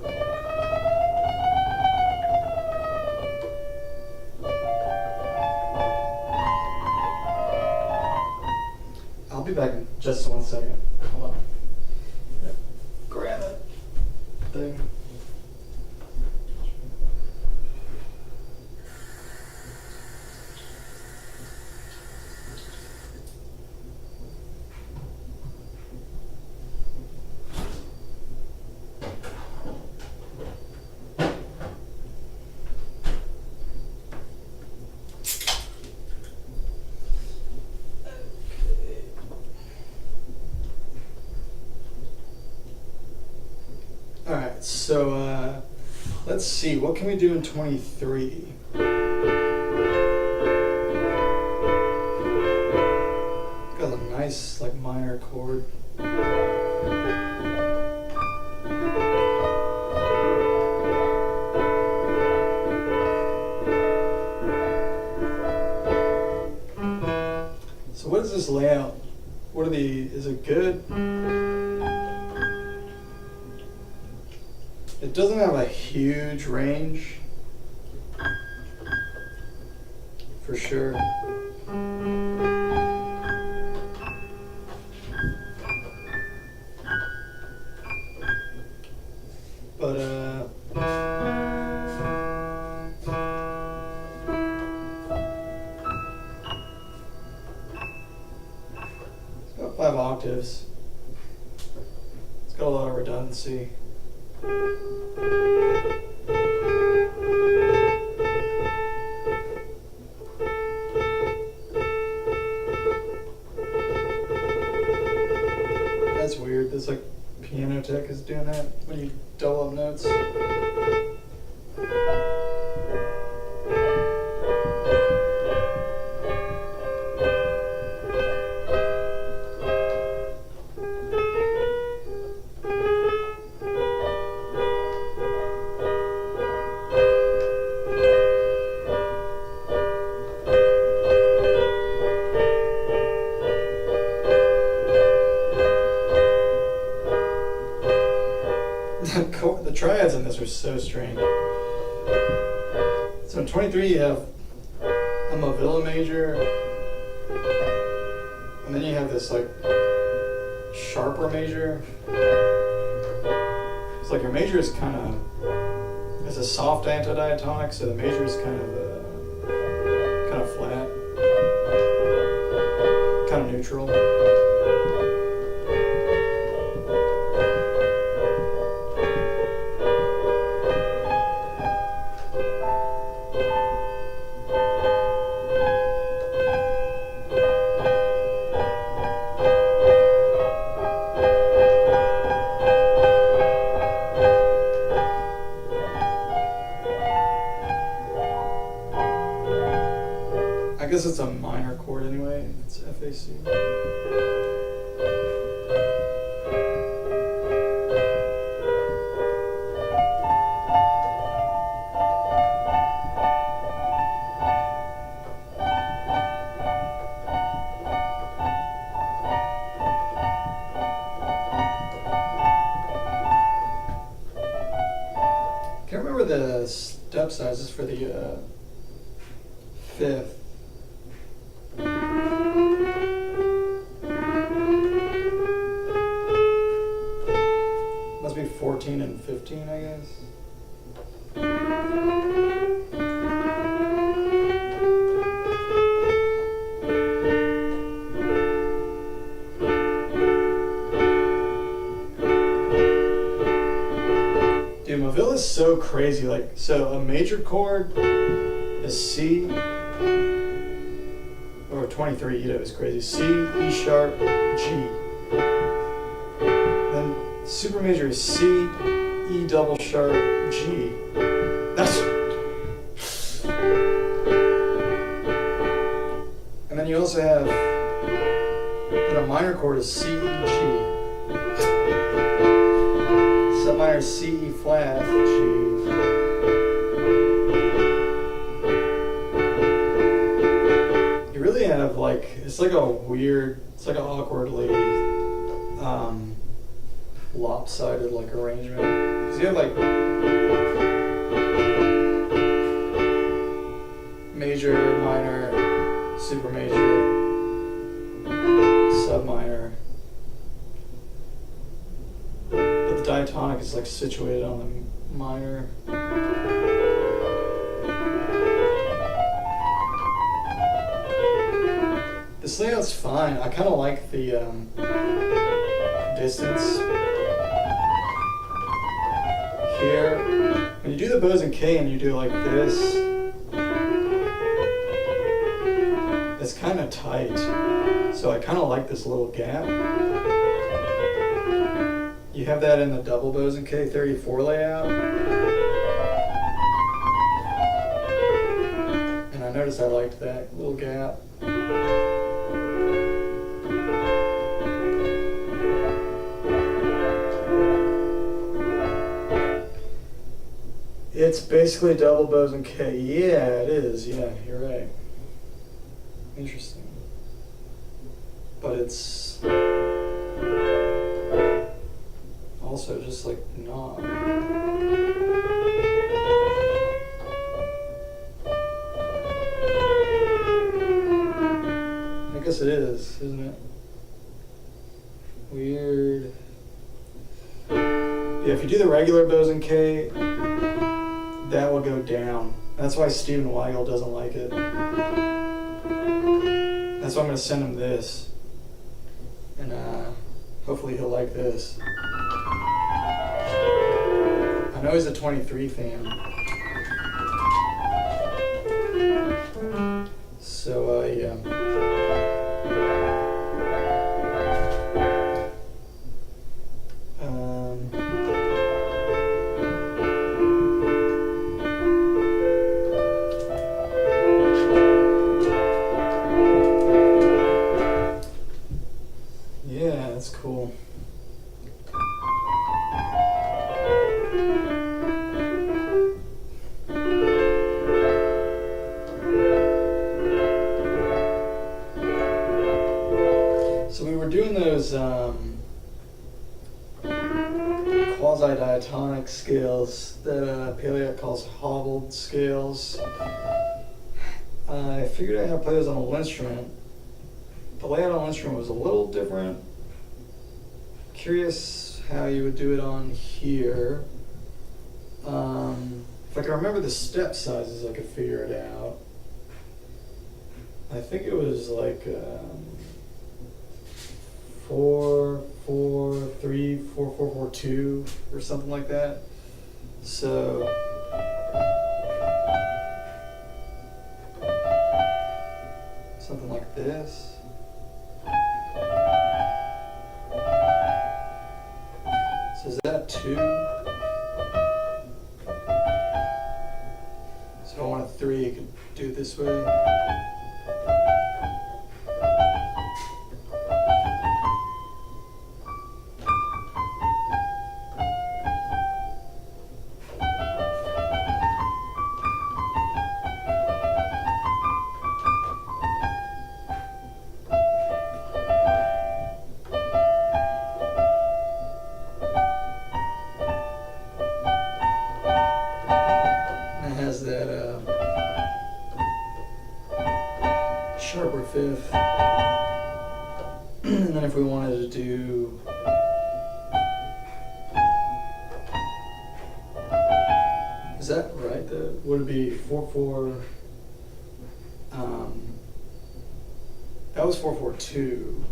I'll be back in just 1 second. Hold on. Yep. Grab it. Thing. Alright, so let's see, what can we do in 23? Got a nice like minor chord. So what is this layout? What are is it good? It doesn't have a huge range, for sure. But it's got 5 octaves. It's got a lot of redundancy. That's weird. This like piano tech is doing that when you double up notes. The triads in this are so strange. So in 23 you have a Mavilla major, and then you have this like sharper major. It's like your major is kind of, it's a soft antodiatonic, so the major is kind of flat, kind of neutral. I guess it's a minor chord anyway. It's FAC. Can't remember the step sizes for the fifth. Must be 14 and 15, I guess. Dude, Mavilla is so crazy. Like, so a major chord is C, or 23, you know, is crazy. C, E sharp, G. Then super major is C, E double sharp, G. That's. And then you also have, then a minor chord is C, E, G. Sub minor is C, E flat, G. you really have like, it's like an awkwardly lopsided like arrangement. Because you have like major, minor, super major, sub minor. But the diatonic is like situated on the minor. This layout's fine. I kind of like the distance here. When you do the bows and K and you do like this, it's kind of tight. So I kind of like this little gap. You have that in the double bows and K 34 layout. And I noticed I liked that little gap. It's basically double bows and K. Yeah, it is. Yeah, you're right. Interesting. But it's also just like not. I guess it is, isn't it? Weird. Yeah, if you do the regular bows and K, that will go down. That's why Stephen Weigel doesn't like it. That's why I'm going to send him this. And hopefully he'll like this. I know he's a 23 fan. So, yeah. Yeah, that's cool. So we were doing those quasi-diatonic scales that Paleo calls hobbled scales. I figured out how to play those on a linnstrument. The layout on linnstrument was a little different. Curious how you would do it on here. If I can remember the step sizes, I could figure it out. I think it was like 4, 4, 3, 4, 4, 4, 2, or something like that. So something like this. So is that 2? So if I want a 3, you could do it this way. And it has that sharper 5th. And then if we wanted to do is that right? Would it be 4, 4? That was 4, 4, 2.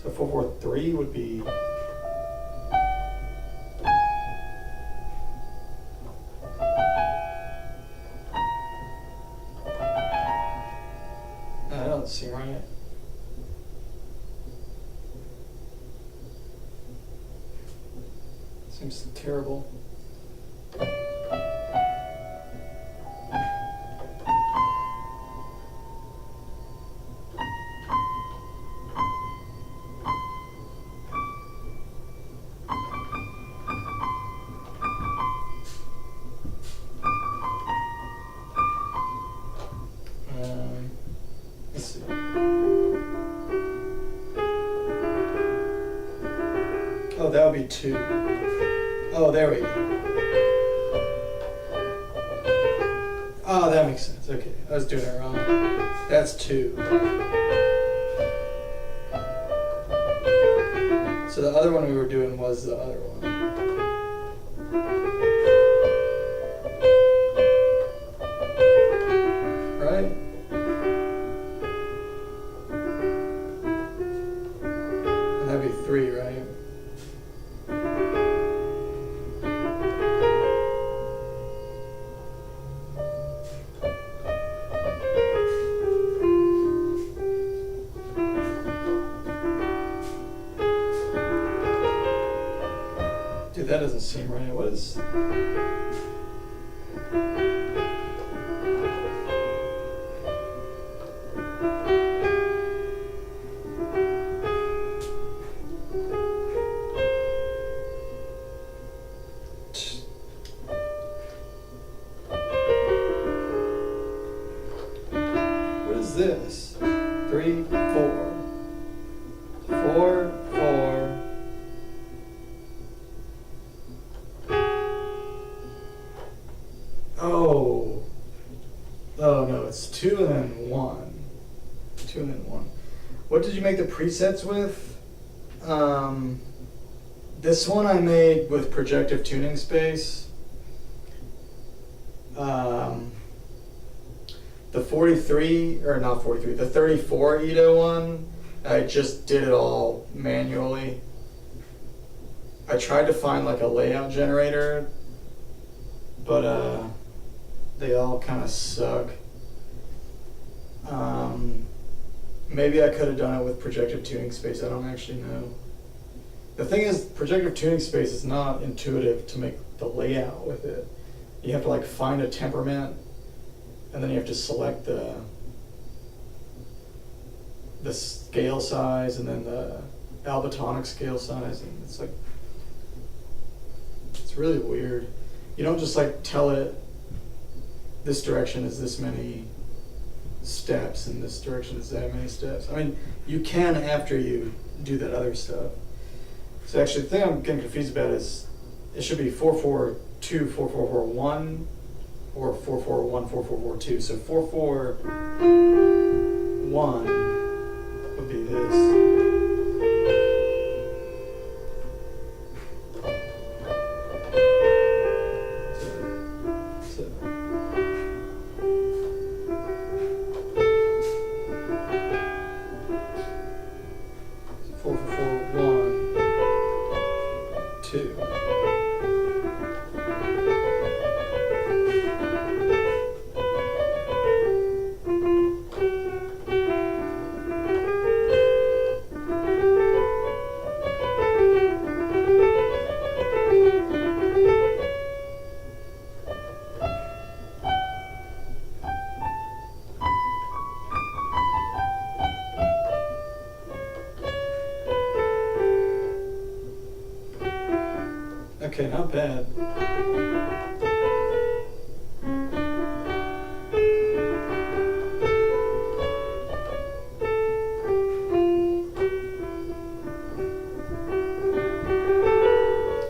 So 4, 4, 3 would be. That doesn't seem right. Seems terrible. would be 2. Oh, there we go. Oh, that makes sense. Okay, I was doing it wrong. That's 2. So the other one we were doing was the other one. Right? And that'd be 3, right? Dude, that doesn't seem right. What is... What is this? 3, 4. 4, 4. Oh. Oh no, it's 2 and then 1. 2 and then 1. What did you make the presets with? This one I made with projective tuning space. The 43, or not 43, the 34 Ito one, I just did it all manually. I tried to find like a layout generator, but they all kind of suck. Maybe I could have done it with projective tuning space, I don't actually know. The thing is, projective tuning space is not intuitive to make the layout with it. You have to like find a temperament, and then you have to select the scale size and then the albatonic scale size, and it's like, it's really weird. You don't just like tell it this direction is this many steps and this direction is that many steps. I mean, you can after you do that other stuff. So actually the thing I'm getting confused about is it should be 442 4441 or 441 4442. So 441 would be this. So 4441 2. Okay, not bad.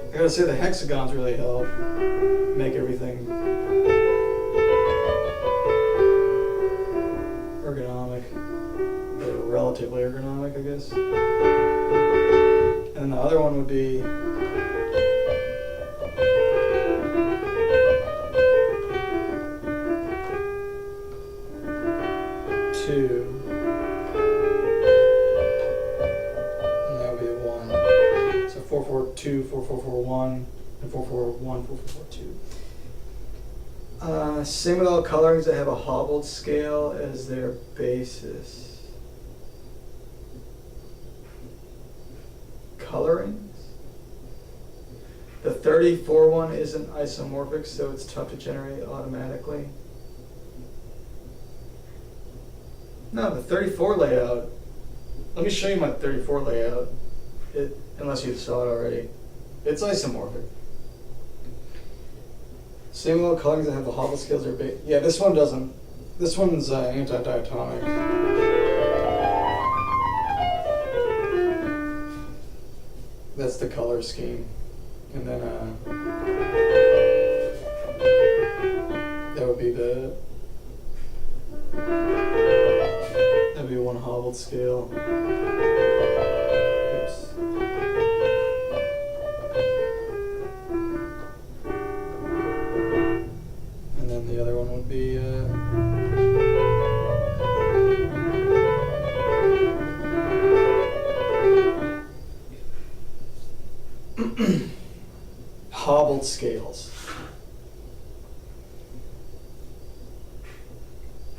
I gotta say the hexagons really help make everything ergonomic, or relatively ergonomic, I guess. And then the other one would be 2, and that would be 1. So 442, 4441, and 441, 4442. Same with all colorings that have a hobbled scale as their basis. Colorings? The 34 one isn't isomorphic, so it's tough to generate automatically. No, the 34 layout, let me show you my 34 layout, unless you saw it already. It's isomorphic. Same little colorings that have the hobble scales are big. Yeah, this one doesn't. This one's anti-diatonic. that's the color scheme. And then that would be that'd be one hobbled scale. Oops. And then the other one would be hobbled scales.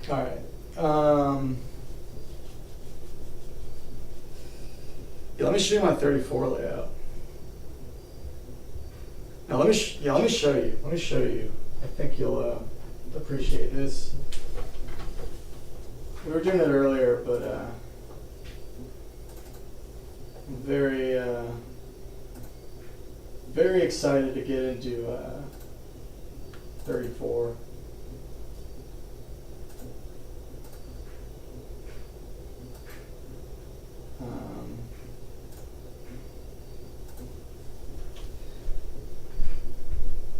All right. Yeah, let me show you my 34 layout. Now let me show you. Let me show you. I think you'll appreciate this. We were doing it earlier, but I'm very excited to get into 34.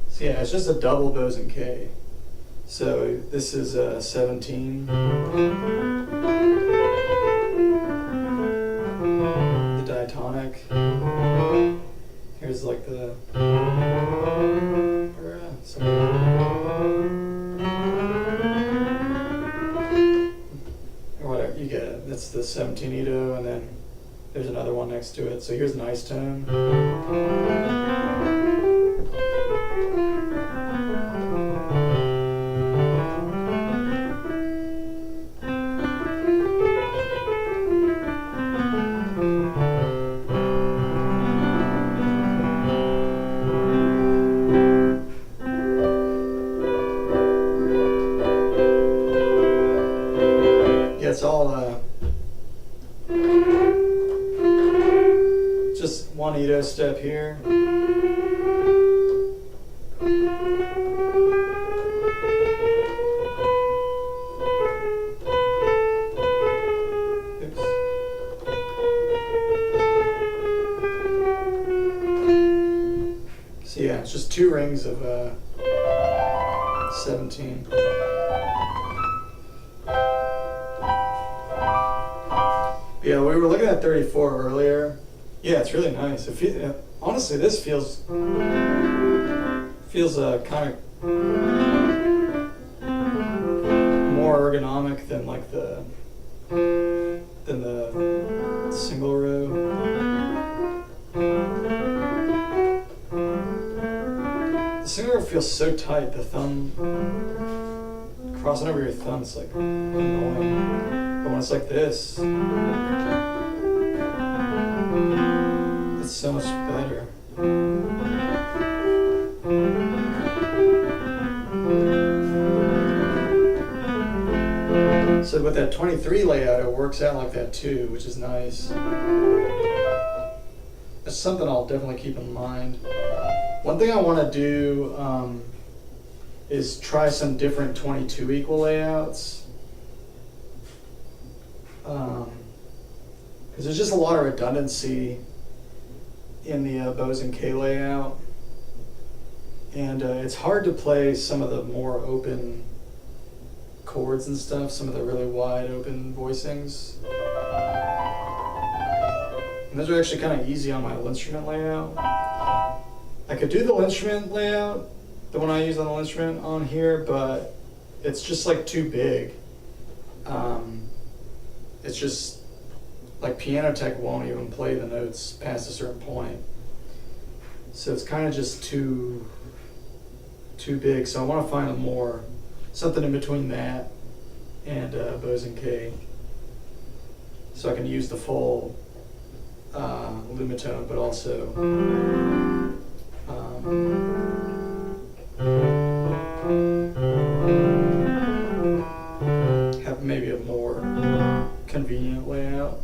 So yeah, it's just a double Boson K. So this is 17. The diatonic. Here's like the or whatever, you get it. That's the 17 Edo, and then there's another one next to it. So here's an ice tone. It's all just one Edo step here. Oops. So yeah, it's just 2 rings of 17. Yeah, we were looking at 34 earlier. Yeah, it's really nice. Honestly, this feels kind of more ergonomic than like the single row. The single row feels so tight. The thumb crossing over your thumb is like annoying. But when it's like this, it's so much better. So with that 23 layout, it works out like that too, which is nice. That's something I'll definitely keep in mind. One thing I want to do is try some different 22 equal layouts. Because there's just a lot of redundancy in the Boson K layout, and it's hard to play some of the more open chords and stuff, some of the really wide open voicings. And those are actually kind of easy on my linnstrument layout. I could do the linnstrument layout, the one I use on the linnstrument on here, but it's just like too big. It's just like piano tech won't even play the notes past a certain point. So it's kind of just too big. So I want to find something in between that and Boson K. So I can use the full lumatone, but also have maybe a more convenient layout.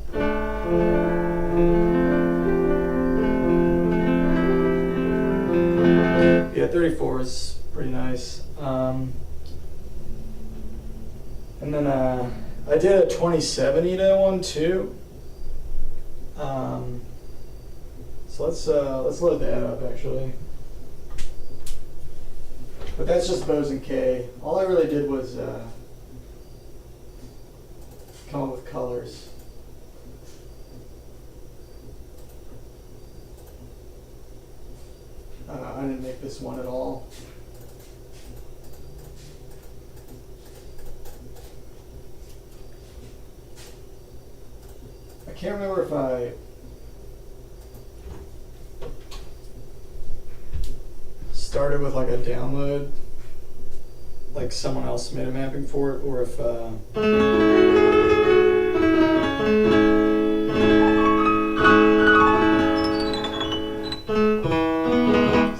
Yeah, 34 is pretty nice. And then I did a 27 Edo one too. So let's load that up actually. But that's just Bose and K. All I really did was come up with colors. I didn't make this one at all. I can't remember if I started with like a download, like someone else made a mapping for it, or if it's a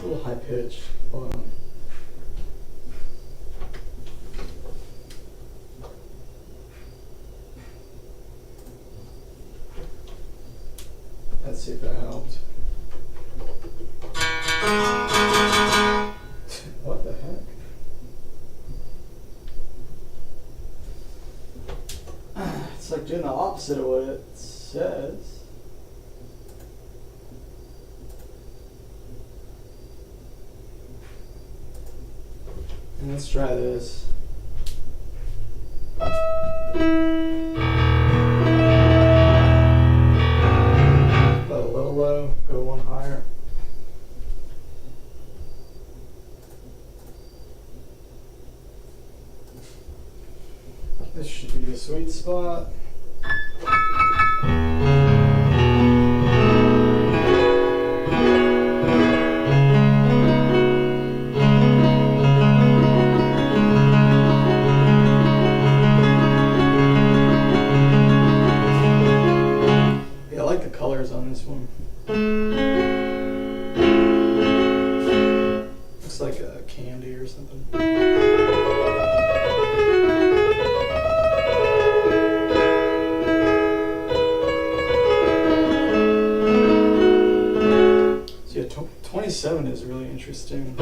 little high pitched. Hold on. Let's see if that helped. What the heck? It's like doing the opposite of what it says. And let's try this. A little low, go one higher. This should be the sweet spot. Yeah, I like the colors on this one. Looks like a candy or something. So yeah, 27 is really interesting.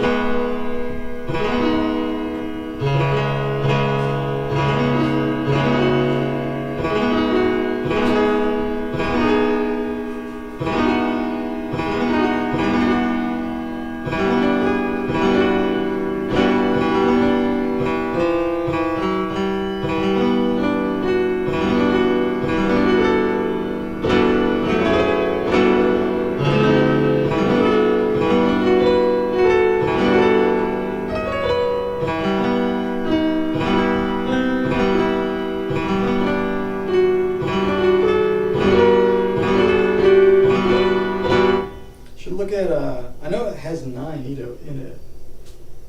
Should look at, I know it has 9 Ito in it.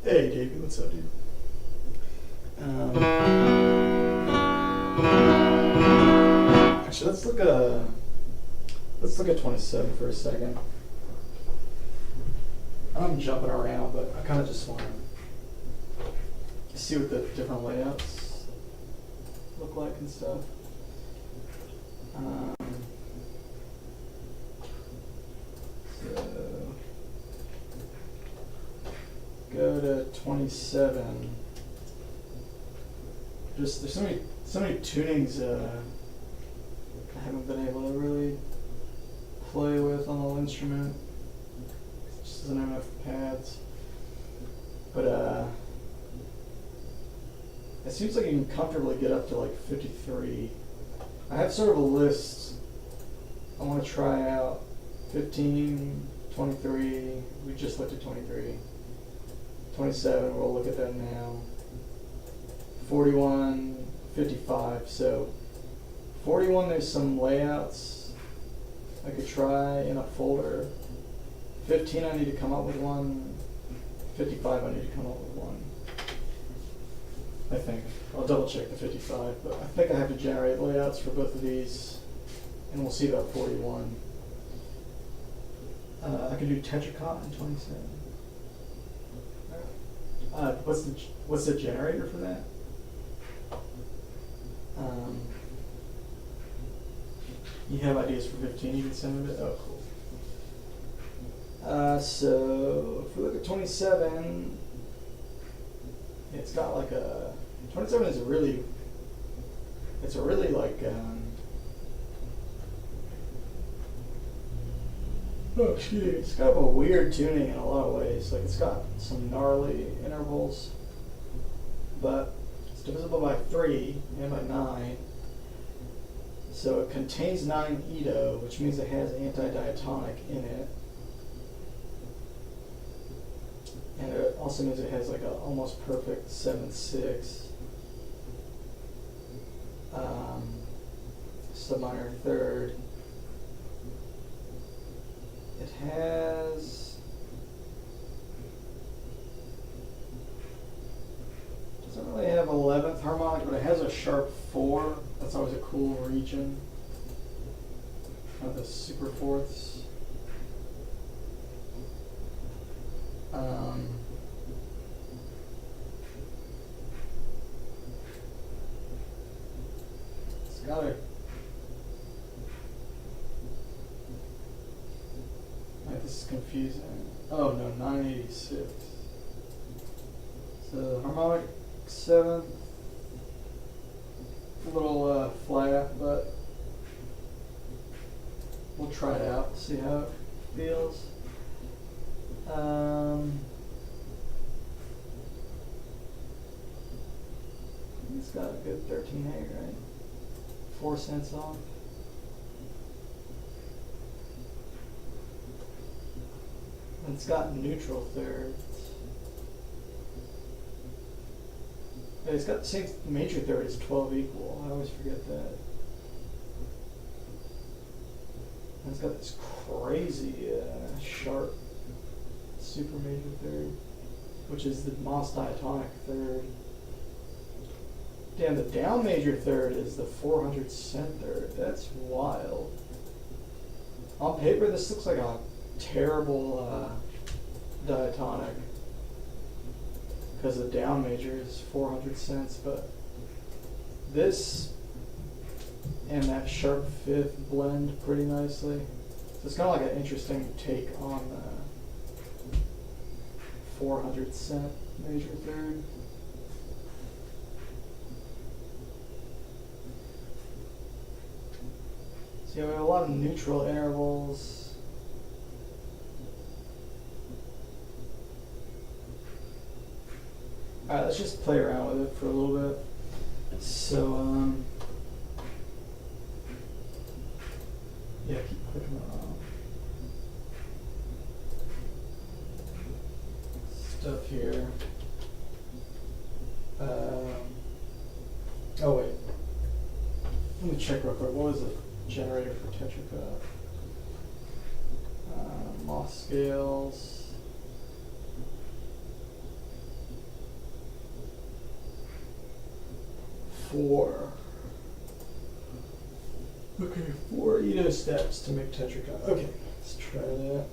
Hey Davey, what's up, dude? Actually, let's look at 27 for a second. I'm jumping around, but I kind of just want to see what the different layouts look like and stuff. So go to 27. Just there's so many tunings I haven't been able to really play with on the linnstrument. It just doesn't have enough pads. But it seems like you can comfortably get up to like 53. I have sort of a list I want to try out. 15, 23, we just looked at 23. 27, we'll look at that now. 41, 55, so 41 there's some layouts I could try in a folder. 15 I need to come up with one. 55 I need to come up with one. I think. I'll double check the 55, but I think I have to generate layouts for both of these, and we'll see about 41. I can do Tetracot in 27. What's the generator for that? You have ideas for 15? You can send them. Oh, cool. So if we look at 27, it's got like a 27 is a really. It's a really like. Oh, excuse me. It's kind of a weird tuning in a lot of ways. Like it's got some gnarly intervals, but it's divisible by 3 and by 9. So it contains 9 Edo, which means it has anti-diatonic in it. And it also means it has like a almost perfect 7/6 sub-minor third. It has, doesn't really have 11th harmonic, but it has a sharp 4. That's always a cool region. Kind of the super fourths. It's got a, this is confusing. Oh no, 986. So harmonic 7th, a little flat, but we'll try it out, see how it feels. It's got a good 13A, right? 4 cents off. And it's got neutral thirds. Yeah, it's got the same major third as 12 equal. I always forget that. And it's got this crazy sharp super major third, which is the Moss diatonic third. Damn, the down major third is the 400 cent third. That's wild. On paper, this looks like a terrible diatonic because the down major is 400 cents, but this and that sharp fifth blend pretty nicely. So it's kind of like an interesting take on 400 cent major third. So yeah, we have a lot of neutral intervals. Alright, let's just play around with it for a little bit. So, yeah, keep clicking on stuff here. Oh wait, let me check real quick. What was the generator for Tetracut? Moss scales. Four. Okay, 4 Edo steps to make Tetracut. Okay, let's try that.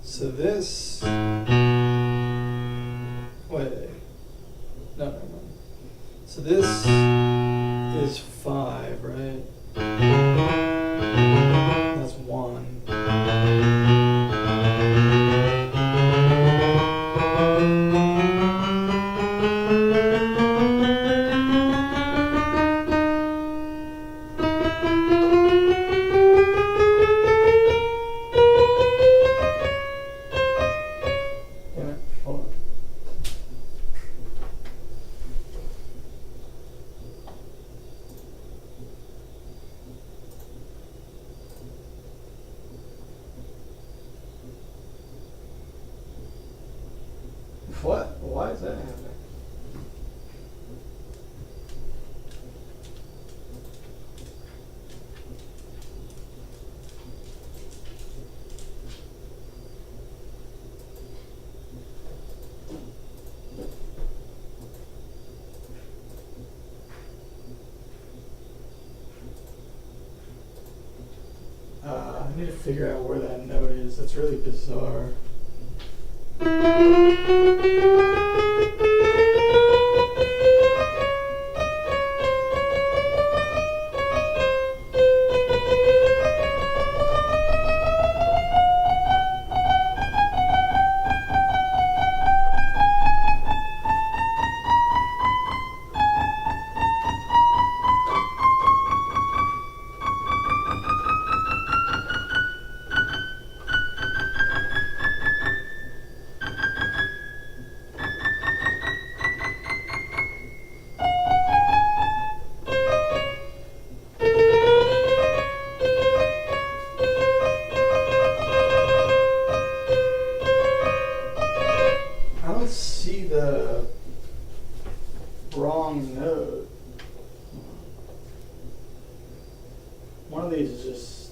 So this, wait, no, never mind. So this is 5, right? That's 1. Damn it, hold on. What? Why is that happening? I need to figure out where that note is. That's really bizarre. note. One of these is just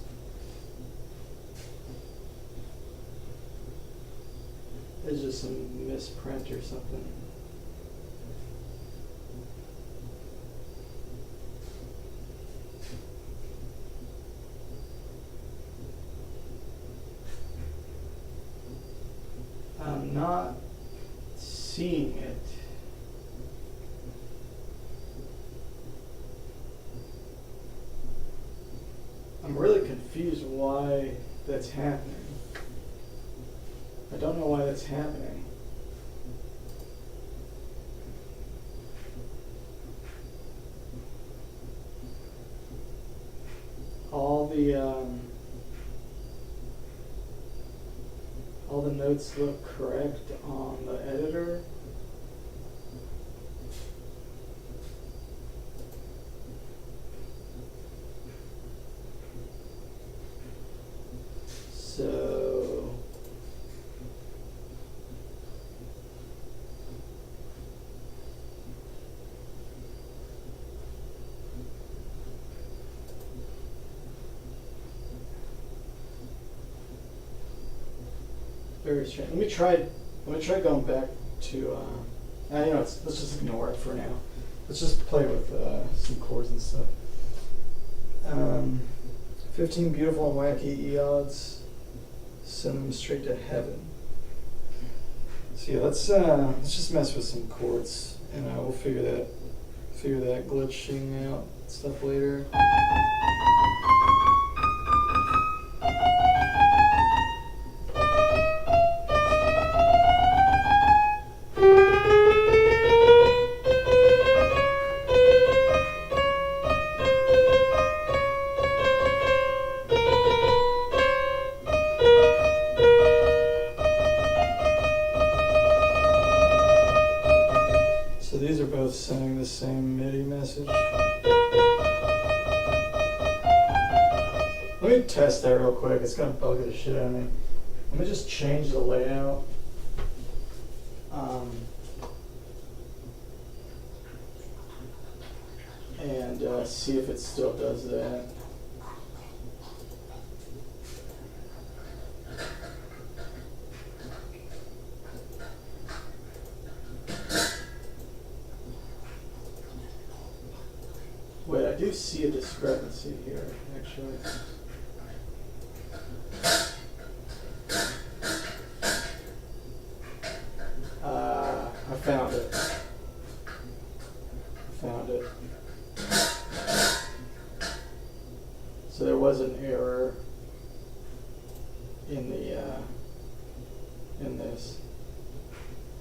some misprint or something. I'm not seeing it. I'm really confused why that's happening. I don't know why that's happening. All the notes look correct on the editor. So very strange. Let me try going back to let's just ignore it for now. Let's just play with some chords and stuff. 15 beautiful and wacky eods, send them straight to heaven. So yeah, let's just mess with some chords, and we'll figure that glitching out stuff later. These are both sending the same MIDI message. Let me test that real quick. It's gonna bug the shit out of me. Let me just change the layout. And see if it still does that. Wait, I do see a discrepancy here, actually. I found it. So there was an error in the in this.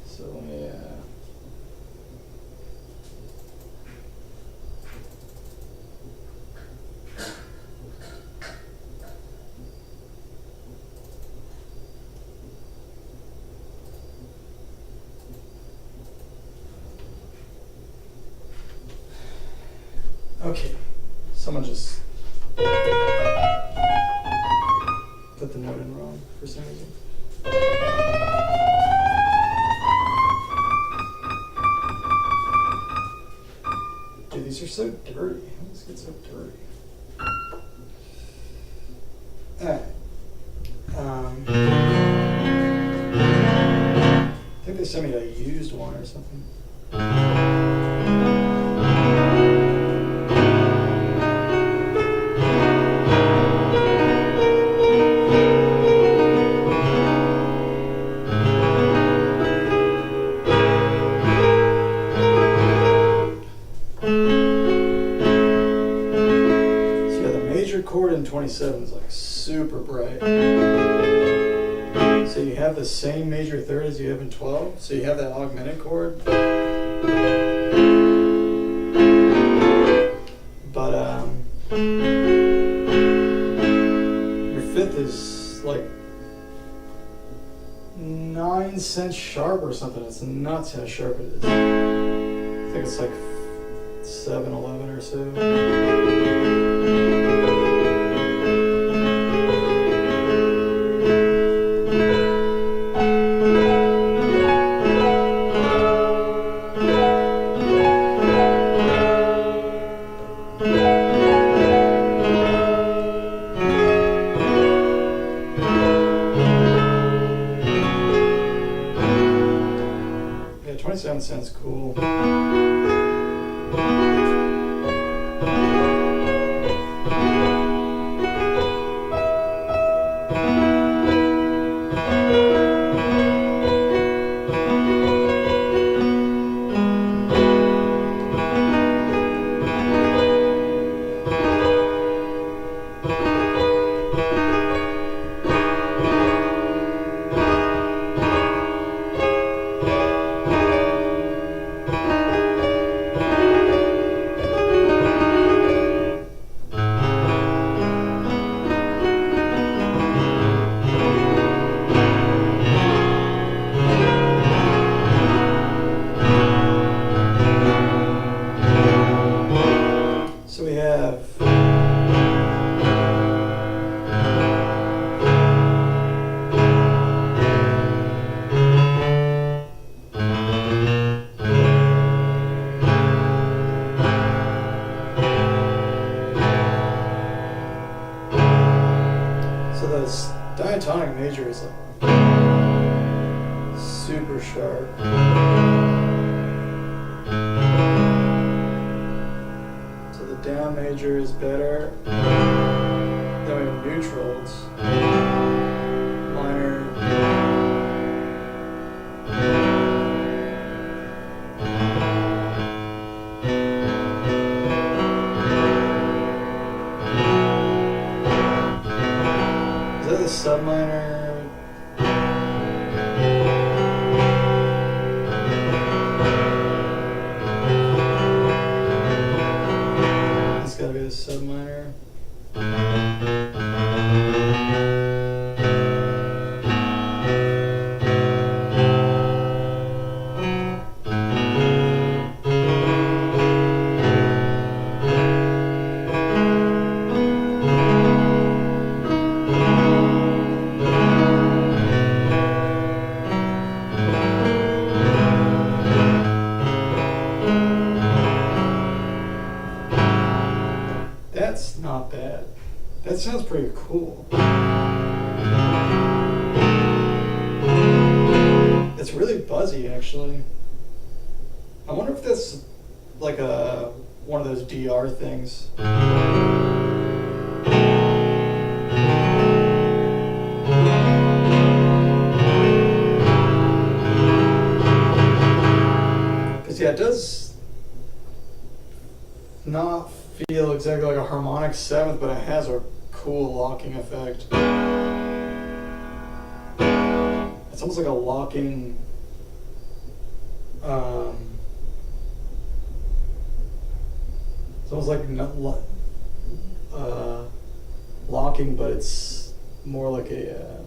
So let me okay, someone just put the note in wrong for some reason. Dude, these are so dirty. How does this get so dirty? Alright. I think they sent me a used one or something. Chord in 27 is like super bright. So you have the same major third as you have in 12. So you have that augmented chord. But your fifth is like 9 cents sharp or something. It's nuts how sharp it is. I think it's like 7-11 or so. diatonic major is like super sharp. So the down major is better. Then we have neutrals. Minor. Is that the subminor? It's gotta be the subminor. That's not bad. That sounds pretty cool. It's really buzzy, actually. I wonder if that's like one of those DR things. Because yeah, it does not feel exactly like a harmonic seventh, but it has a cool locking effect. It's almost like a locking it's almost like locking, but it's more like a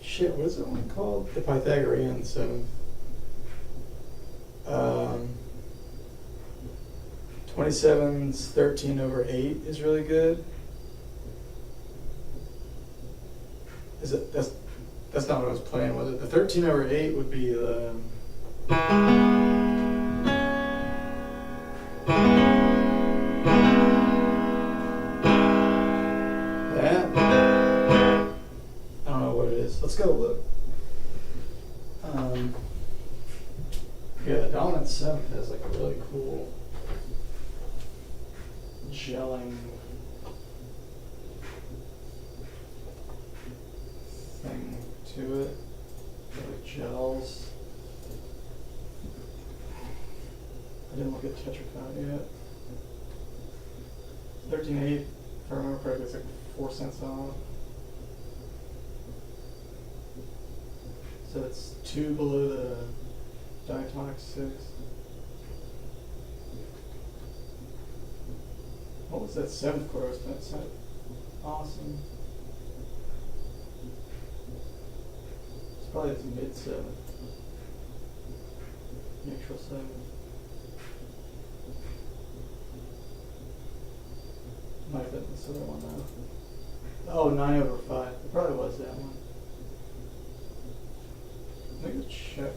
shit, what is that one called? The Pythagorean seventh. 27's 13 over 8 is really good. Is it? That's not what I was playing with it. The 13 over 8 would be the. That. I don't know what it is. Let's go look. Yeah, the dominant seventh has like a really cool gelling thing to it. It gels. I didn't look at Tetracon yet. 13.8, if I remember correctly, it's like 4 cents off. So it's 2 below the diatonic 6. What was that 7th chorus? That sounded awesome. It's probably its mid 7th. Neutral 7th. Might have been this other one though. Oh, 9 over 5. It probably was that one. Let me check.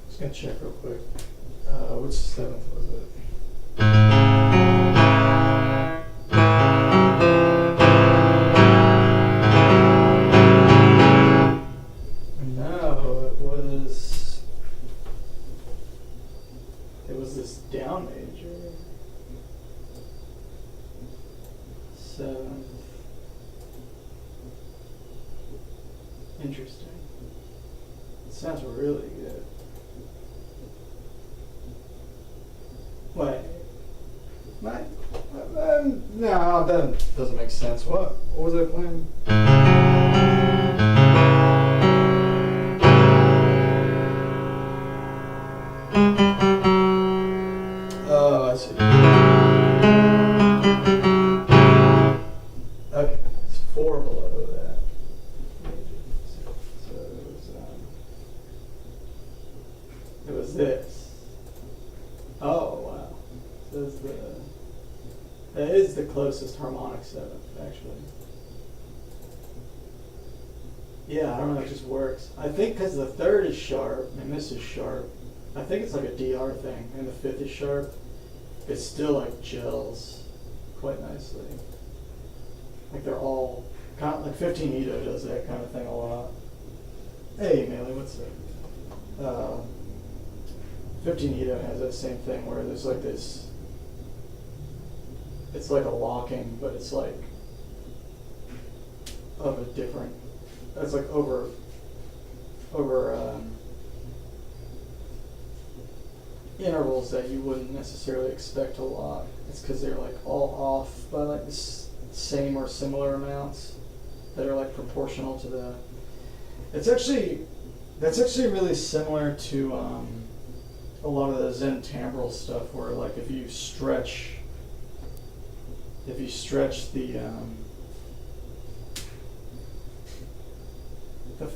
Just gonna check real quick. Which 7th was it? No, it was this down major. 7th. Interesting. It sounds really good. Wait. No, that doesn't make sense. What was I playing? Oh, I see. Okay, it's 4 below that. So it was this. Oh wow. So that is the closest harmonic 7th, actually. Yeah, I don't know, it just works. I think because the 3rd is sharp and this is sharp, I think it's like a DR thing, and the 5th is sharp. It still like gels. quite nicely. Like they're all kind of, like 15 Ito does that kind of thing a lot. Hey, Melee, what's up? 15 Ito has that same thing where there's like this. It's like a locking, but it's like of a different. It's like over intervals that you wouldn't necessarily expect to lock. It's because they're like all off by like the same or similar amounts that are like proportional to the. That's actually really similar to a lot of the Zen timbral stuff, where like if you stretch the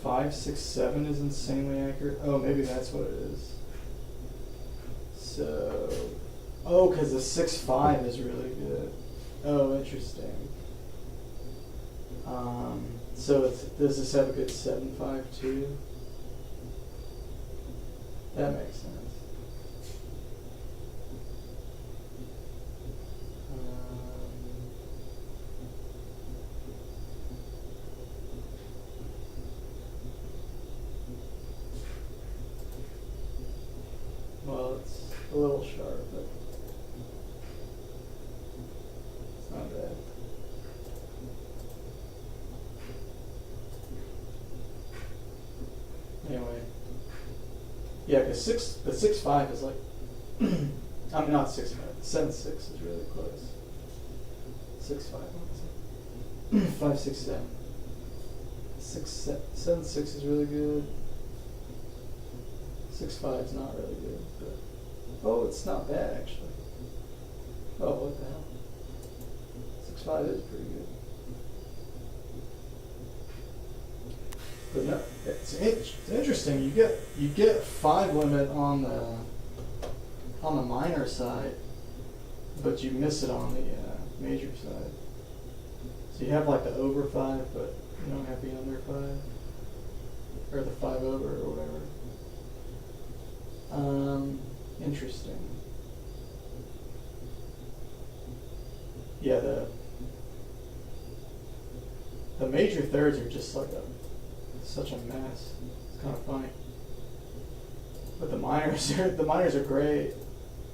5, 6, 7 is insanely accurate. Oh, maybe that's what it is. So, because the 6, 5 is really good. Oh, interesting. So does this have a good 7, 5 too? That makes sense. Well, it's a little sharp, but it's not bad. Anyway, yeah, because the 6, 5 is like, I mean not 6, 5, 7, 6 is really close. 6, 5, what is it? 5, 6, 7. 7, 6 is really good. 6, 5 is not really good, but oh, it's not bad actually. Oh, what the hell? 6, 5 is pretty good. But no, it's interesting. You get 5 limit on the minor side, but you miss it on the major side. So you have like the over 5, but you don't have the under 5, or the 5 over or whatever. Interesting. Yeah, the major thirds are just like such a mess. It's kind of funny. But the minors are great.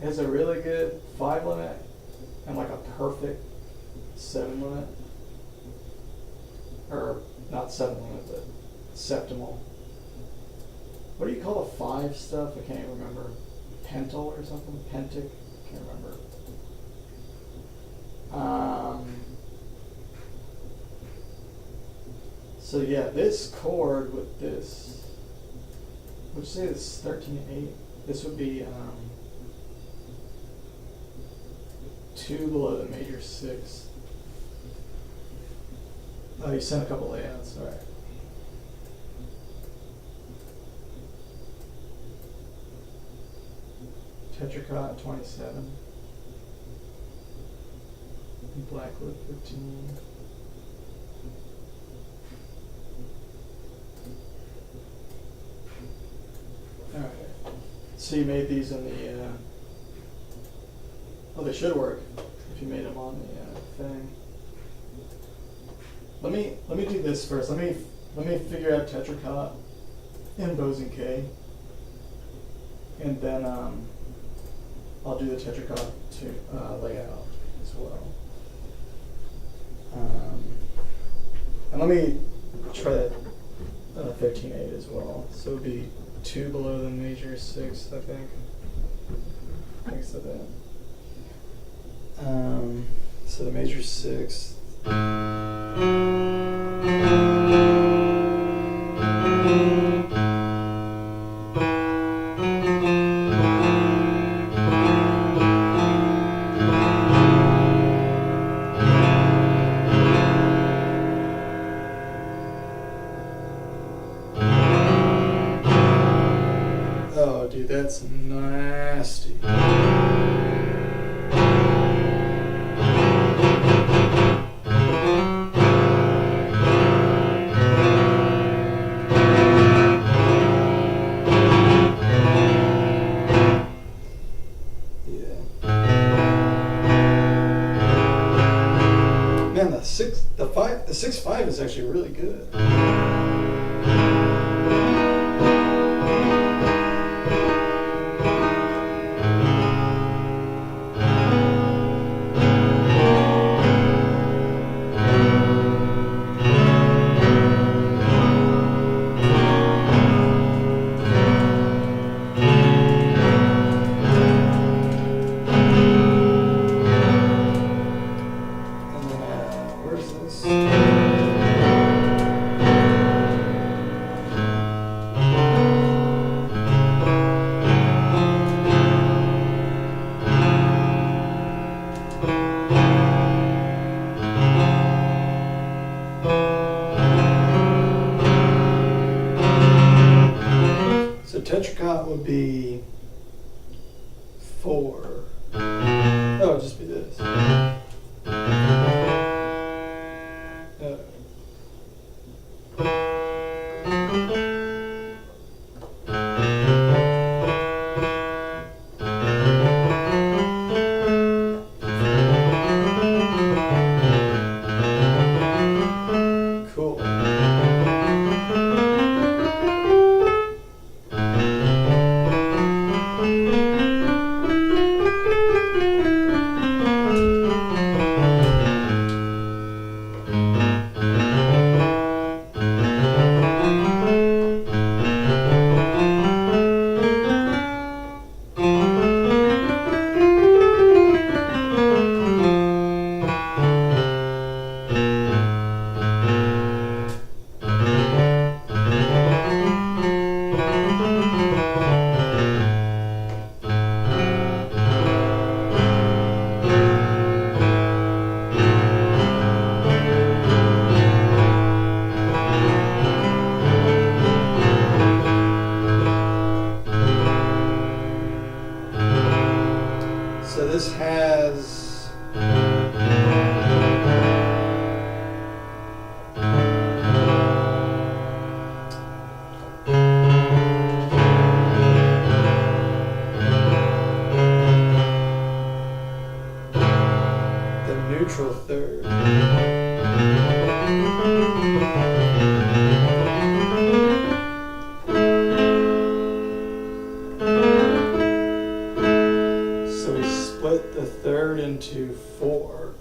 It has a really good 5 limit and like a perfect 7 limit. Or not 7 limit, but septimal. What do you call the 5 stuff? I can't remember. Pental or something? Pentic? Can't remember. So yeah, this chord with this, would you say it's 13/8? This would be 2 below the major 6. Oh, you sent a couple layouts, alright. Tetracot 27. Blackwood 15. Alright. So you made these in the oh, they should work if you made them on the thing. Let me do this first. Let me figure out Tetracot in Bose and K. And then I'll do the Tetracot layout as well. And let me try that 13/8 as well. So it would be 2 below the major 6, I think. I said that. So the major 6. Oh, dude, that's nasty. Yeah. tetracot would be 4. Oh, it would just be this. Cool. So this has the neutral third. So we split the third into 4.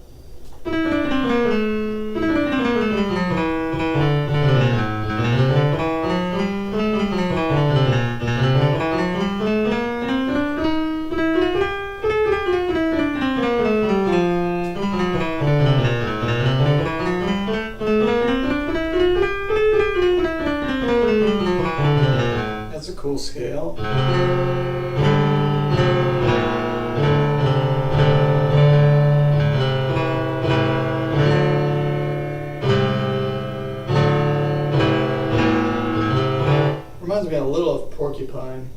That's a cool scale. Reminds me a little of Porcupine.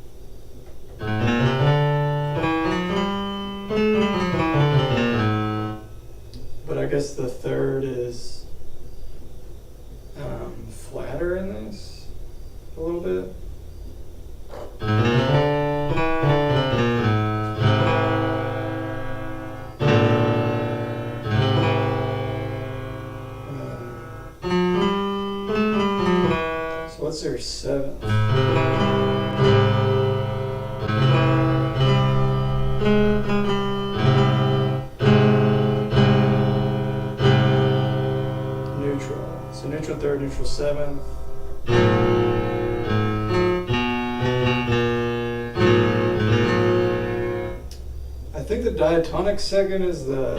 But I guess the third is flatter in this a little bit. So what's their 7th? Neutral. So neutral third, neutral 7th. I think the diatonic second is the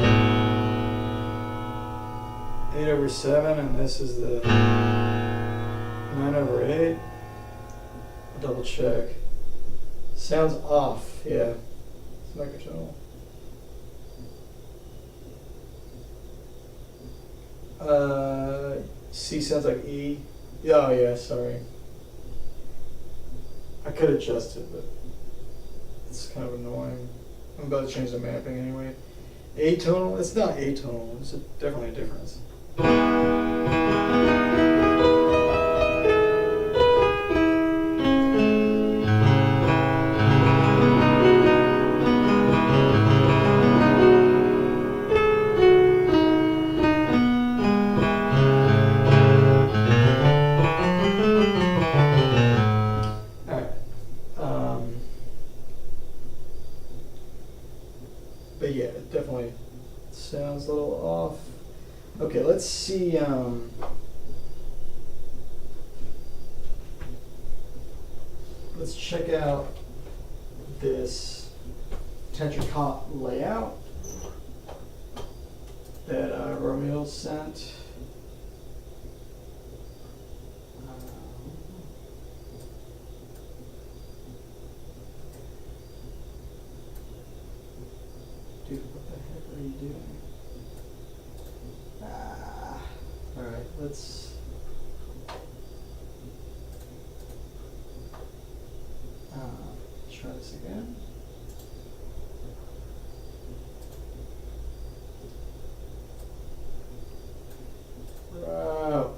8/7, and this is the 9/8. I'll double check. Sounds off, yeah. It's microtonal. C sounds like E. Oh yeah, sorry. I could adjust it, but it's kind of annoying. I'm about to change the mapping anyway. Atonal? It's not atonal. It's definitely a difference. But yeah, it definitely sounds a little off. Okay, let's see. Let's check out this tetracot layout that Romeo sent. Dude, what the heck are you doing? Alright, let's... try this again. Bro.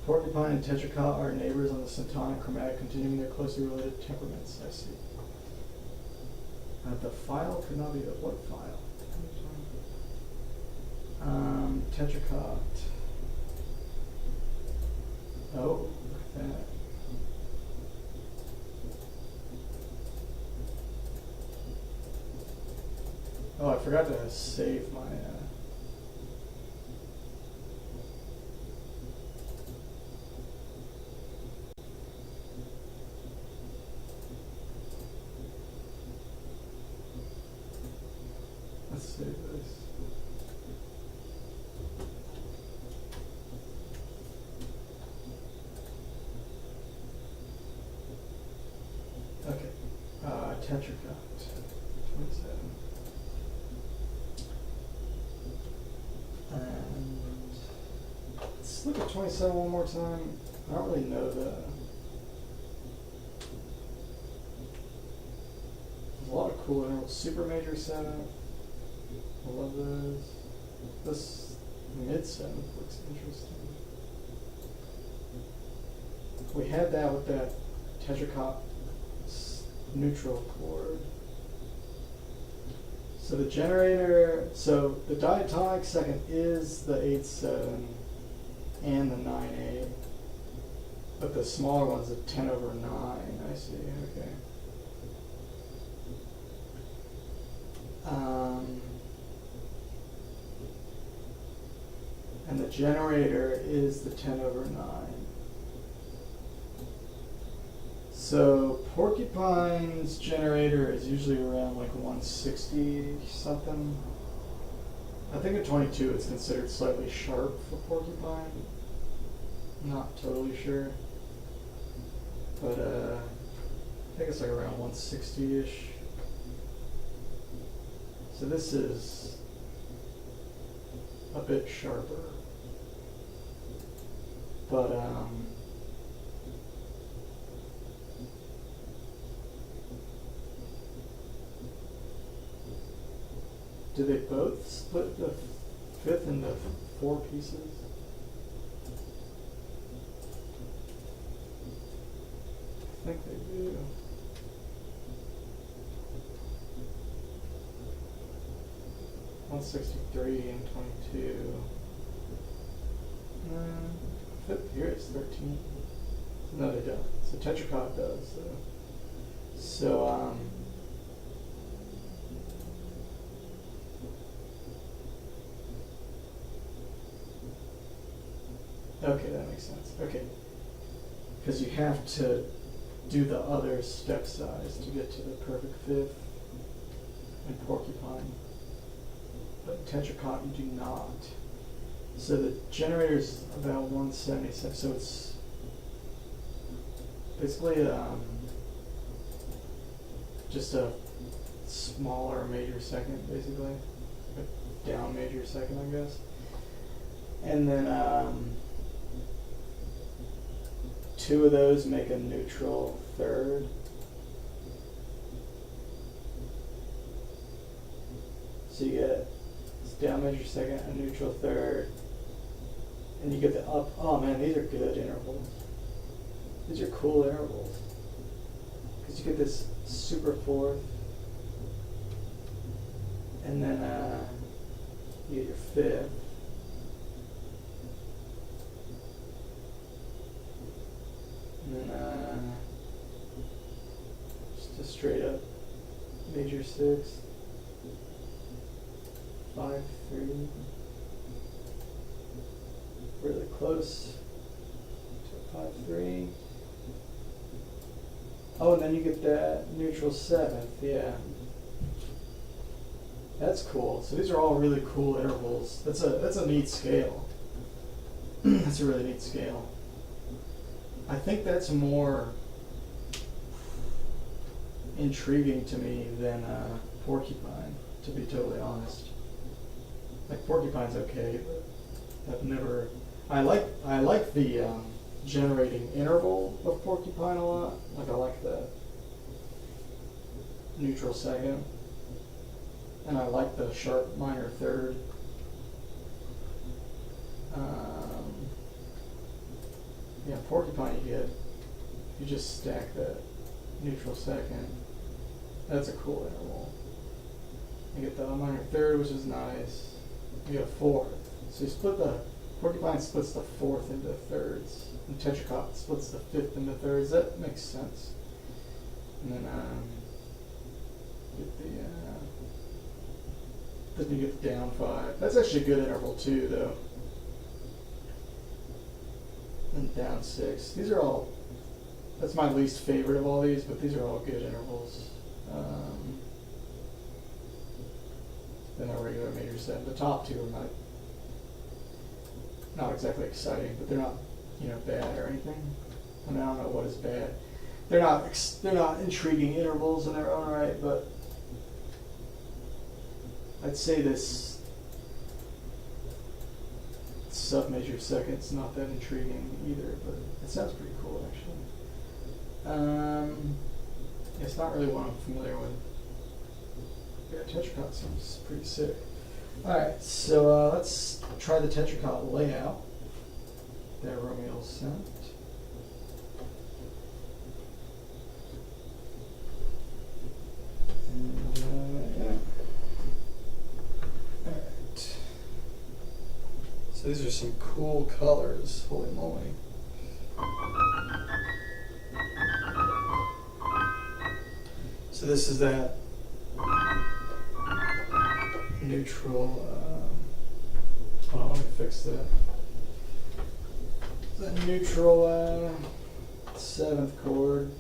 Porcupine and tetracot are neighbors on the syntonic chromatic continuum. They're closely related temperaments. I see. The file could not be the what file? Tetracot. Oh, look at that. Oh, I forgot to save my. Let's save this. Okay. Tetracot. 27. And let's look at 27 one more time. I don't really know there's a lot of cool intervals. Super major seventh. I love those. This mid seventh looks interesting. We had that with that tetracot neutral chord. So the generator, so the diatonic second is the 8/7 and the 9/8, but the smaller one's a 10/9. I see. Okay. And the generator is the 10/9. So Porcupine's generator is usually around like 160 something. I think at 22 it's considered slightly sharp for Porcupine. Not totally sure. But I think it's like around 160-ish. So this is a bit sharper. But do they both split the fifth into 4 pieces? I think they do. $163 and 22. Fifth here is 13. No, they don't. So tetracot does. So okay, that makes sense. Okay, because you have to do the other step size to get to the perfect fifth in Porcupine, but tetracot you do not. So the generator's about 177. So it's basically just a smaller major second, basically a down major second, I guess. And then 2 of those make a neutral third. So you get this down major second, a neutral third, and you get the up. Oh man, these are good intervals. These are cool intervals. Because you get this super fourth, and then you get your fifth. And then just a straight up major sixth, 5/3, really close to 5/3. Oh, and then you get that neutral seventh, yeah. That's cool. So these are all really cool intervals. That's a neat scale. That's a really neat scale. I think that's more intriguing to me than porcupine, to be totally honest. Like porcupine's okay, but I've never. I like the generating interval of porcupine a lot. Like I like the neutral second, and I like the sharp minor third. Yeah, porcupine you just stack that neutral second. That's a cool interval. You get the minor third, which is nice. You get a fourth. So you split the porcupine splits the fourth into thirds, and tetracot splits the fifth into thirds. That makes sense. And then then you get the down five. That's actually a good interval too, though. And down six. These are all. That's my least favorite of all these, but these are all good intervals. Then a regular major seven. The top two are not exactly exciting, but they're not bad or anything. I mean, I don't know what is bad. They're not intriguing intervals in their own right, but I'd say this sub major second's not that intriguing either, but it sounds pretty cool actually. It's not really one I'm familiar with. Yeah, tetracot seems pretty sick. Alright, so let's try the tetracot layout that Romeo sent. And, yeah. Alright. So these are some cool colors, holy moly. So this is that neutral, hold on, let me fix that. The neutral seventh chord.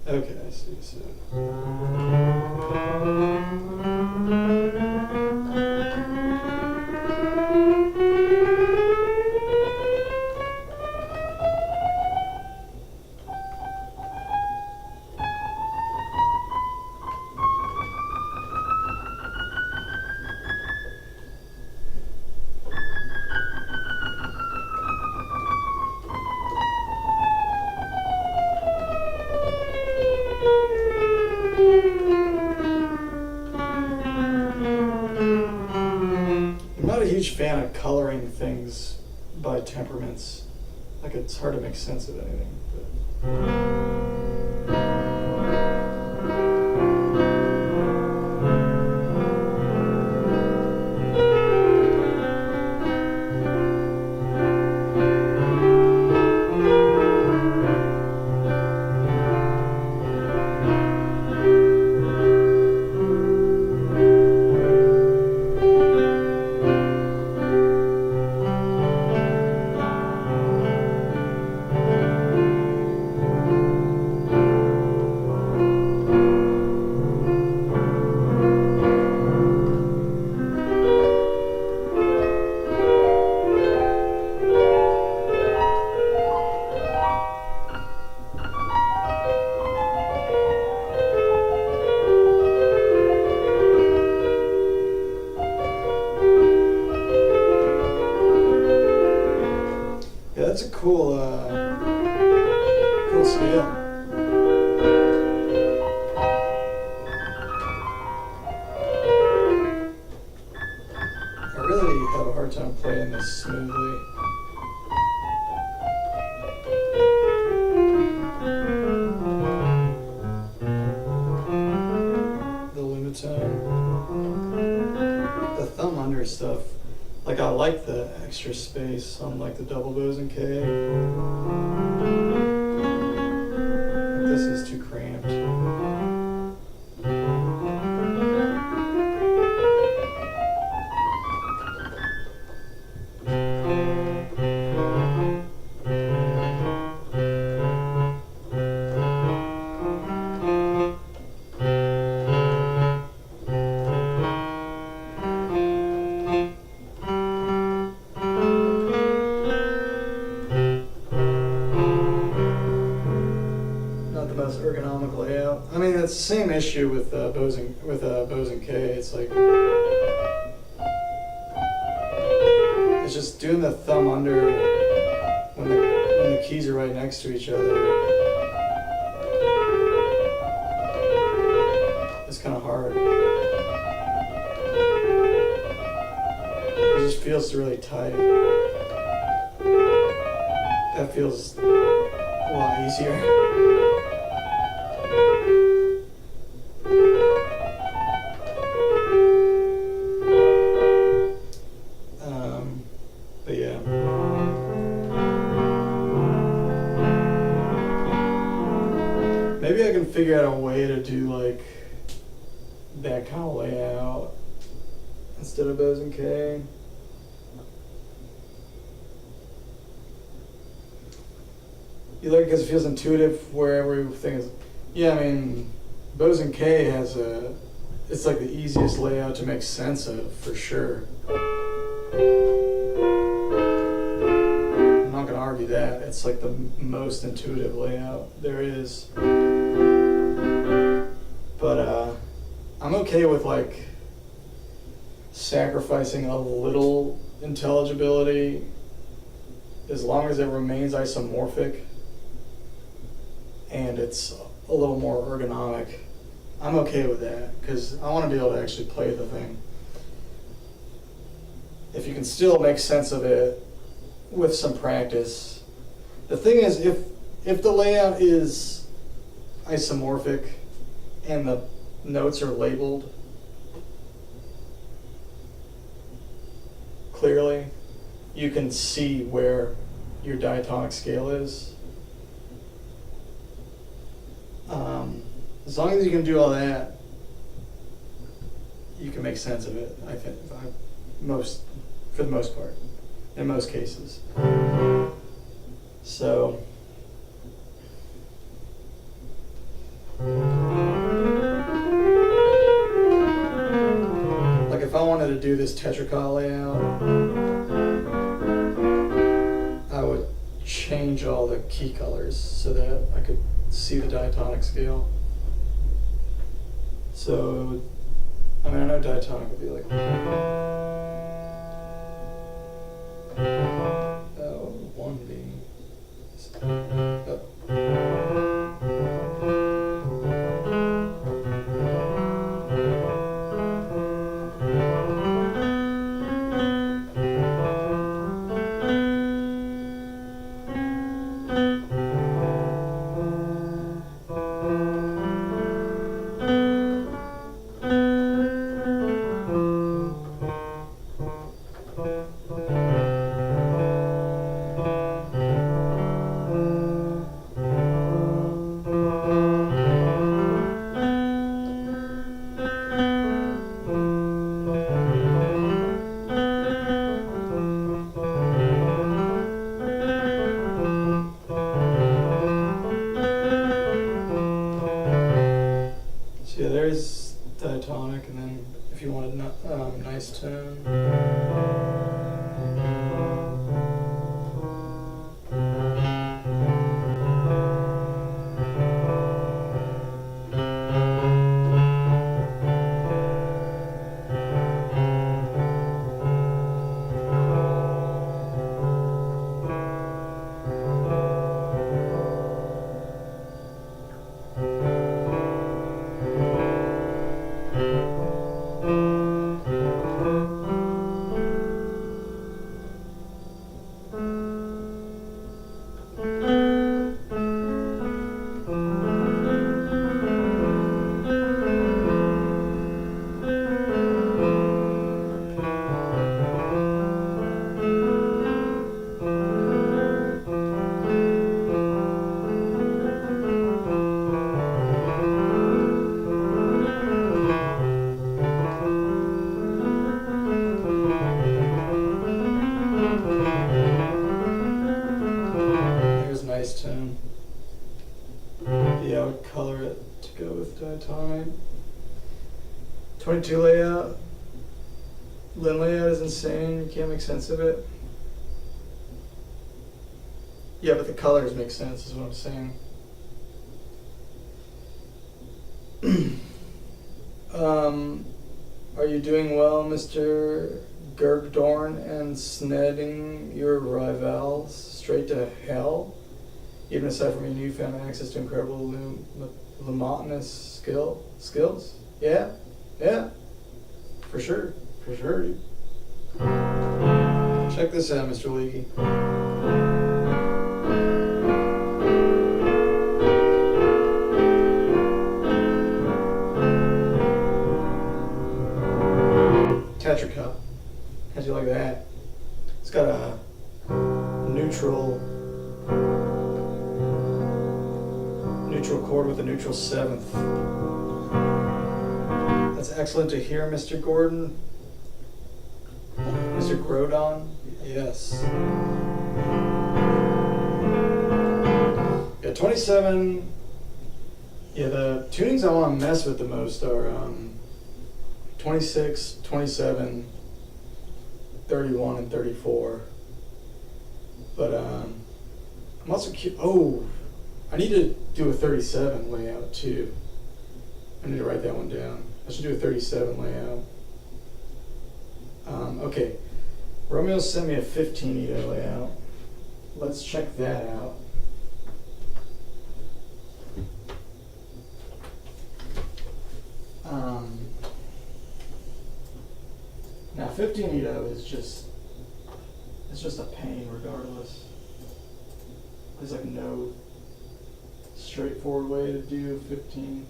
Okay, I see. So. Huge fan of coloring things by temperaments. Like it's hard to make sense of anything. Yeah, that's a cool scale. I really have a hard time playing this smoothly. The lumatone. The thumb under stuff. Like I like the extra space on like the double bows and K. most ergonomic layout. I mean, it's the same issue with Bose and K. It's like it's just doing the thumb under when the keys are right next to each other. It's kind of hard. It just feels really tight. That feels a lot easier. But yeah. Maybe I can figure out a way to do like that kind of layout instead of Bose and K. You like it because it feels intuitive where everything is. Yeah, I mean, Bose and K has it's like the easiest layout to make sense of for sure. I'm not gonna argue that. It's like the most intuitive layout there is. But I'm okay with like sacrificing a little intelligibility as long as it remains isomorphic and it's a little more ergonomic. I'm okay with that because I want to be able to actually play the thing. If you can still make sense of it with some practice. The thing is, if the layout is isomorphic and the notes are labeled clearly, you can see where your diatonic scale is. As long as you can do all that, you can make sense of it, I think, for the most part, in most cases. So, like if I wanted to do this tetracol layout, I would change all the key colors so that I could see the diatonic scale. So, I mean, I know diatonic would be like, oh, 1B. Oh. Yeah, there's diatonic, and then if you want a nice tone. Tone. Yeah, I would color it to go with diatonic. 22 layout. Lin layout is insane. You can't make sense of it. Yeah, but the colors make sense, is what I'm saying. Are you doing well, Mr. Gergdorn, and snedding your rivals straight to hell? Even aside from your newfound access to incredible lumotonous skills? Yeah? Yeah? For sure. For sure, dude. Check this out, Mr. Leakey. Tetra cup. How'd you like that? It's got a neutral chord with a neutral seventh. That's excellent to hear, Mr. Gordon. Mr. Grodon? Yes. Yeah, 27. Yeah, the tunings I want to mess with the most are 26, 27, 31, and 34. But I'm also I need to do a 37 layout too. I need to write that one down. I should do a 37 layout. Okay, Romeo sent me a 15 EDO layout. Let's check that out. Now 15 EDO is just a pain regardless. There's like no straightforward way to do 15.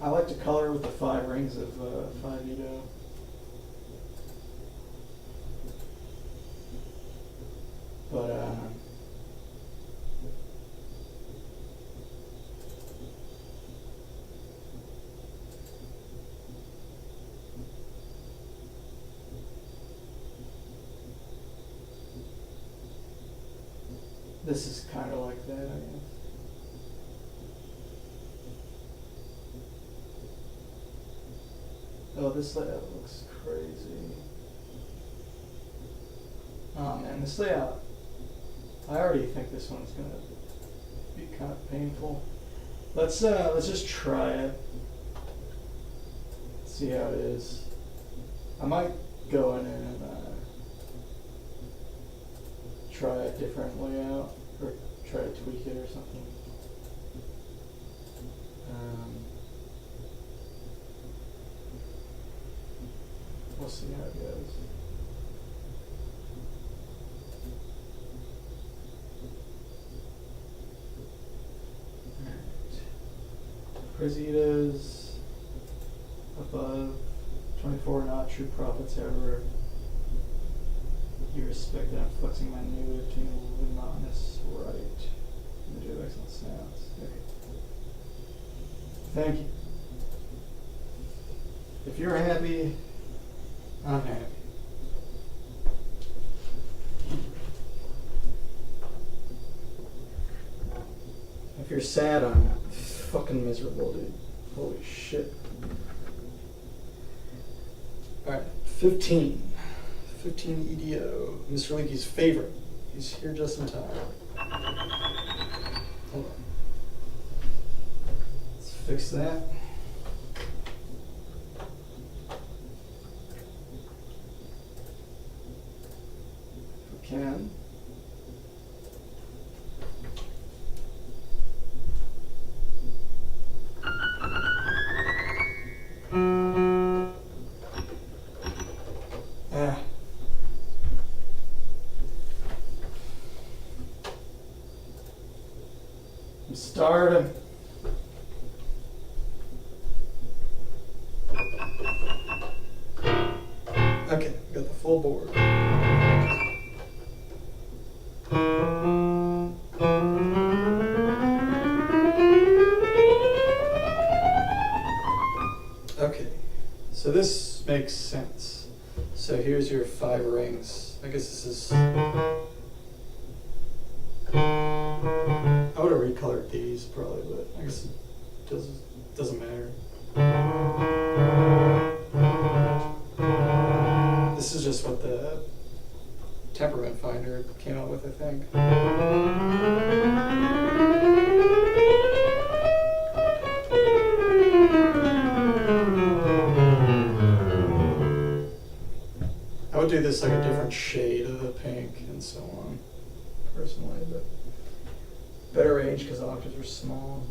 I like to color with the 5 rings of 5 EDO. But this is kind of like that, I guess. Oh, this layout looks crazy. Oh man, this layout, I already think this one's gonna be kind of painful. Let's just try it. See how it is. I might go in and try a different layout, or try to tweak it or something. We'll see how it goes. Alright. Presitas above 24 not true profits, however. You respect that I'm flexing my new monotonous right. I'm gonna do excellent sounds. Okay. Thank you. If you're happy, I'm happy. If you're sad, I'm fucking miserable, dude. Holy shit. Alright, 15. 15 EDO. Mr. Leakey's favorite. He's here just in time. Hold on. Let's fix that. If we can. I'm starting. Okay, got the full board. Okay, so this makes sense. So here's your 5 rings. I guess this is... I would have recolored these probably, but I guess it doesn't matter. This is just what the temperament finder came up with, I think. this like a different shade of the pink and so on, personally, but better range because octaves are small.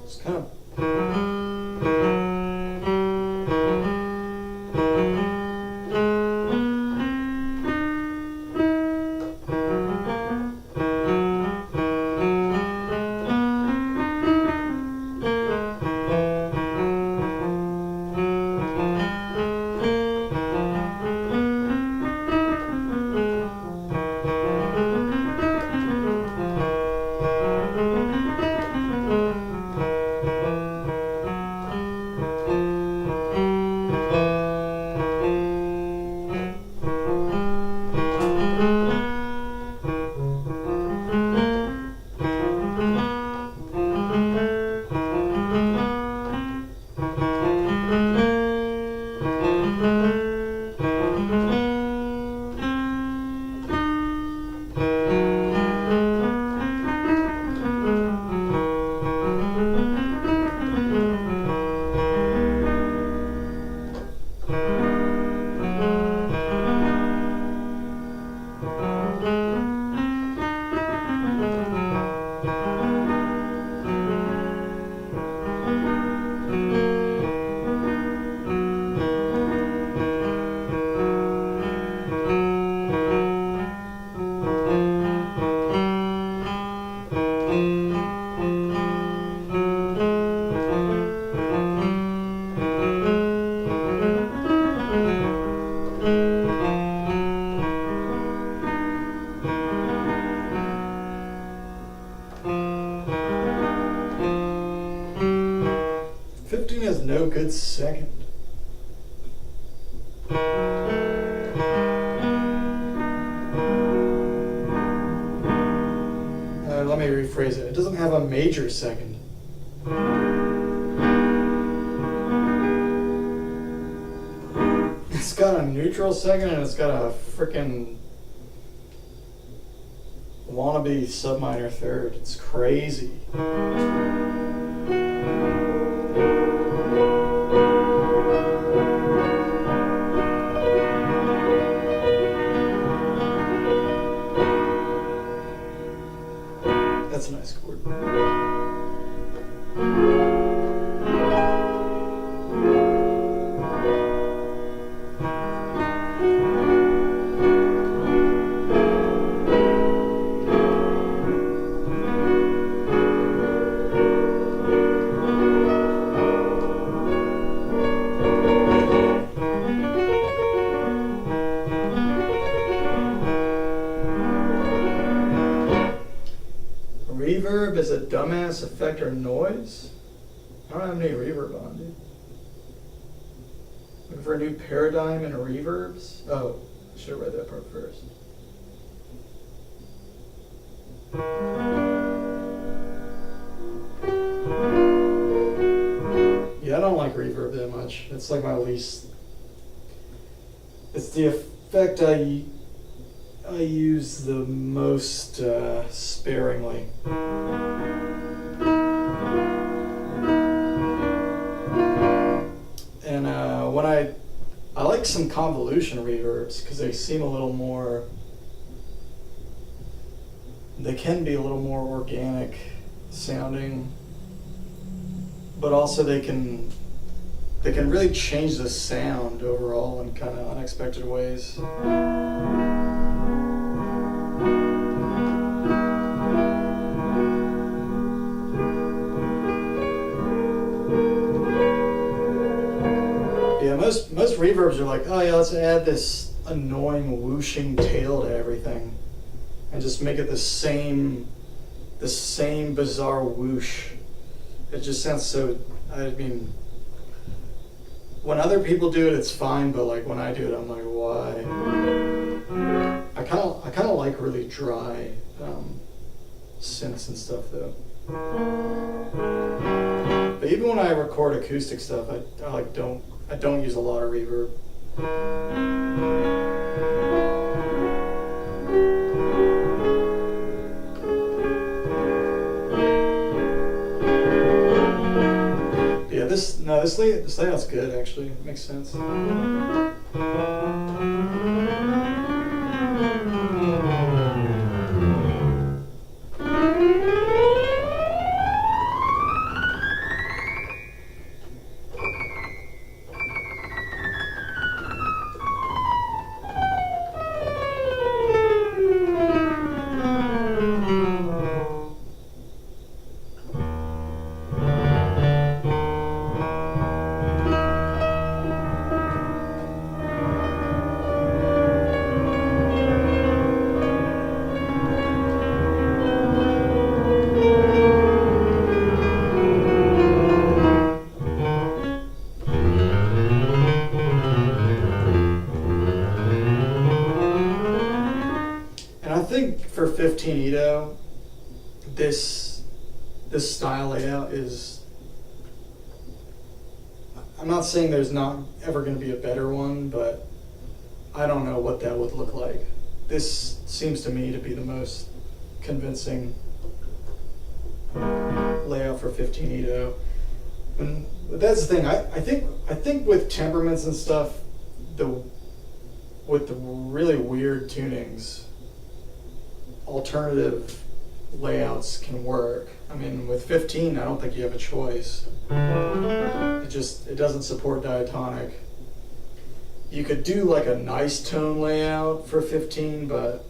It's kind of has no good second. Let me rephrase it. It doesn't have a major second. It's got a neutral second and it's got a frickin' wannabe subminor third. It's crazy. That's a nice chord. Reverb is a dumbass effect or noise? I don't have any reverb on, dude. Looking for a new paradigm in reverbs? Oh, I should have read that part first. Yeah, I don't like reverb that much. It's like my least. It's the effect I use the most sparingly. And when I like some convolution reverbs because they seem a little more, they can be a little more organic sounding, but also they can really change the sound overall in kind of unexpected ways. Yeah, most reverbs are like, oh yeah, let's add this annoying whooshing tail to everything and just make it the same bizarre whoosh. It just sounds so, I mean, when other people do it, it's fine, but like when I do it, I'm like, why? I kind of like really dry synths and stuff though. But even when I record acoustic stuff, I like don't I don't use a lot of reverb. Yeah, this layout's good actually. It makes sense. And I think for 15 Edo, this style layout is. I'm not saying there's not ever going to be a better one, but I don't know what that would look like. This seems to me to be the most convincing layout for 15 Edo. And that's the thing. I think with temperaments and stuff, with the really weird tunings, alternative layouts can work. I mean, with 15, I don't think you have a choice. It doesn't support diatonic. You could do like a nice tone layout for 15, but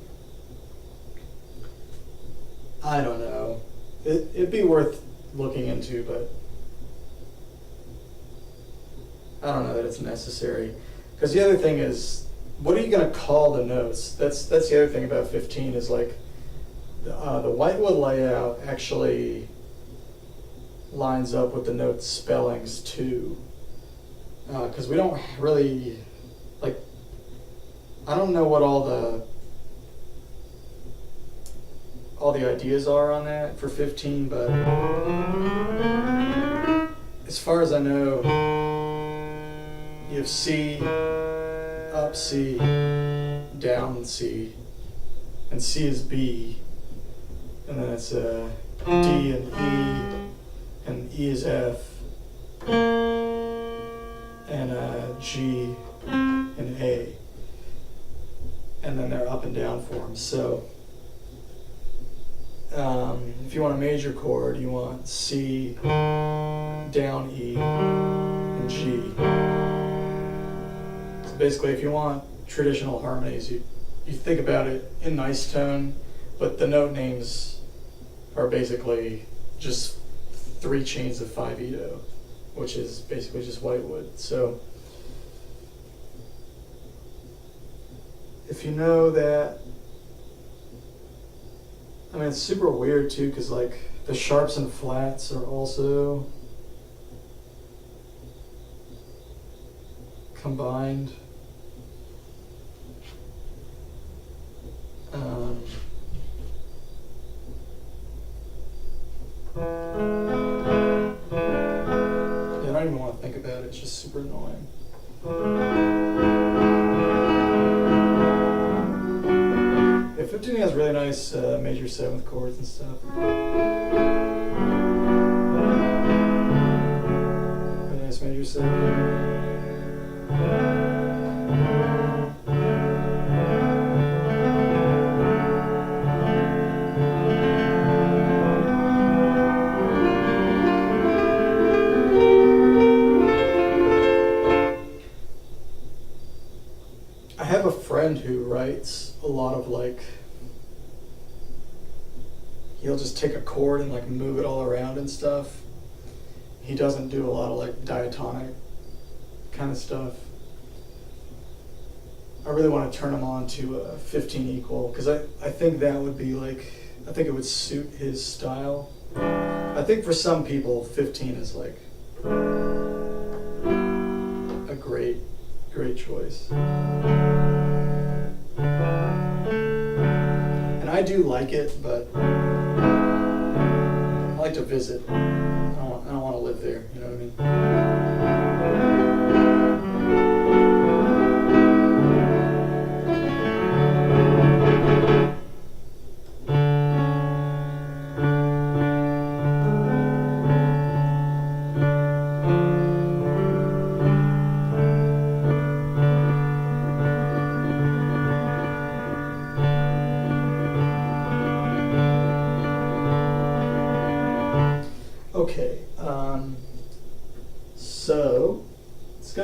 I don't know. It'd be worth looking into, but I don't know that it's necessary. Because the other thing is, what are you going to call the notes? That's the other thing about 15 is like the Whitewood layout actually lines up with the note spellings too. Because we don't really, like, I don't know what all the ideas are on that for 15, but as far as I know, you have C, up C, down C, and C is B, and then it's D and E is F, and G and A, and then they're up and down forms. So if you want a major chord, you want C, down E, and G. So basically, if you want traditional harmonies, you think about it in nice tone, but the note names are basically just 3 chains of 5 Edo, which is basically just Whitewood. So if you know that, I mean, it's super weird too, because like the sharps and flats are also combined. Yeah, I don't even want to think about it. It's just super annoying. Yeah, 15 has really nice major 7th chords and stuff. Really nice major 7th. I have a friend who writes a lot of like, he'll just take a chord and like move it all around and stuff. He doesn't do a lot of like diatonic kind of stuff. I really want to turn him on to a 15 equal, because I think that would be like, I think it would suit his style. I think for some people 15 is like a great choice. And I do like it, but I like to visit. I don't want to live there, you know what I mean?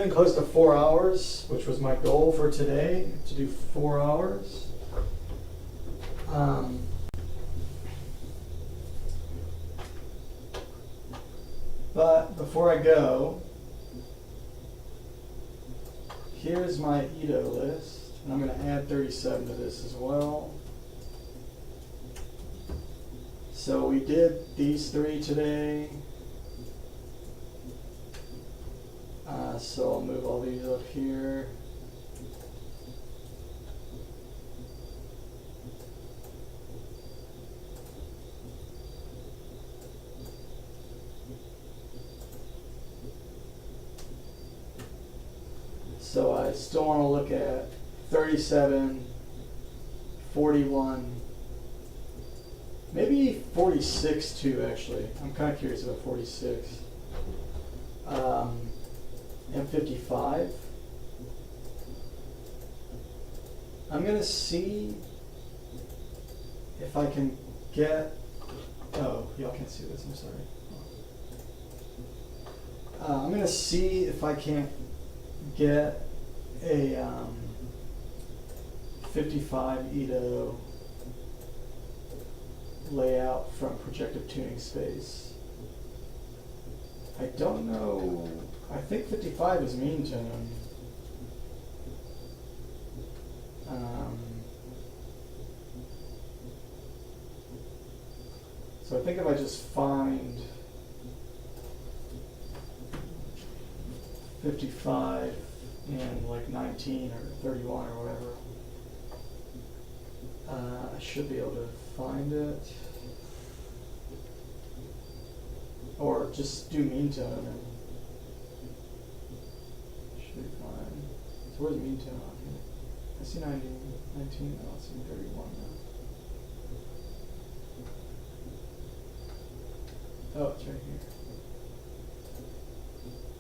getting close to 4 hours, which was my goal for today, to do 4 hours. But before I go, here's my Ito list, and I'm going to add 37 to this as well. So we did these 3 today. So I'll move all these up here. So I still want to look at 37, 41, maybe 46 too, actually. I'm kind of curious about 46. And 55. I'm going to see if I can get, oh, y'all can't see this, I'm sorry. I'm going to see if I can't get a 55 Ito layout from projective tuning space. I don't know. I think 55 is mean tone. So I think if I just find 55 and like 19 or 31 or whatever, I should be able to find it. Or just do mean tone and should be fine. So where's mean tone on here? I see 19, no, I see 31 now. Oh, it's right here.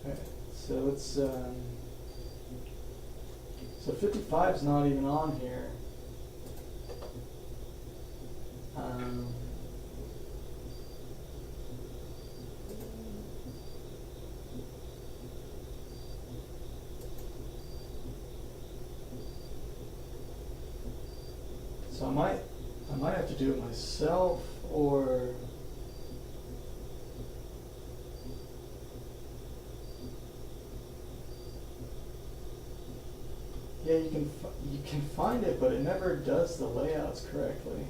Okay, so let's, so 55 is not even on here. So I might have to do it myself, or yeah, you can find it, but it never does the layouts correctly.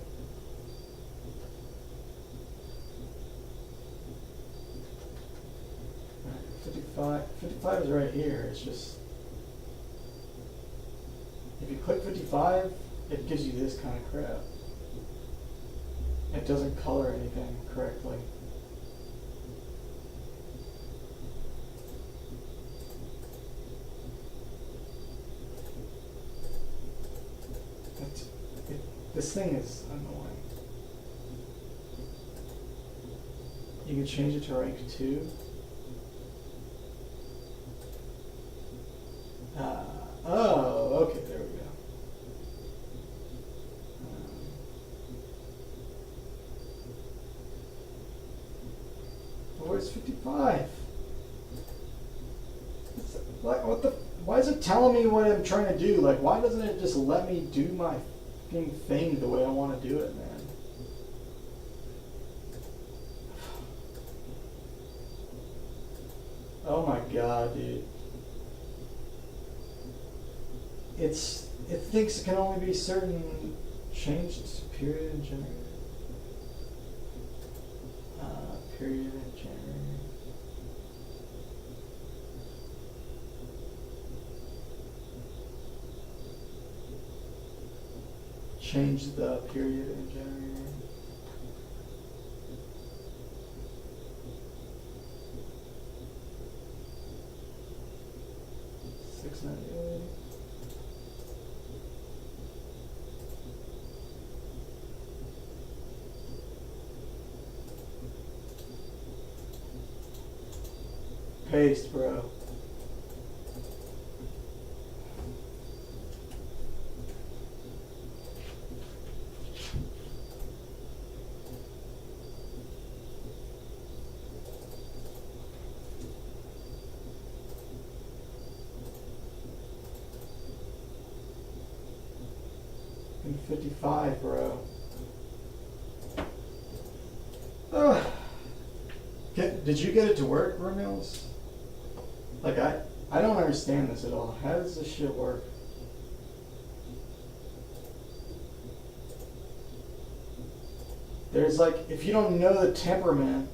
Right, 55 is right here. It's just if you click 55. It gives you this kind of crap. It doesn't color anything correctly. This thing is annoying. You can change it to rank 2. Oh, okay, there we go. Where's 55? Like, what the? Why is it telling me what I'm trying to do? Like, why doesn't it just let me do my fucking thing the way I want to do it, man? Oh my god, dude. It thinks it can only be certain changed period and generator. Period and generator. Change the period and generator. $6.98. Paste, bro. 55, bro. Ugh. Did you get it to work, Romels? Like, I don't understand this at all. How does this shit work? There's like, if you don't know the temperament,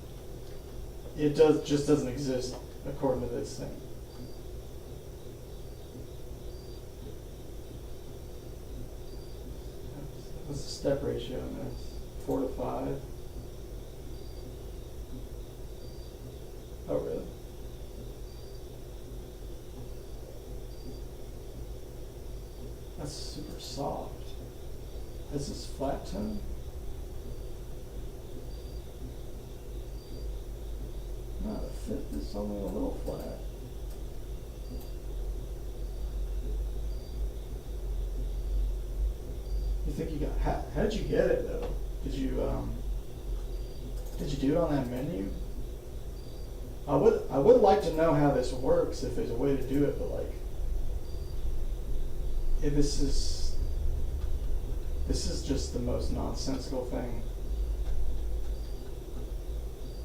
it just doesn't exist according to this thing. What's the step ratio in this? 4 to 5? Oh, really? That's super soft. This is flat tone? No, the fifth is only a little flat. You think you got, how did you get it though? Did you do it on that menu? I would like to know how this works, if there's a way to do it, but like, if this is just the most nonsensical thing.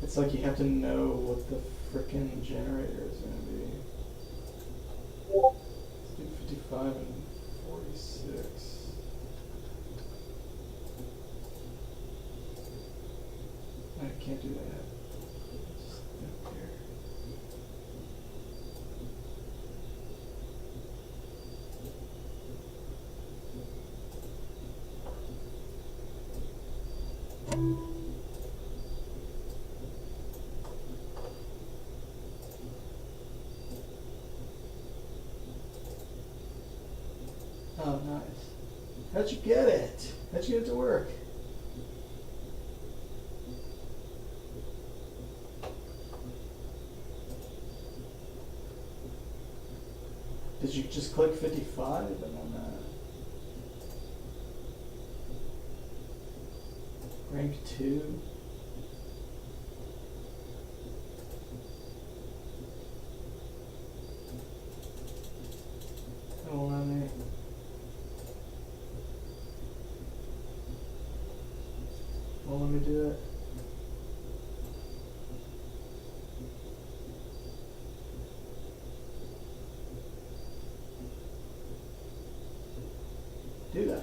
It's like you have to know what the frickin' generator is gonna be. Let's do 55 and 46. I can't do that. Just up here. Oh, nice. How'd you get it? How'd you get it to work? Did you just click 55 and then rank 2? Oh, let me. Well, let me do it. Dude,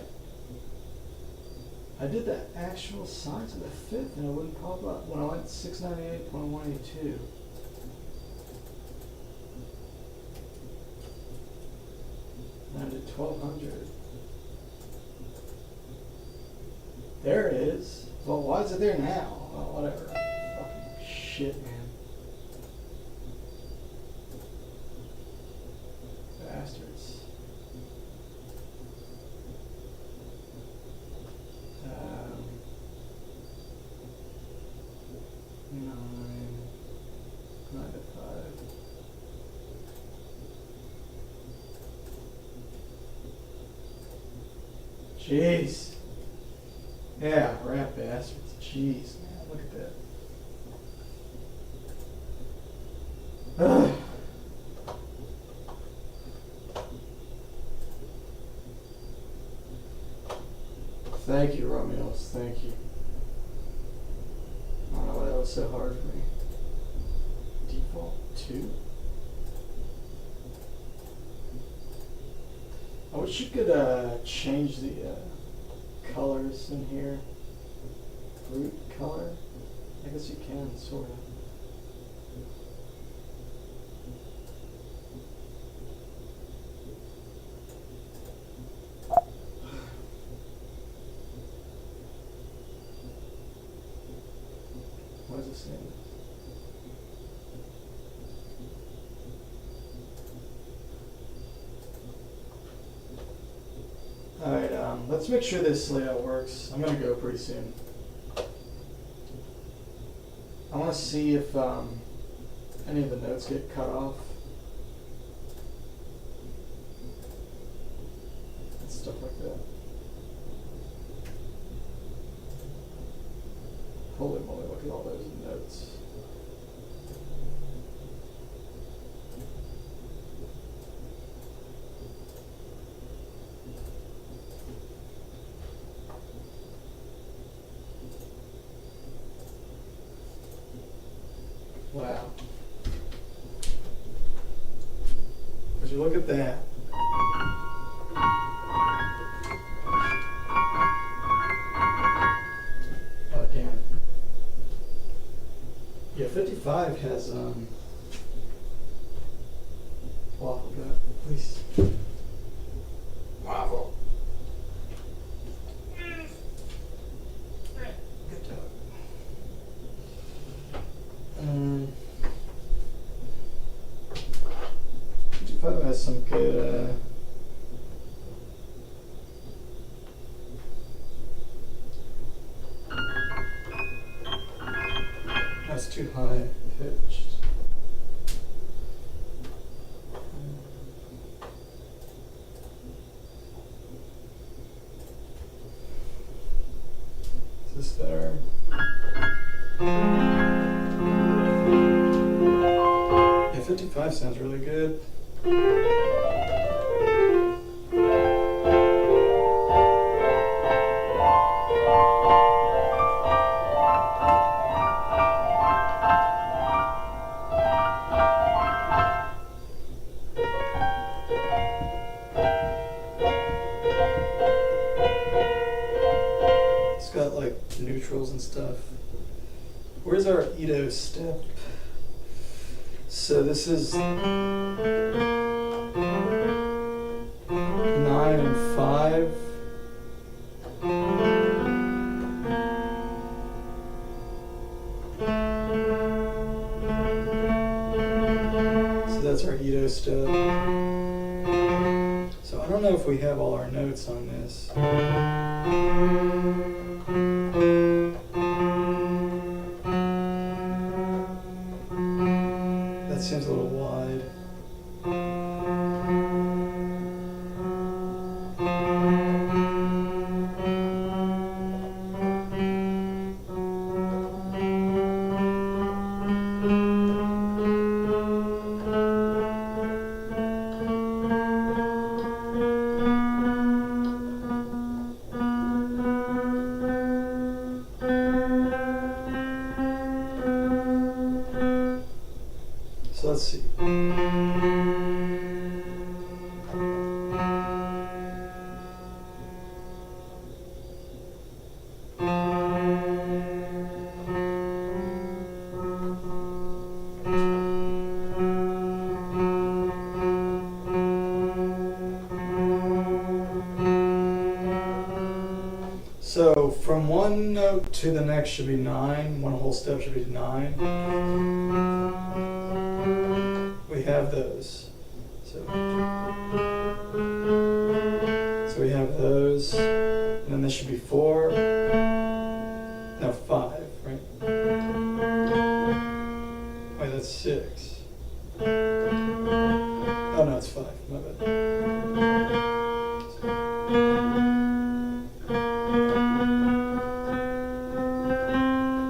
I did the actual size of the fifth and it wouldn't pop up when I went 698.182. And I did 1200. There it is. Well, why is it there now? Well, whatever. Fucking shit, man. Bastards. 9 to 5. Jeez. Yeah, rat bastards. Jeez, man, look at that. Ugh. Thank you, Romeos. Thank you. I don't know why that was so hard for me. Default 2. I wish you could change the colors in here. Fruit color. I guess you can, sort of. What is it saying? Alright, let's make sure this layout works. I'm gonna go pretty soon. I want to see if any of the notes get cut off. And stuff like that. Holy moly, look at all those notes. you look at that. Oh, damn. Yeah, 55 has, waffle gut, at least. Waffle. Good dog. 55 has some good, that's too high pitched. Is this better? Yeah, 55 sounds really good. It's got like neutrals and stuff. Where's our Edo step? So this is 9 and 5. So that's our Edo step. So I don't know if we have all our notes on this. That seems a little wide. So let's see. So from one note to the next should be 9. One whole step should be 9. We have those. So we have those. And then this should be 4. No, 5, right? Wait, that's 6. Oh no, it's 5. My bad.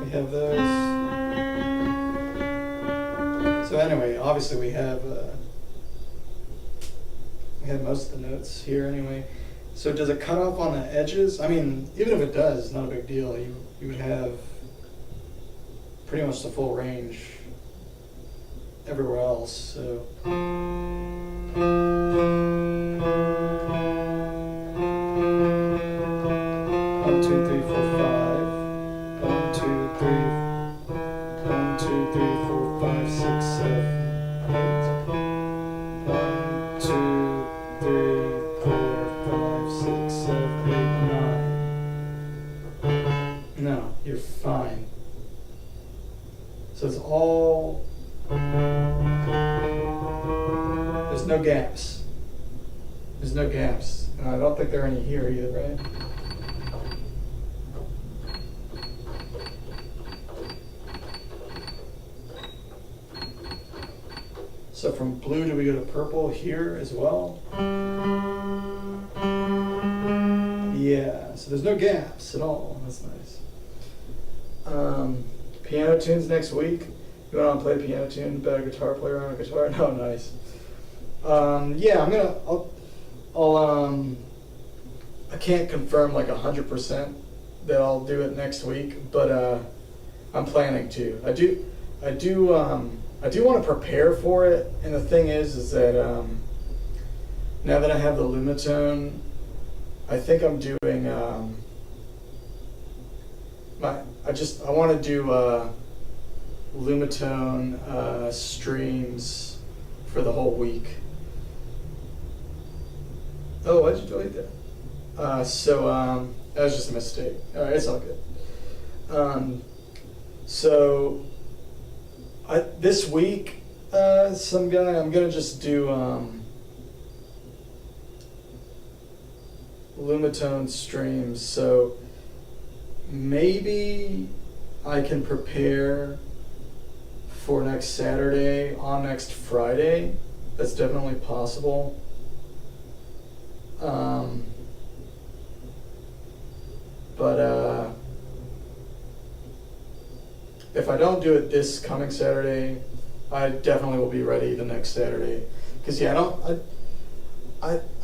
We have those. So anyway, obviously we have most of the notes here anyway. So does it cut off on the edges? I mean, even if it does, it's not a big deal. You would have pretty much the full range everywhere else. So 1, 2, 3, 4, 5. 1, 2, 3. 1, 2, 3, 4, 5, 6, 7, 8. 1, 2, 3, 4, 5, 6, 7, 8, 9. No, you're fine. So it's all. There's no gaps. There's no gaps. And I don't think there are any here either, right? So from blue, do we go to purple here as well? Yeah, so there's no gaps at all. That's nice. Piano tunes next week. You want to play a piano tune? Better guitar player on a guitar? No, nice. Yeah, I can't confirm like 100% that I'll do it next week, but I'm planning to. I do want to prepare for it, and the thing is that now that I have the lumatone, I think I'm doing I want to do lumatone streams for the whole week. Oh, why'd you delete that? That was just a mistake. All right, it's all good. This week, I'm gonna just do lumatone streams. So maybe I can prepare for next Saturday on next Friday. That's definitely possible. But if I don't do it this coming Saturday, I definitely will be ready the next Saturday. Cause yeah, I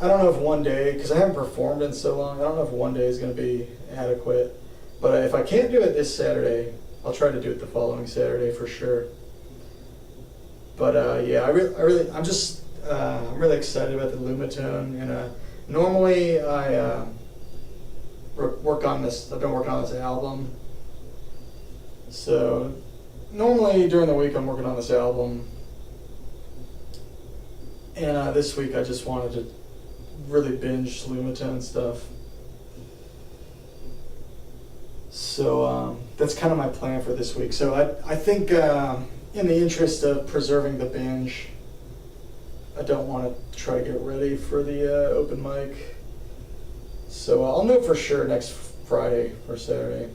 don't know if one day, cause I haven't performed in so long, I don't know if one day is gonna be adequate. But if I can't do it this Saturday, I'll try to do it the following Saturday for sure. But yeah, I'm really excited about the lumatone, and normally I work on this. I've been working on this album, so normally during the week I'm working on this album, and this week I just wanted to really binge lumatone stuff. So that's kind of my plan for this week. So I think in the interest of preserving the binge, I don't want to try to get ready for the open mic. So I'll know for sure next Friday or Saturday.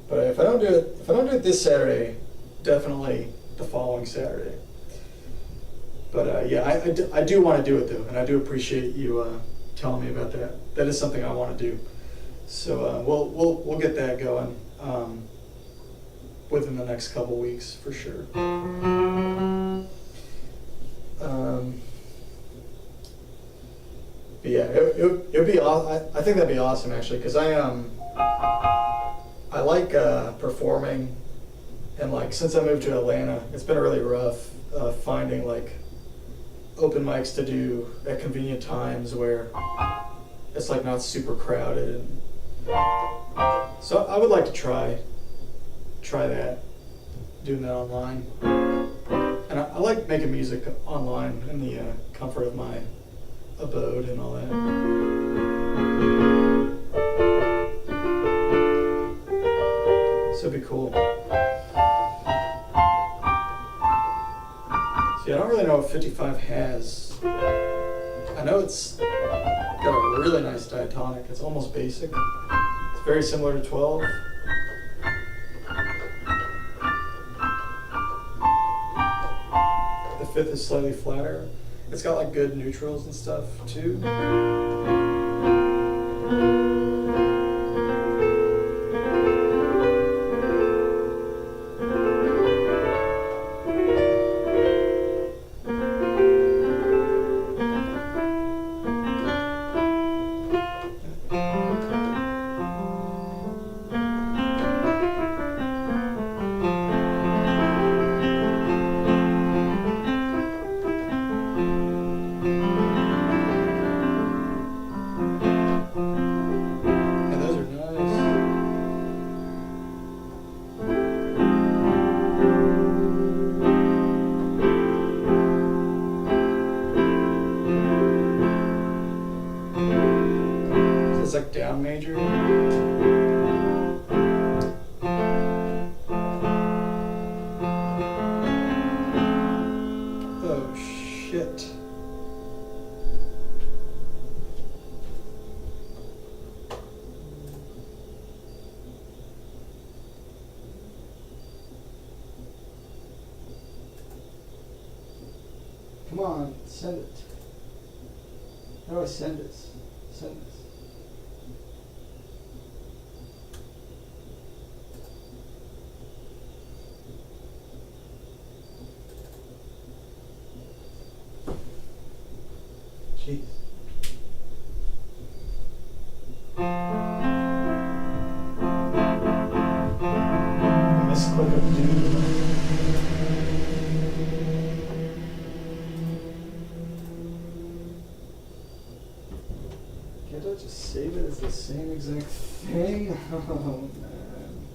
But if I don't do it this Saturday, definitely the following Saturday. But yeah, I do want to do it though, and I do appreciate you telling me about that. That is something I want to do. So we'll get that going within the next couple weeks for sure. But yeah, it would be awesome. I think that'd be awesome actually, because I like performing, and like since I moved to Atlanta, it's been really rough finding like open mics to do at convenient times where it's like not super crowded. And so I would like to try that, doing that online. And I like making music online in the comfort of my abode and all that. So it'd be cool. See, I don't really know what 55 has. I know it's got a really nice diatonic. It's almost basic. It's very similar to 12. The 5th is slightly flatter. It's got like good neutrals and stuff too. It's like down major. Oh shit. Come on, send it. How do I send this? Send this. Jeez. Misclick of doom. is the same exact thing. Oh man.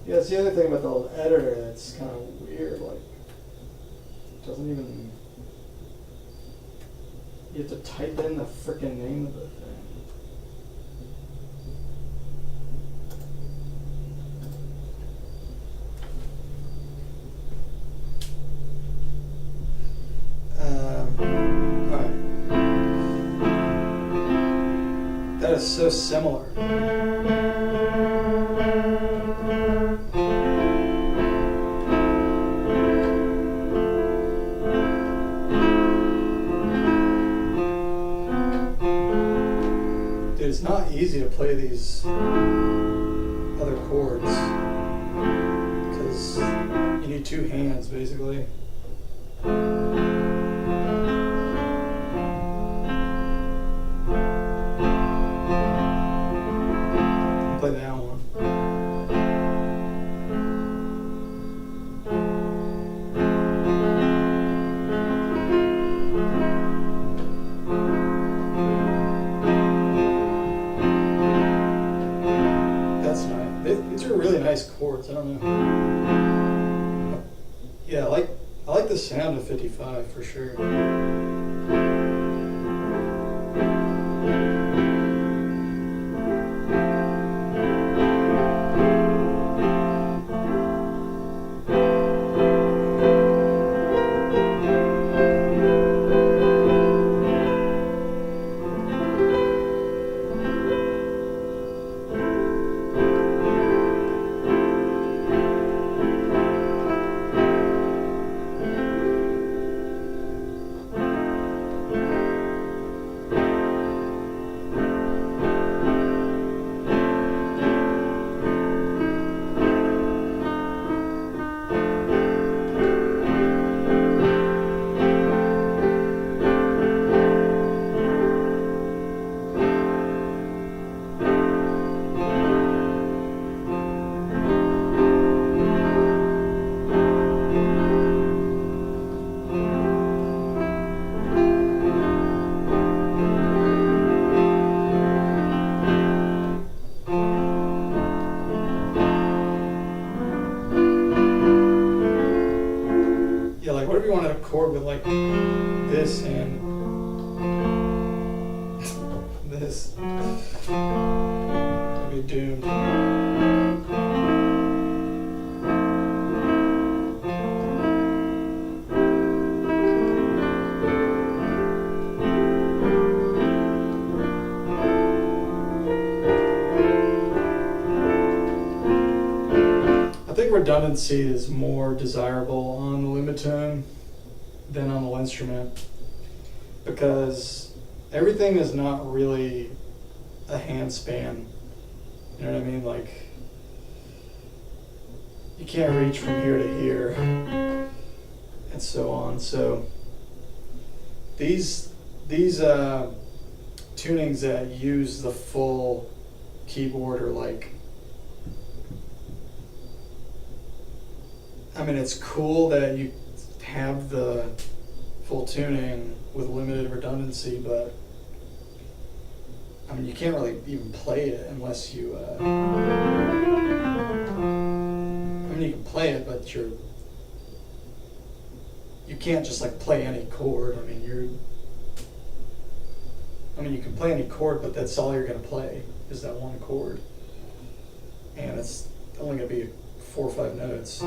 Yeah, it's the other thing about the editor that's kind of weird. Like, it doesn't even. You have to type in the frickin' name of the thing. Alright. That is so similar. Dude, it's not easy to play these other chords because you need two hands basically. Play that one. That's nice. These are really nice chords. I don't know. Yeah, I like the sound of 55 for sure. What if you wanted a chord with like this and this? You'd be doomed. I think redundancy is more desirable on the lumatone than on the linnstrument because everything is not really a handspan. You know what I mean? Like, you can't reach from here to here and so on. So these tunings that use the full keyboard are like, I mean, it's cool that you have the full tuning with limited redundancy, but I mean, you can't really even play it unless you, I mean, you can play it, but you can't just like play any chord. I mean, you can play any chord, but that's all you're gonna play is that one chord. And it's only gonna be 4 or 5 notes.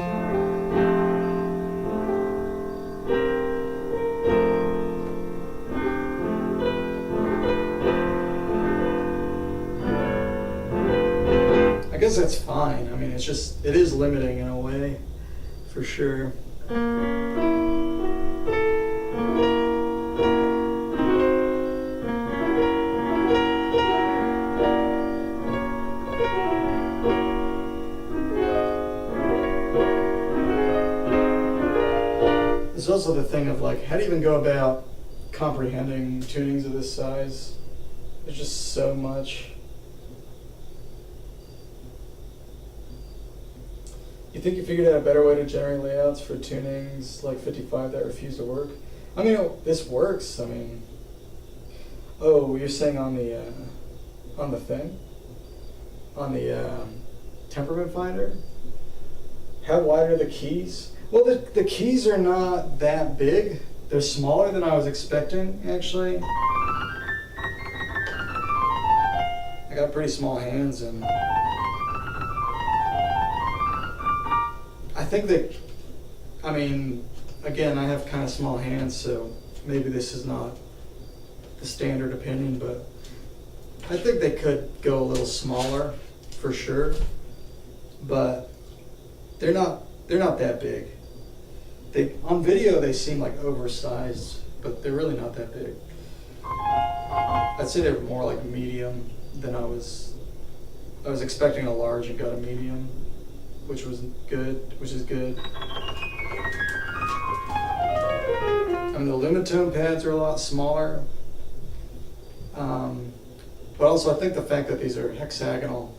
I guess that's fine. I mean, it is limiting in a way, for sure. There's also the thing of like, how do you even go about comprehending tunings of this size? There's just so much. You think you figured out a better way to generate layouts for tunings like 55 that refuse to work? I mean, this works. I mean, Oh, you're saying on the thing? On the temperament finder? How wide are the keys? Well, the keys are not that big. They're smaller than I was expecting, actually. I got pretty small hands, and I think that, I mean, again, I have kind of small hands, so maybe this is not the standard opinion, but I think they could go a little smaller for sure, but they're not that big. On video they seem like oversized, but they're really not that big. I'd say they're more like medium than I was expecting a large and got a medium, which is good. I mean, the lumatone pads are a lot smaller, but also I think the fact that these are hexagonal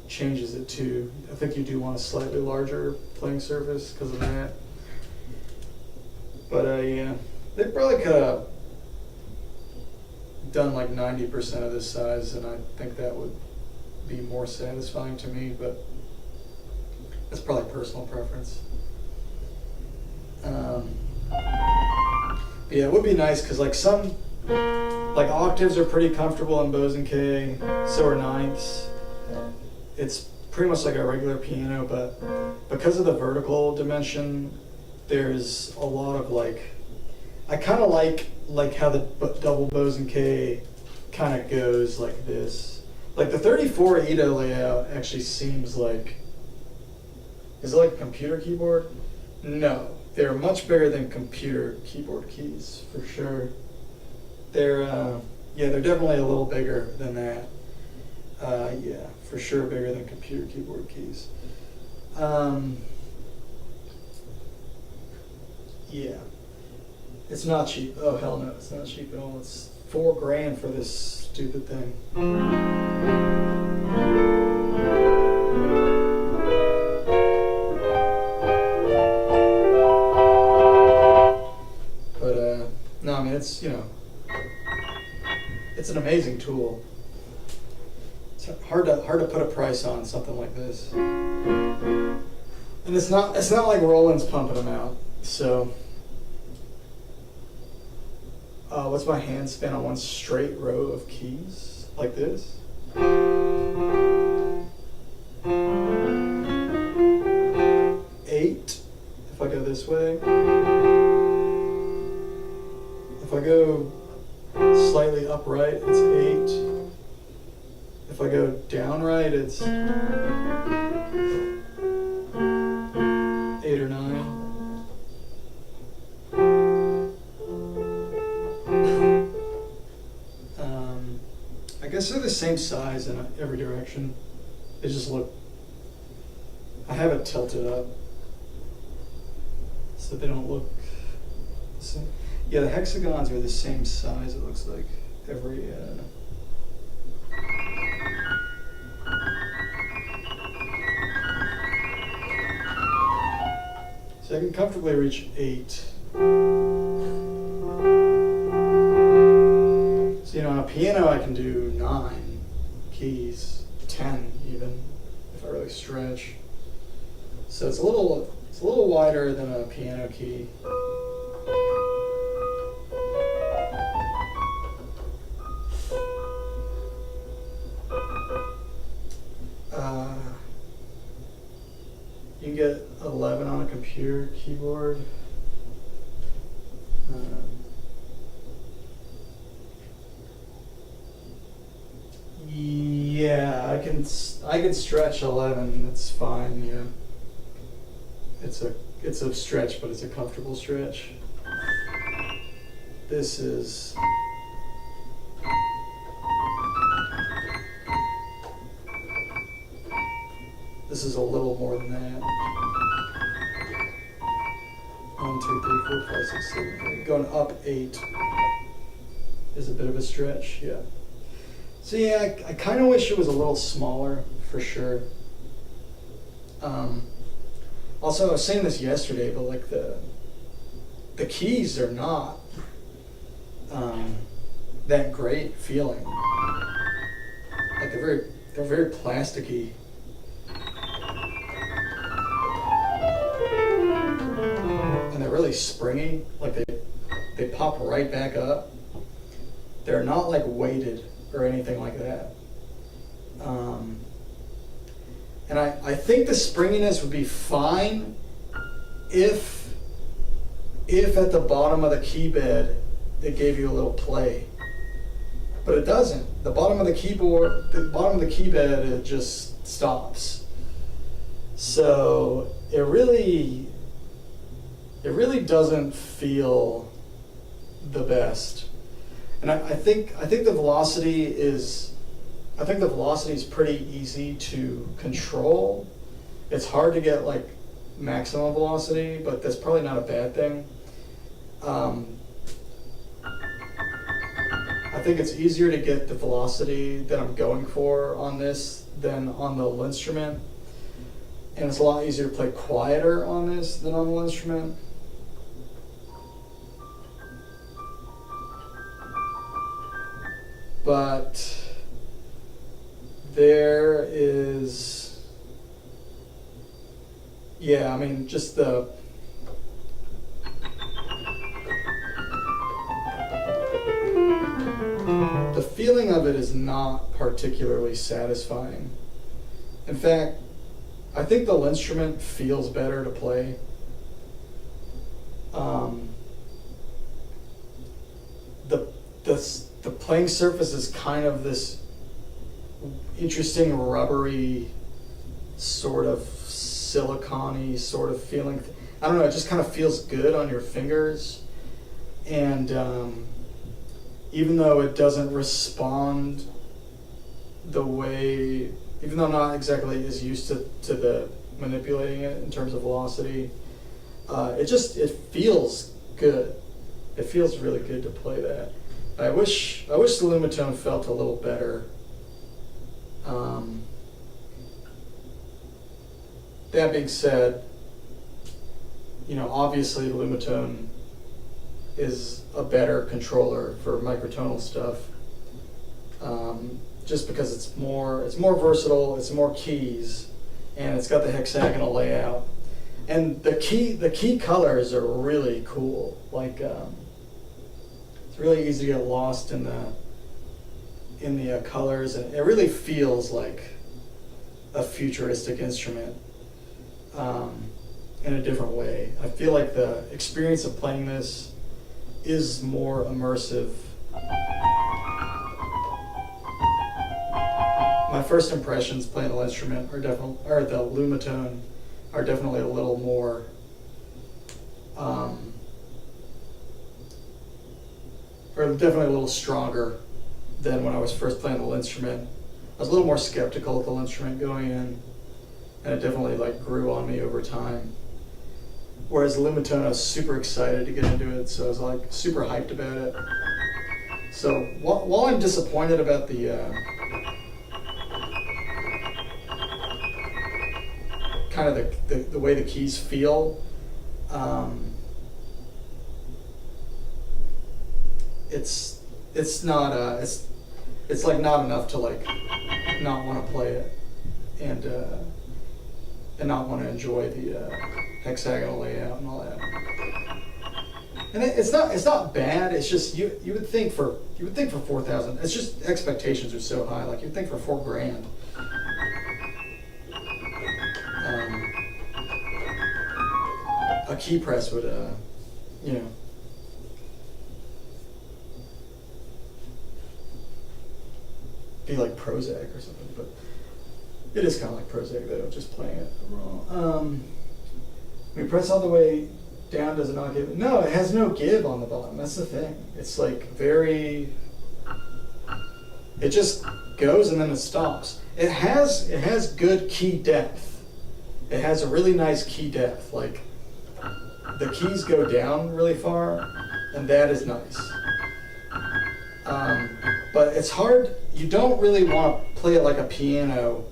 changes it too. I think you do want a slightly larger playing surface because of that. But yeah, they probably could have done like 90% of this size, and I think that would be more satisfying to me, but that's probably personal preference. Yeah, it would be nice because like some octaves are pretty comfortable in bows and K, so are ninths. It's pretty much like a regular piano, but because of the vertical dimension, there's a lot of I kind of like how the double bows and K kind of goes like this. Like the 34 Ito layout actually seems like, is it like a computer keyboard? No, they're much bigger than computer keyboard keys for sure. They're they're definitely a little bigger than that. Yeah, for sure bigger than computer keyboard keys. Yeah, it's not cheap. Oh hell no, it's not cheap at all. It's $4,000 for this stupid thing. But no, I mean it's it's an amazing tool. It's hard to put a price on something like this, and it's not like Roland's pumping them out. So, what's my hand span on one straight row of keys like this? 8. If I go this way, if I go slightly upright, it's 8. If I go down right, it's 8 or 9. I guess they're the same size in every direction. They just look, I have it tilted up so they don't look the same. Yeah, the hexagons are the same size, it looks like, every so I can comfortably reach 8. So, on a piano I can do 9 keys, 10 even, if I really stretch. So it's a little wider than a piano key. You can get 11 on a computer keyboard. Yeah, I can stretch 11. It's fine. Yeah, it's a stretch, but it's a comfortable stretch. This is. This is a little more than that. 1, 2, 3, 4, 5, 6, 7, 8. Going up 8 is a bit of a stretch, yeah. So yeah, I kind of wish it was a little smaller, for sure. Also, I was saying this yesterday, but like the keys are not that great feeling. Like they're very plasticky. And they're really springy. Like they pop right back up. They're not like weighted or anything like that. And I think the springiness would be fine if at the bottom of the key bed it gave you a little play. But it doesn't. The bottom of the key bed, it just stops. So it really doesn't feel the best. And I think the velocity is pretty easy to control. It's hard to get like maximum velocity, but that's probably not a bad thing. I think it's easier to get the velocity that I'm going for on this than on the linnstrument. And it's a lot easier to play quieter on this than on the linnstrument. But there is, yeah, I mean, just the feeling of it is not particularly satisfying. In fact, I think the linnstrument feels better to play. The playing surface is kind of this interesting rubbery, sort of silicone-y sort of feeling. I don't know, it just kind of feels good on your fingers. And even though it doesn't respond the way, even though I'm not exactly as used to the manipulating it in terms of velocity, it feels good. It feels really good to play that. I wish the lumatone felt a little better. That being said, obviously the lumatone is a better controller for microtonal stuff, just because it's more versatile, it's more keys, and it's got the hexagonal layout, and the key colors are really cool. Like it's really easy to get lost in the colors, and it really feels like a futuristic instrument in a different way. I feel like the experience of playing this is more immersive. My first impressions playing the instrument the lumatone are definitely a little more or definitely a little stronger than when I was first playing the instrument. I was a little more skeptical of the instrument going in, and it definitely like grew on me over time. Whereas the lumatone, I was super excited to get into it, so I was like super hyped about it. So while I'm disappointed about the kind of the way the keys feel, it's like not enough to like not want to play it and not want to enjoy the hexagonal layout and all that. And it's not bad. It's just you would think for $4,000. It's just expectations are so high. Like you'd think for $4,000. A key press would be like Prozac or something, but it is kind of like Prozac though, just playing it raw. We press all the way down, does it not give? No, it has no give on the bottom. That's the thing. It's like it just goes and then it stops. It has good key depth. It has a really nice key depth. Like the keys go down really far, and that is nice. But it's hard. You don't really want to play it like a piano.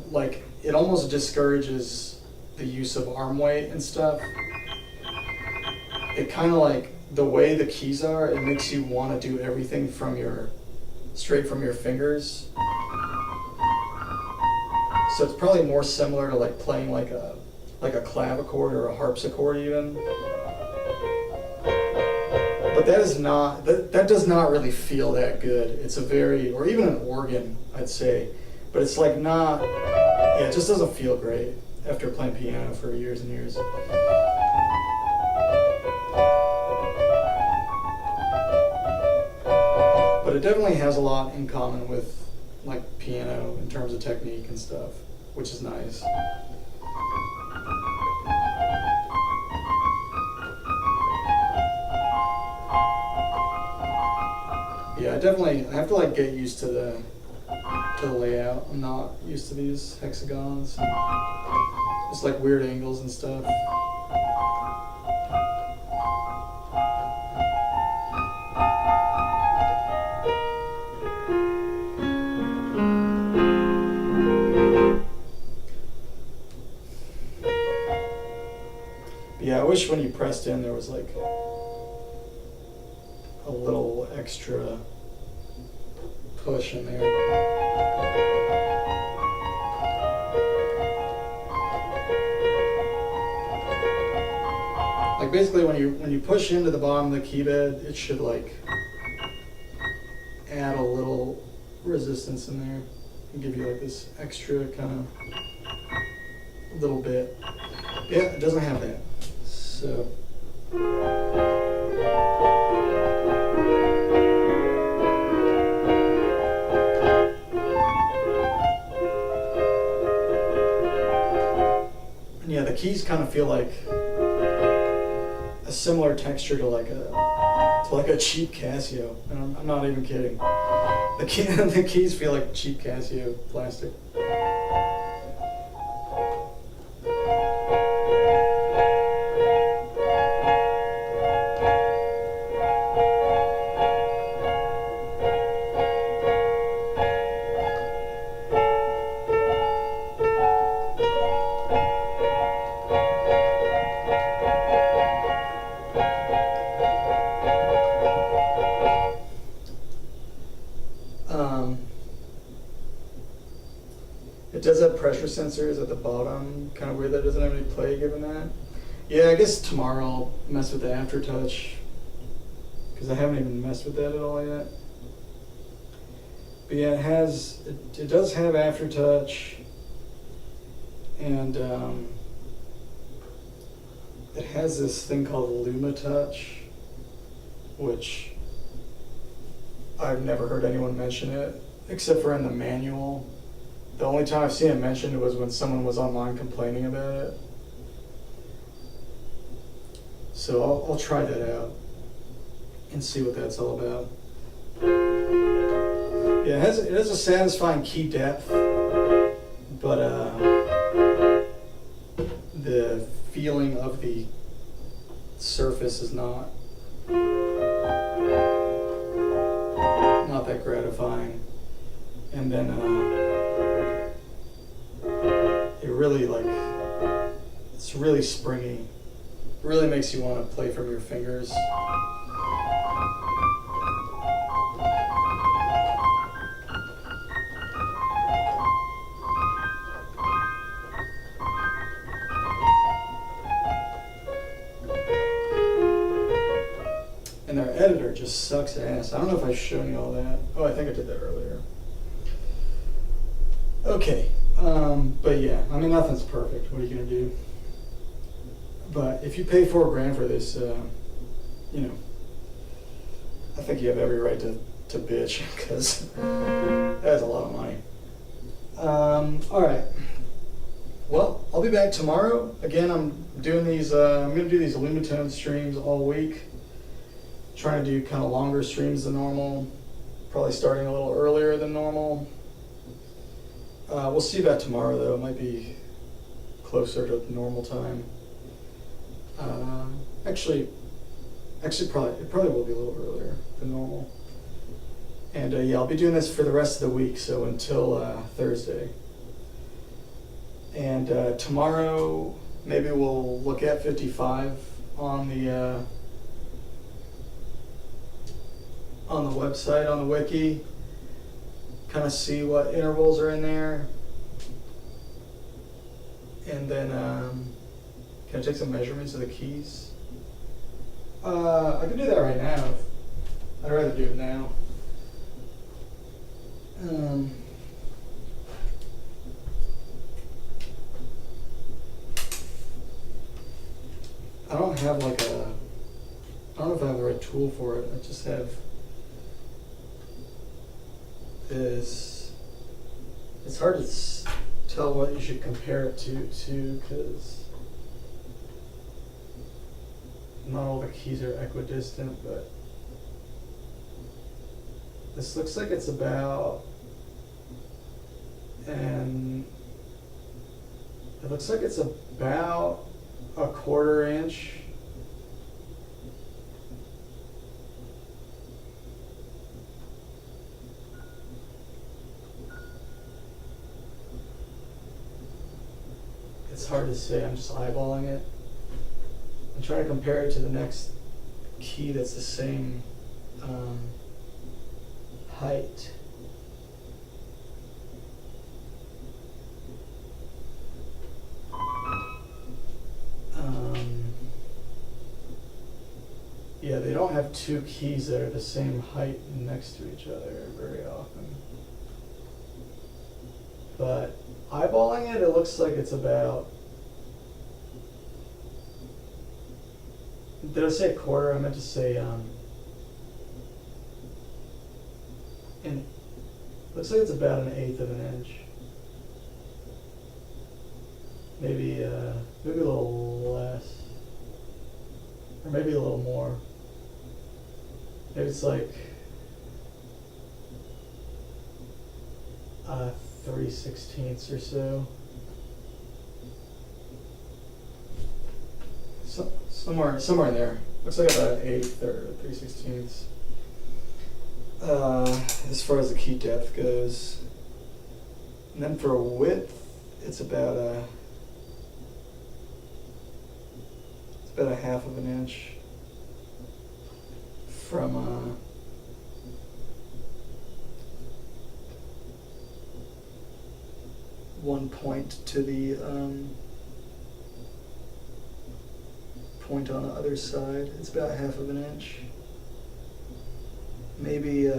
Like it almost discourages the use of arm weight and stuff. It kind of like the way the keys are, it makes you want to do everything straight from your fingers. So it's probably more similar to like playing like a clavichord or a harpsichord even. But that is not, that does not really feel that good. It's or even an organ, I'd say. But it's like not, yeah, it just doesn't feel great after playing piano for years and years. But it definitely has a lot in common with like piano in terms of technique and stuff, which is nice. Yeah, I have to like get used to the layout. I'm not used to these hexagons. It's like weird angles and stuff. But yeah, I wish when you pressed in there was like a little extra push in there. Like basically when you push into the bottom of the key bed, it should like add a little resistance in there and give you like this extra kind of little bit. Yeah, it doesn't have that. So yeah, the keys kind of feel like a similar texture to like a cheap Casio, and I'm not even kidding. The keys feel like cheap Casio plastic. It does have pressure sensors at the bottom. Kind of weird that it doesn't have any play given that. Yeah, I guess tomorrow I'll mess with the aftertouch because I haven't even messed with that at all yet. But yeah, it does have aftertouch, and it has this thing called lumatouch, which I've never heard anyone mention it except for in the manual. The only time I've seen it mentioned was when someone was online complaining about it. So I'll try that out and see what that's all about. Yeah, it has a satisfying key depth, but the feeling of the surface is not that gratifying. And then it really it's really springy. It really makes you want to play from your fingers. And their editor just sucks ass. I don't know if I've shown you all that. Oh, I think I did that earlier. Okay, but yeah, I mean, nothing's perfect. What are you gonna do? But if you pay $4,000 for this, you know, I think you have every right to bitch because that's a lot of money. All right. Well, I'll be back tomorrow. Again, I'm doing these. I'm gonna do these lumatone streams all week. Trying to do kind of longer streams than normal. Probably starting a little earlier than normal. We'll see about tomorrow, though. It might be closer to normal time. Actually, it probably will be a little earlier than normal. And yeah, I'll be doing this for the rest of the week, so until Thursday. And tomorrow, maybe we'll look at 55 on the on the website, on the wiki, kind of see what intervals are in there, and then can I take some measurements of the keys? I can do that right now. I'd rather do it now. I don't have like a, I don't know if I have the right tool for it. I just have this. It's hard to tell what you should compare it to, because not all the keys are equidistant, but this looks like it's about, and it looks like it's about a 1/4 inch. It's hard to say, I'm just eyeballing it. I'm trying to compare it to the next key that's the same height. Yeah, they don't have two keys that are the same height next to each other very often. But eyeballing it, it looks like it's about, did I say 1/4? I meant to say, looks like it's about 1/8 of an inch. Maybe a little less. Or maybe a little more. Maybe it's like 3/16 or so. Somewhere in there. Looks like about 1/8 or 3/16. As far as the key depth goes. And then for width, it's about a 1/2 of an inch from one point to the point on the other side. It's about 1/2 of an inch. Maybe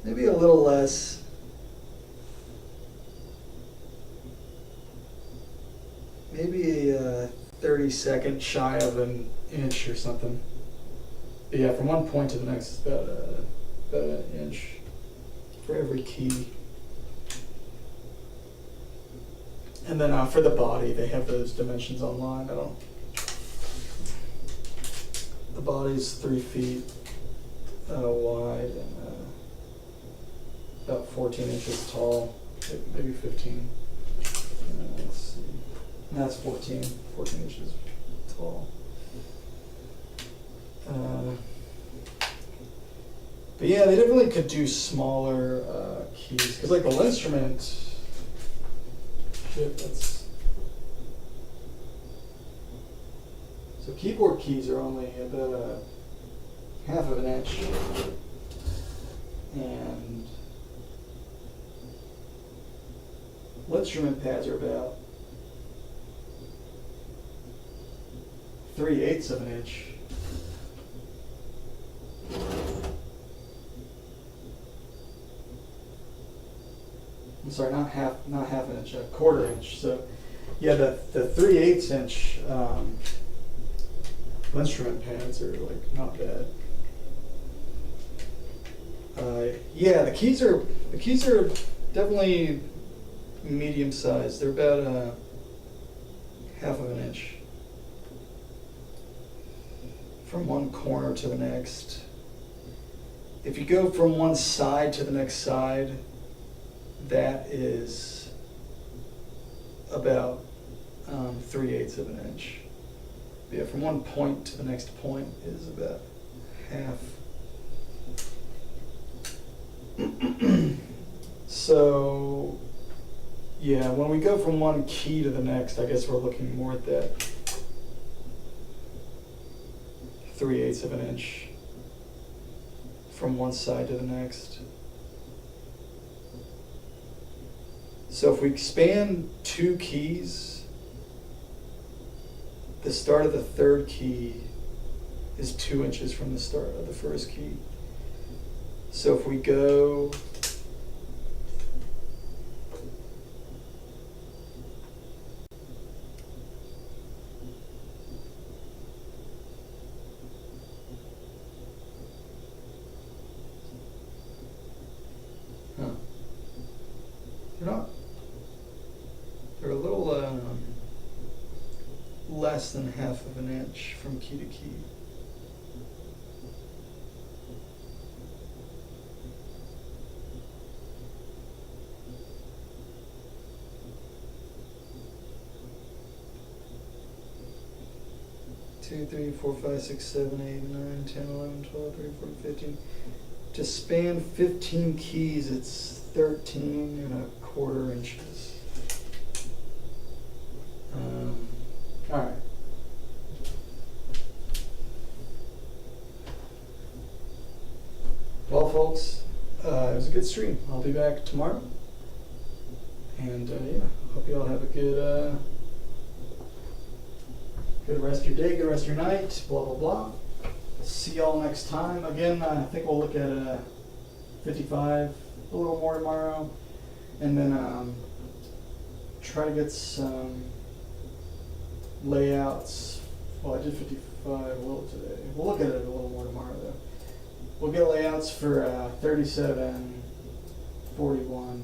maybe a little less. Maybe a 32nd shy of an inch or something. But yeah, from one point to the next, it's about an inch for every key. And then for the body, they have those dimensions online. The body's 3 feet wide and about 14 inches tall, maybe 15. Let's see. And that's 14 inches tall. But yeah, they definitely could do smaller keys, because like the linnstrument, shit, that's, so keyboard keys are only about 1/2 of an inch, and linnstrument pads are about 3/8 of an inch. I'm sorry, not half an inch, 1/4 inch. So, yeah, the 3/8 inch instrument pads are like not bad. Yeah, the keys are definitely medium sized. They're about 1/2 of an inch from one corner to the next. If you go from one side to the next side, that is about 3/8 of an inch. Yeah, from one point to the next point is about 1/2. So, yeah, when we go from one key to the next, I guess we're looking more at that 3/8 of an inch from one side to the next. So if we span 2 keys, the start of the third key is 2 inches from the start of the first key. So if we go they're a little less than half of an inch from key to key. Two, 3, 4, 5, 6, 7, 8, 9, 10, 11, 12, 13, 14, 15. To span 15 keys, it's 13.25 inches. All right. Well, folks, it was a good stream. I'll be back tomorrow. And yeah, hope you all have a good rest of your day, good rest of your night, blah, blah, blah. See y'all next time. Again, I think we'll look at 55, a little more tomorrow. And then try to get some layouts. Well, I did 55 a little today. We'll look at it a little more tomorrow, though. We'll get layouts for 37, 41,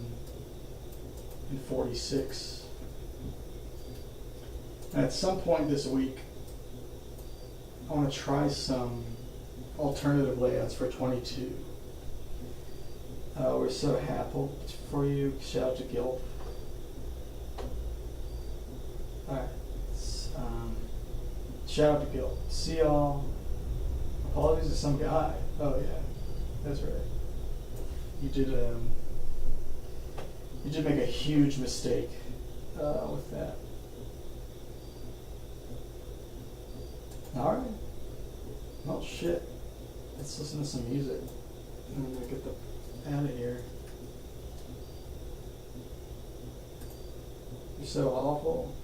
and 46. And at some point this week, I want to try some alternative layouts for 22. We're so happy for you. Shout out to Gil. Alright. Shout out to Gil. See y'all. Apologies to some guy. Oh yeah, that's right. You did make a huge mistake with that. Alright. Well, shit. Let's listen to some music. I'm gonna get out of here. You're so awful.